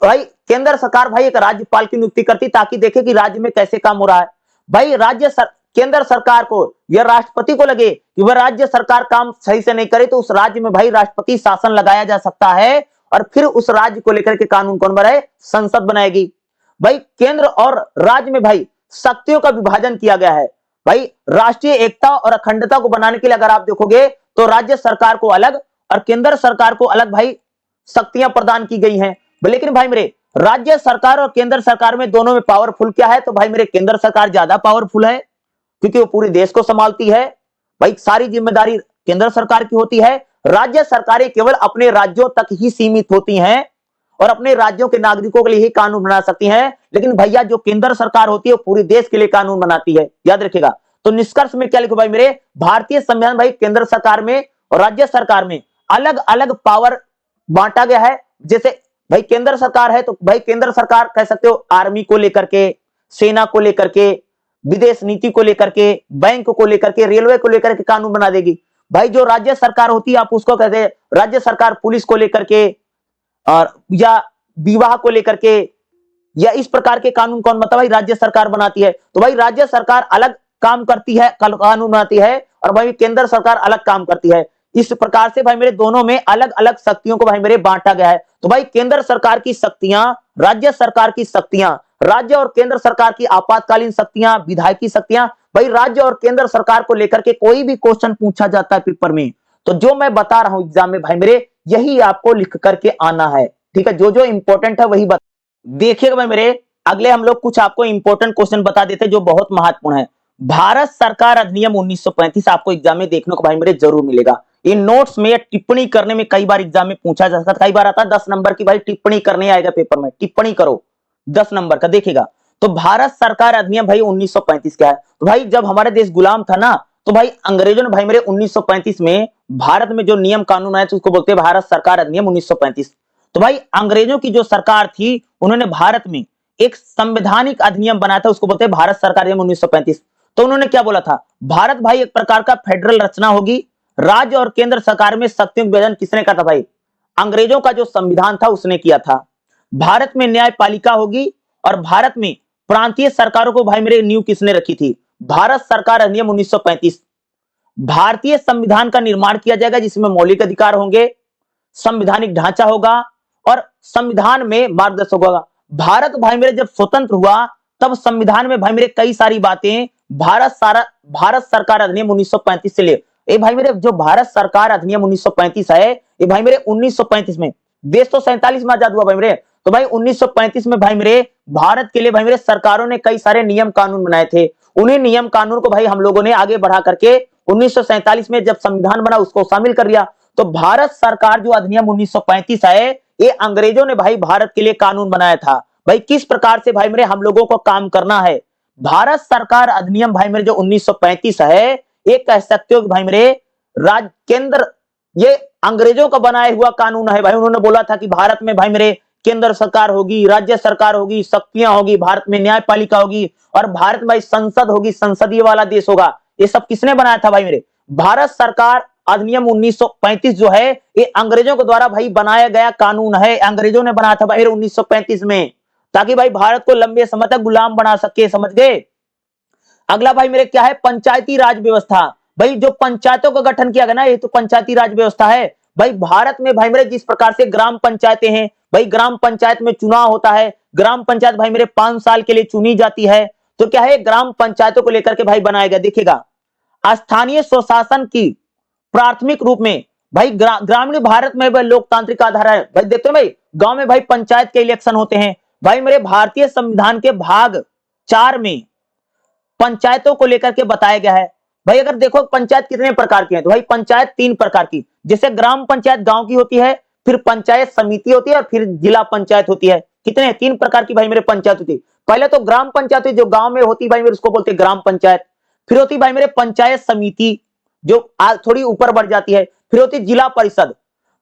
भाई केंद्र सरकार भाई एक राज्यपाल की नियुक्ति करती ताकि देखे कि राज्य में कैसे काम हो रहा है। भाई केंद्र सरकार को या राष्ट्रपति को लगे कि वह राज्य सरकार काम सही से नहीं करे, तो उस राज्य में भाई राष्ट्रपति शासन लगाया जा सकता है, और फिर उस राज्य को लेकर के कानून कौन बनाए? संसद बनाएगी। भाई केंद्र और राज्य में भाई शक्तियों का विभाजन किया गया है। भाई राष्ट्रीय एकता और अखंडता को बनाने के लिए अगर आप देखोगे तो राज्य सरकार को अलग और केंद्र सरकार को अलग भाई शक्तियां प्रदान की गई हैं। लेकिन भाई मेरे राज्य सरकार और केंद्र सरकार में दोनों में पावरफुल क्या है? तो भाई मेरे केंद्र सरकार ज्यादा पावरफुल है, क्योंकि वो पूरे देश को संभालती है। भाई सारी जिम्मेदारी केंद्र सरकार की होती है। राज्य सरकारें केवल अपने राज्यों तक ही सीमित होती हैं और अपने राज्यों के नागरिकों के लिए ही कानून बना सकती हैं। लेकिन भैया जो केंद्र सरकार होती है वो पूरे देश के लिए कानून बनाती है, याद रखिएगा। तो निष्कर्ष में क्या लिखो भाई मेरे, भारतीय संविधान भाई केंद्र सरकार में और राज्य सरकार में अलग अलग पावर बांटा गया है। जैसे भाई केंद्र सरकार है तो भाई केंद्र सरकार कह सकते हो आर्मी को लेकर के, सेना को लेकर के, विदेश नीति को लेकर के, बैंक को लेकर के, रेलवे को लेकर के कानून बना देगी। भाई जो राज्य सरकार होती है आप उसको कहते हैं राज्य सरकार, पुलिस को लेकर के और या विवाह को लेकर के, या इस प्रकार के कानून कौन बनता है? भाई राज्य सरकार बनाती है। तो भाई राज्य सरकार अलग काम करती है, कानून बनाती है, और भाई केंद्र सरकार अलग काम करती है। इस प्रकार से भाई मेरे दोनों में अलग अलग शक्तियों को भाई मेरे बांटा गया है। तो भाई केंद्र सरकार की शक्तियां, राज्य सरकार की शक्तियां, राज्य और केंद्र सरकार की आपातकालीन शक्तियां, विधायकी शक्तियां। भाई राज्य और केंद्र सरकार को लेकर के कोई भी क्वेश्चन पूछा जाता है पेपर में तो जो मैं बता रहा हूं एग्जाम में भाई मेरे, यही आपको लिख करके आना है, ठीक है। जो जो इंपॉर्टेंट है वही देखिएगा भाई मेरे। अगले हम लोग कुछ आपको इंपॉर्टेंट क्वेश्चन बता देते हैं जो बहुत महत्वपूर्ण है। भारत सरकार अधिनियम 1935 आपको एग्जाम में देखने को भाई मेरे जरूर मिलेगा। इन नोट्स में टिप्पणी करने में कई बार एग्जाम में पूछा जा सकता है, कई बार आता है 10 नंबर की भाई टिप्पणी करने आएगा पेपर में, टिप्पणी करो 10 नंबर का देखिएगा। तो भारत सरकार अधिनियम भाई 1935 क्या है? तो भाई जब हमारा देश गुलाम था ना, तो भाई अंग्रेजों ने भाई मेरे 1935 में भारत में जो नियम कानून आए तो उसको बोलते हैं भारत सरकार अधिनियम 1935। तो भाई अंग्रेजों की जो सरकार थी उन्होंने भारत में एक संवैधानिक अधिनियम बनाया था, उसको बोलते हैं भारत सरकार अधिनियम 1935। तो उन्होंने क्या बोला था? भारत भाई एक प्रकार का फेडरल रचना होगी, राज्य और केंद्र सरकार में शक्तियों का विभाजन किसने कहा था भाई? अंग्रेजों का जो संविधान था उसने किया था। भारत में न्यायपालिका होगी और भारत में प्रांतीय सरकारों को भाई मेरे नींव किसने रखी थी? भारत सरकार अधिनियम 1935। भारतीय संविधान का निर्माण किया जाएगा जिसमें मौलिक अधिकार होंगे, संवैधानिक ढांचा होगा और संविधान में मार्गदर्शक होगा। भारत भाई मेरे जब स्वतंत्र हुआ तब संविधान में भाई मेरे कई सारी बातें भारत सरकार अधिनियम 1935 से ले। ये भाई मेरे जो भारत सरकार अधिनियम 1935 है, ये भाई मेरे 1935 में, देश तो 47 में आजाद हुआ भाई मेरे, तो भाई 1935 में भाई मेरे भारत के लिए भाई मेरे सरकारों ने कई सारे नियम कानून बनाए थे। उन्हीं नियम कानून को भाई हम लोगों ने आगे बढ़ा करके 1947 में जब संविधान बना उसको शामिल कर लिया। तो भारत सरकार जो अधिनियम 1935 है, ये अंग्रेजों ने भाई भारत के लिए कानून बनाया था। भाई किस प्रकार से भाई मेरे हम लोगों को काम करना है। भारत सरकार अधिनियम भाई मेरे जो 1935 है, ये कह सकते हो कि भाई मेरे राज्य केंद्र, ये अंग्रेजों का बनाया हुआ कानून है। भाई उन्होंने बोला था कि भारत में भाई मेरे केंद्र सरकार होगी, राज्य सरकार होगी, शक्तियां होगी, भारत में न्यायपालिका होगी और भारत में संसद होगी, संसदीय वाला देश होगा। ये सब किसने बनाया था भाई मेरे? भारत सरकार अधिनियम 1935 जो है ये अंग्रेजों के द्वारा भाई बनाया गया कानून है। अंग्रेजों ने बनाया था भाई 1935 में, ताकि भाई भारत को लंबे समय तक गुलाम बना सके, समझ गए। अगला भाई मेरे क्या है? पंचायती राज व्यवस्था। भाई जो पंचायतों का गठन किया गया ना, ये तो पंचायती राज व्यवस्था है। भाई भारत में भाई मेरे जिस प्रकार से ग्राम पंचायतें हैं, भाई ग्राम पंचायत में चुनाव होता है, ग्राम पंचायत भाई मेरे 5 साल के लिए चुनी जाती है। तो क्या है? ग्राम पंचायतों को लेकर के भाई बनाया गया। देखिएगा स्थानीय स्वशासन की प्राथमिक रूप में भाई ग्रामीण भारत में भाई लोकतांत्रिक आधार है। भाई देखते हो भाई गांव में भाई पंचायत के इलेक्शन होते हैं। भाई मेरे भारतीय संविधान के भाग 4 में पंचायतों को लेकर के बताया गया है। भाई अगर देखो पंचायत कितने प्रकार की है, तो भाई पंचायत 3 प्रकार की, जैसे ग्राम पंचायत गांव की होती है, फिर पंचायत समिति होती है और फिर जिला पंचायत होती है। कितने? 3 प्रकार की भाई मेरे पंचायत होती है। पहले तो ग्राम पंचायत जो गांव में होती भाई मेरे उसको बोलते हैं ग्राम पंचायत। फिर होती भाई मेरे पंचायत समिति जो थोड़ी ऊपर बढ़ जाती है। फिर होती जिला परिषद।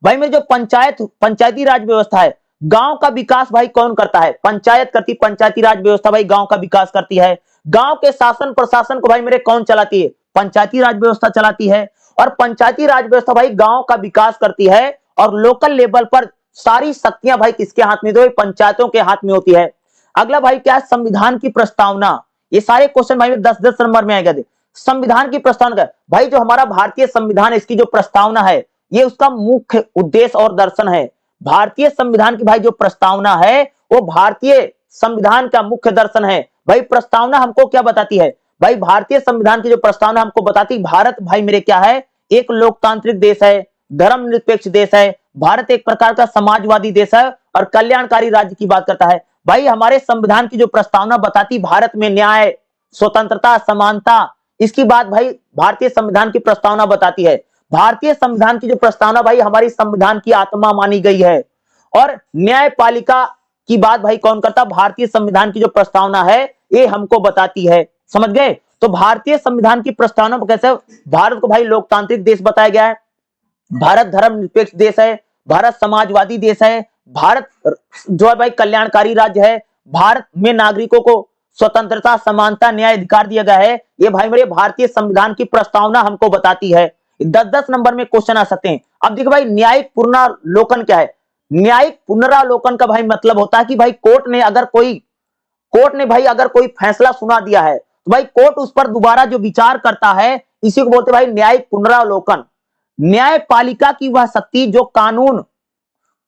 भाई मेरे जो पंचायती राज व्यवस्था है, गांव का विकास भाई कौन करता है? पंचायत करती। पंचायती राज व्यवस्था भाई गांव का विकास करती है। गांव के शासन प्रशासन को भाई मेरे कौन चलाती है? पंचायती राज व्यवस्था चलाती है। और पंचायती राज व्यवस्था भाई गांव का विकास करती है और लोकल लेवल पर सारी शक्तियां भाई किसके हाथ में? तो पंचायतों के हाथ में होती है। अगला भाई क्या है? संविधान की प्रस्तावना। ये सारे क्वेश्चन भाई 10-10 नंबर में आएगा। संविधान की प्रस्तावना भाई जो हमारा भारतीय संविधान है, इसकी जो प्रस्तावना है, ये उसका मुख्य उद्देश्य और दर्शन है। भारतीय संविधान की भाई जो प्रस्तावना है वो भारतीय संविधान का मुख्य दर्शन है। भाई प्रस्तावना हमको क्या बताती है? भाई भारतीय संविधान की जो प्रस्तावना हमको बताती, भारत भाई मेरे क्या है? एक लोकतांत्रिक देश है, धर्मनिरपेक्ष देश है, भारत एक प्रकार का समाजवादी देश है और कल्याणकारी राज्य की बात करता है। भाई हमारे संविधान की जो प्रस्तावना बताती भारत में न्याय, स्वतंत्रता, समानता, इसकी बात भाई भारतीय संविधान की प्रस्तावना बताती है। भारतीय संविधान की जो प्रस्तावना भाई हमारी संविधान की आत्मा मानी गई है। और न्यायपालिका की बात भाई कौन करता? भारतीय संविधान की जो प्रस्तावना है ये हमको बताती है, समझ गए। तो भारतीय संविधान की प्रस्तावना कैसे भारत को भाई लोकतांत्रिक देश बताया गया है, भारत धर्मनिरपेक्ष देश है, भारत समाजवादी देश है, भारत जो है भाई कल्याणकारी राज्य है, भारत में नागरिकों को स्वतंत्रता, समानता, न्याय, अधिकार दिया गया है। ये भाई मेरे भारतीय संविधान की प्रस्तावना हमको बताती है। 10-10 नंबर में क्वेश्चन आ सकते हैं। अब देखो भाई न्यायिक पुनरावलोकन क्या है? न्यायिक पुनरावलोकन का भाई मतलब होता है कि भाई कोर्ट ने भाई अगर कोई फैसला सुना दिया है तो भाई कोर्ट उस पर दोबारा जो विचार करता है, इसी को बोलते भाई न्यायिक पुनरावलोकन। न्यायपालिका की वह शक्ति जो कानून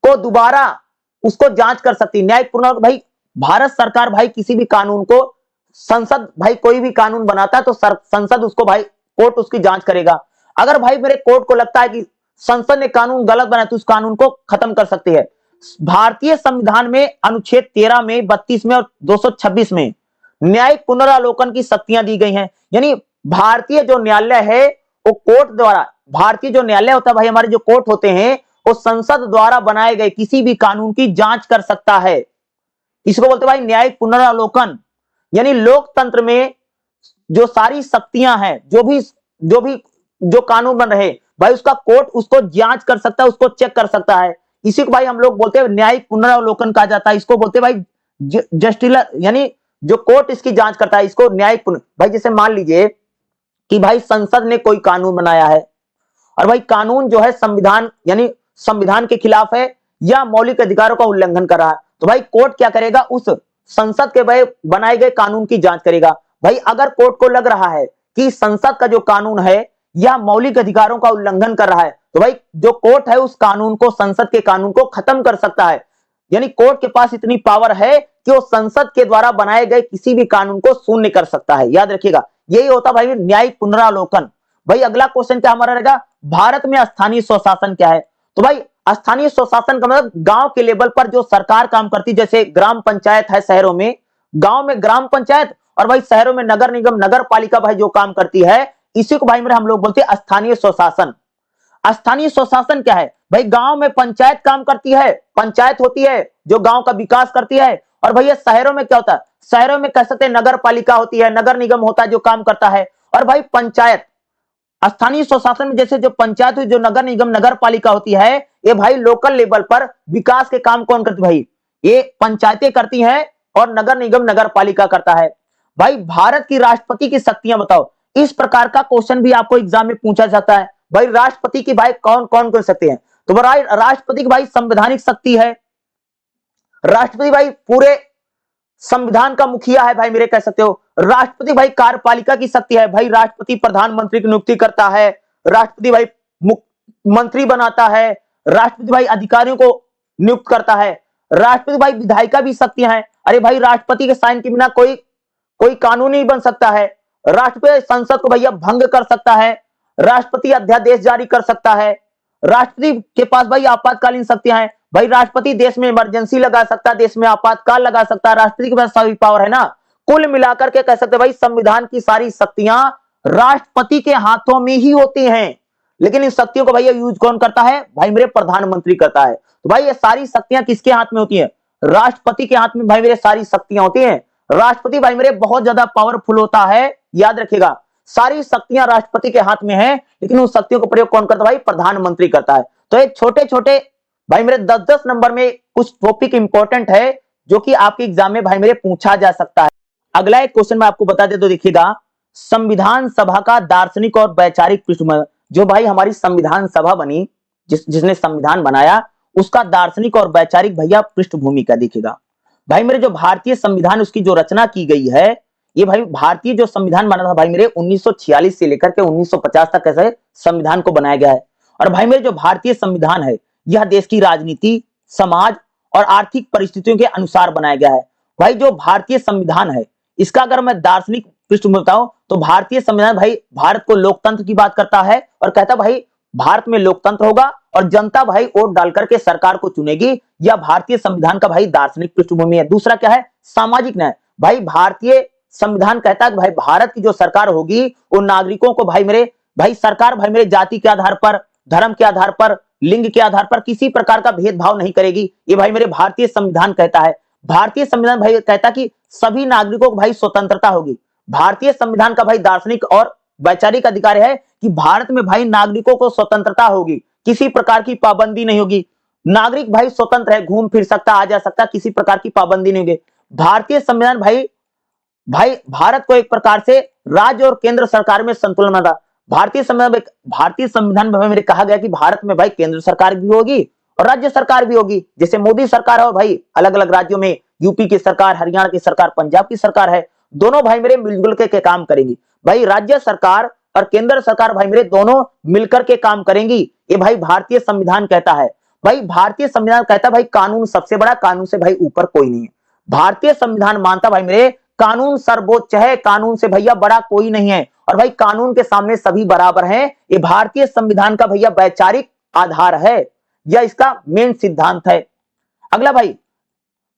को दोबारा उसको जांच कर सकती है। न्यायिक पुनरावलोकन भाई भारत सरकार भाई किसी भी कानून को, संसद भाई कोई भी कानून बनाता है तो संसद उसको भाई कोर्ट उसकी जांच करेगा। अगर भाई मेरे कोर्ट को लगता है कि संसद ने कानून गलत बनाया तो उस कानून को खत्म कर सकती है। भारतीय संविधान में अनुच्छेद 13 में, 32 में और 226 में न्यायिक पुनरावलोकन की शक्तियां दी गई हैं। यानी भारतीय जो न्यायालय है वो कोर्ट द्वारा, भारतीय जो न्यायालय होता है भाई, हमारे जो कोर्ट होते हैं वो संसद द्वारा बनाए गए किसी भी कानून की जांच कर सकता है। इसको बोलते हैं भाई न्यायिक पुनरावलोकन। यानी लोकतंत्र में जो सारी शक्तियां हैं, जो कानून बन रहे भाई, उसका कोर्ट उसको जांच कर सकता है, उसको चेक कर सकता है। इसी को भाई हम लोग बोलते हैं न्यायिक पुनरावलोकन कहा जाता है। इसको बोलते हैं भाई जस्टिलर, यानी जो कोर्ट इसकी जांच करता है, इसको न्यायिक भाई जैसे मान लीजिए कि भाई संसद ने कोई कानून बनाया है और भाई कानून जो है संविधान यानी संविधान के खिलाफ है या मौलिक अधिकारों का उल्लंघन कर रहा है, तो भाई कोर्ट क्या करेगा, उस संसद के भाई बनाए गए कानून की जांच करेगा। भाई अगर कोर्ट को लग रहा है कि संसद का जो कानून है या मौलिक अधिकारों का उल्लंघन कर रहा है, तो भाई जो कोर्ट है उस कानून को, संसद के कानून को खत्म कर सकता है। यानी कोर्ट के पास इतनी पावर है कि वो संसद के द्वारा बनाए गए किसी भी कानून को शून्य कर सकता है। याद रखिएगा, यही होता भाई न्यायिक पुनरावलोकन। भाई अगला क्वेश्चन क्या हमारा रहेगा, भारत में स्थानीय स्वशासन क्या है। तो भाई स्थानीय स्वशासन का मतलब गांव के लेवल पर जो सरकार काम करती, जैसे ग्राम पंचायत है शहरों में, गांव में ग्राम पंचायत, और भाई शहरों में नगर निगम, नगर पालिका भाई जो काम करती है, इसी को भाई मेरे हम लोग बोलते हैं स्थानीय स्वशासन। स्थानीय स्वशासन क्या है भाई, गांव में पंचायत काम करती है, पंचायत होती है जो गांव का विकास करती है। और भैया शहरों में क्या होता है, शहरों में कह सकते हैं नगर पालिका होती है, नगर निगम होता है जो काम करता है। और भाई पंचायत, स्थानीय स्वशासन में जैसे जो पंचायत हुई, जो नगर निगम, नगर पालिका होती है, ये भाई लोकल लेवल पर विकास के काम कौन करती भाई, ये पंचायतें करती हैं और नगर निगम, नगर पालिका करता है। भाई भारत की राष्ट्रपति की शक्तियां बताओ। इस प्रकार का क्वेश्चन भी आपको एग्जाम में पूछा जाता है। भाई राष्ट्रपति की भाई कौन कौन कर सकते हैं, तो भाई राष्ट्रपति की भाई संवैधानिक शक्ति है, राष्ट्रपति भाई पूरे संविधान का मुखिया है भाई मेरे, कह सकते हो। राष्ट्रपति भाई कार्यपालिका की शक्ति है, भाई राष्ट्रपति प्रधानमंत्री की नियुक्ति करता है, राष्ट्रपति भाई मंत्री बनाता है, राष्ट्रपति भाई अधिकारियों को नियुक्त करता है, राष्ट्रपति भाई विधायिका भी शक्तियां हैं। अरे भाई राष्ट्रपति के साइन के बिना कोई कानून नहीं बन सकता है। राष्ट्रपति संसद को भैया भंग कर सकता है, राष्ट्रपति अध्यादेश जारी कर सकता है, राष्ट्रपति के पास भाई आपातकालीन शक्तियां हैं। भाई राष्ट्रपति देश में इमरजेंसी लगा सकता है, देश में आपातकाल लगा सकता है, राष्ट्रपति के पास सभी पावर है ना। कुल मिलाकर के कह सकते हैं भाई संविधान की सारी शक्तियां राष्ट्रपति के हाथों में ही होती हैं। लेकिन इन शक्तियों को भैया यूज कौन करता है, भाई मेरे प्रधानमंत्री करता है। तो भाई ये सारी शक्तियां किसके हाथ में होती है, राष्ट्रपति के हाथ में भाई मेरे सारी शक्तियां होती हैं। राष्ट्रपति भाई मेरे बहुत ज्यादा पावरफुल होता है, याद रखिएगा सारी शक्तियां राष्ट्रपति के हाथ में है, लेकिन उन शक्तियों का प्रयोग कौन करता है भाई, प्रधानमंत्री करता है। तो एक छोटे छोटे भाई मेरे 10-10 नंबर में कुछ टॉपिक इंपॉर्टेंट है जो कि आपके एग्जाम में भाई मेरे पूछा जा सकता है। अगला एक क्वेश्चन मैं आपको बता दे तो देखिएगा, संविधान सभा का दार्शनिक और वैचारिक पृष्ठभूमि। जो भाई हमारी संविधान सभा बनी, जिसने संविधान बनाया, उसका दार्शनिक और वैचारिक भैया पृष्ठभूमि का देखिएगा। भाई मेरे जो भारतीय संविधान उसकी जो रचना की गई है, ये भाई भारतीय जो संविधान बना था भाई मेरे 1946 से लेकर के 1950 तक कैसे संविधान को बनाया गया है। और भाई मेरे जो भारतीय संविधान है यह देश की राजनीति, समाज और आर्थिक परिस्थितियों के अनुसार बनाया गया है। भाई जो भारतीय संविधान है इसका अगर मैं दार्शनिक पृष्ठभूमि बताऊं तो भारतीय संविधान भाई भारत को लोकतंत्र की बात करता है और कहता भाई भारत में लोकतंत्र होगा और जनता भाई वोट डालकर के सरकार को चुनेगी। यह भारतीय संविधान का भाई दार्शनिक पृष्ठभूमि है। दूसरा क्या है, सामाजिक न्याय। भाई भारतीय संविधान कहता है कि भाई भारत की जो सरकार होगी वो नागरिकों को भाई सरकार भाई मेरे जाति के आधार पर, धर्म के आधार पर, लिंग के आधार पर किसी प्रकार का भेदभाव नहीं करेगी। ये भाई मेरे भारतीय संविधान कहता है। भारतीय संविधान भाई कहता कि सभी नागरिकों को भाई स्वतंत्रता होगी। भारतीय संविधान का भाई दार्शनिक और वैचारिक अधिकार है कि भारत में भाई नागरिकों को स्वतंत्रता होगी, किसी प्रकार की पाबंदी नहीं होगी। नागरिक भाई स्वतंत्र है, घूम फिर सकता, आ जा सकता, किसी प्रकार की पाबंदी नहीं होगी। भारतीय संविधान भाई भारत को एक प्रकार से राज्य और केंद्र सरकार में संतुलन बना। भारतीय संविधान में मेरे कहा गया कि भारत में भाई केंद्र सरकार भी होगी और राज्य सरकार भी होगी। जैसे मोदी सरकार है भाई अलग अलग राज्यों में, यूपी की सरकार, हरियाणा की सरकार, पंजाब की सरकार है, दोनों भाई मेरे मिलजुल के काम करेंगी। भाई राज्य सरकार और केंद्र सरकार भाई मेरे दोनों मिलकर के काम करेंगी। ये भाई भारतीय संविधान कहता है। भाई भारतीय संविधान कहता है भाई कानून सबसे बड़ा, कानून से भाई ऊपर कोई नहीं है। भारतीय संविधान मानता भाई मेरे कानून सर्वोच्च है, कानून से भैया बड़ा कोई नहीं है, और भाई कानून के सामने सभी बराबर हैं। ये भारतीय संविधान का भैया वैचारिक आधार है, यह इसका मेन सिद्धांत है। अगला भाई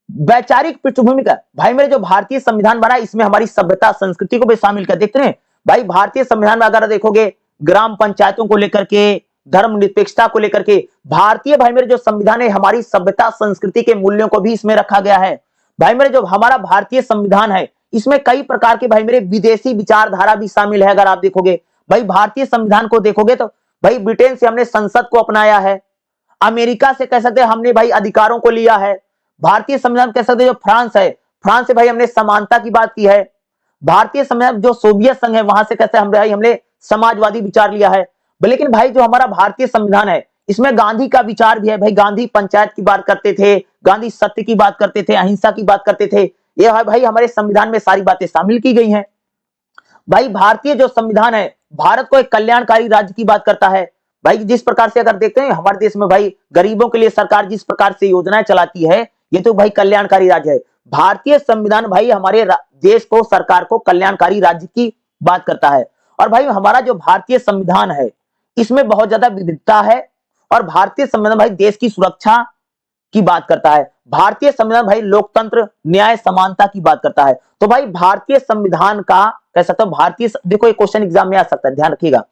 वैचारिक पृष्ठभूमि का, भाई मेरे जो भारतीय संविधान बना इसमें हमारी सभ्यता संस्कृति को भी शामिल कर। देखते हैं भाई भारतीय संविधान में अगर देखोगे ग्राम पंचायतों को लेकर के, धर्मनिरपेक्षता को लेकर के, भारतीय भाई मेरे जो संविधान है हमारी सभ्यता संस्कृति के मूल्यों को भी इसमें रखा गया है। भाई मेरे जो हमारा भारतीय संविधान है इसमें कई प्रकार के भाई मेरे विदेशी विचारधारा भी शामिल है। अगर आप देखोगे भाई भारतीय संविधान को देखोगे तो भाई ब्रिटेन से हमने संसद को अपनाया है, अमेरिका से कह सकते हैं हमने भाई अधिकारों को लिया है, भारतीय संविधान कह सकते हैं जो फ्रांस है, फ्रांस से भाई हमने समानता की बात की है, भारतीय संविधान जो सोवियत संघ है वहां से कैसे हमने समाजवादी विचार लिया है। लेकिन भाई जो हमारा भारतीय संविधान है इसमें गांधी का विचार भी है। भाई गांधी पंचायत की बात करते थे, गांधी सत्य की बात करते थे, अहिंसा की बात करते थे, ये भाई हमारे संविधान में सारी बातें शामिल की गई हैं। भाई भारतीय जो संविधान है भारत को एक कल्याणकारी राज्य की बात करता है। भाई जिस प्रकार से अगर देखते हैं हमारे देश में भाई गरीबों के लिए सरकार जिस प्रकार से योजनाएं चलाती है ये तो भाई कल्याणकारी राज्य है। भारतीय संविधान भाई हमारे देश को, सरकार को कल्याणकारी राज्य की बात करता है। और भाई हमारा जो भारतीय संविधान है इसमें बहुत ज्यादा विविधता है, और भारतीय संविधान भाई देश की सुरक्षा की बात करता है। भारतीय संविधान भाई लोकतंत्र, न्याय, समानता की बात करता है। तो भाई भारतीय संविधान का कह सकते हो देखो ये क्वेश्चन एग्जाम में आ सकता है, ध्यान रखिएगा।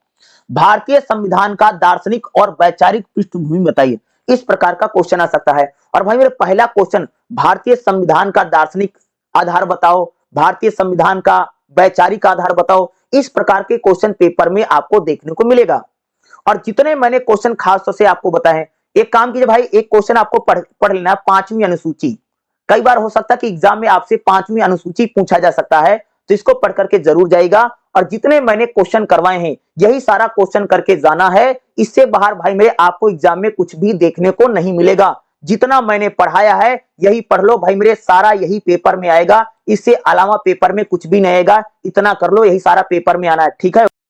भारतीय संविधान का दार्शनिक और वैचारिक पृष्ठभूमि बताइए, इस प्रकार का क्वेश्चन आ सकता है। और भाई मेरे पहला क्वेश्चन भारतीय संविधान का दार्शनिक आधार बताओ, भारतीय संविधान का वैचारिक आधार बताओ, इस प्रकार के क्वेश्चन पेपर में आपको देखने को मिलेगा। और जितने मैंने क्वेश्चन खास तौर से आपको बताए, एक काम कीजिए भाई, एक क्वेश्चन आपको पढ़ लेना है, 5वीं अनुसूची। कई बार हो सकता है कि एग्जाम में आपसे 5वीं अनुसूची पूछा जा सकता है, तो इसको पढ़ करके जरूर जाइएगा। और जितने मैंने क्वेश्चन करवाए हैं यही सारा क्वेश्चन करके जाना है, इससे बाहर भाई मेरे आपको एग्जाम में कुछ भी देखने को नहीं मिलेगा। जितना मैंने पढ़ाया है यही पढ़ लो भाई मेरे, सारा यही पेपर में आएगा, इससे अलावा पेपर में कुछ भी नहीं आएगा। इतना कर लो, यही सारा पेपर में आना है, ठीक है।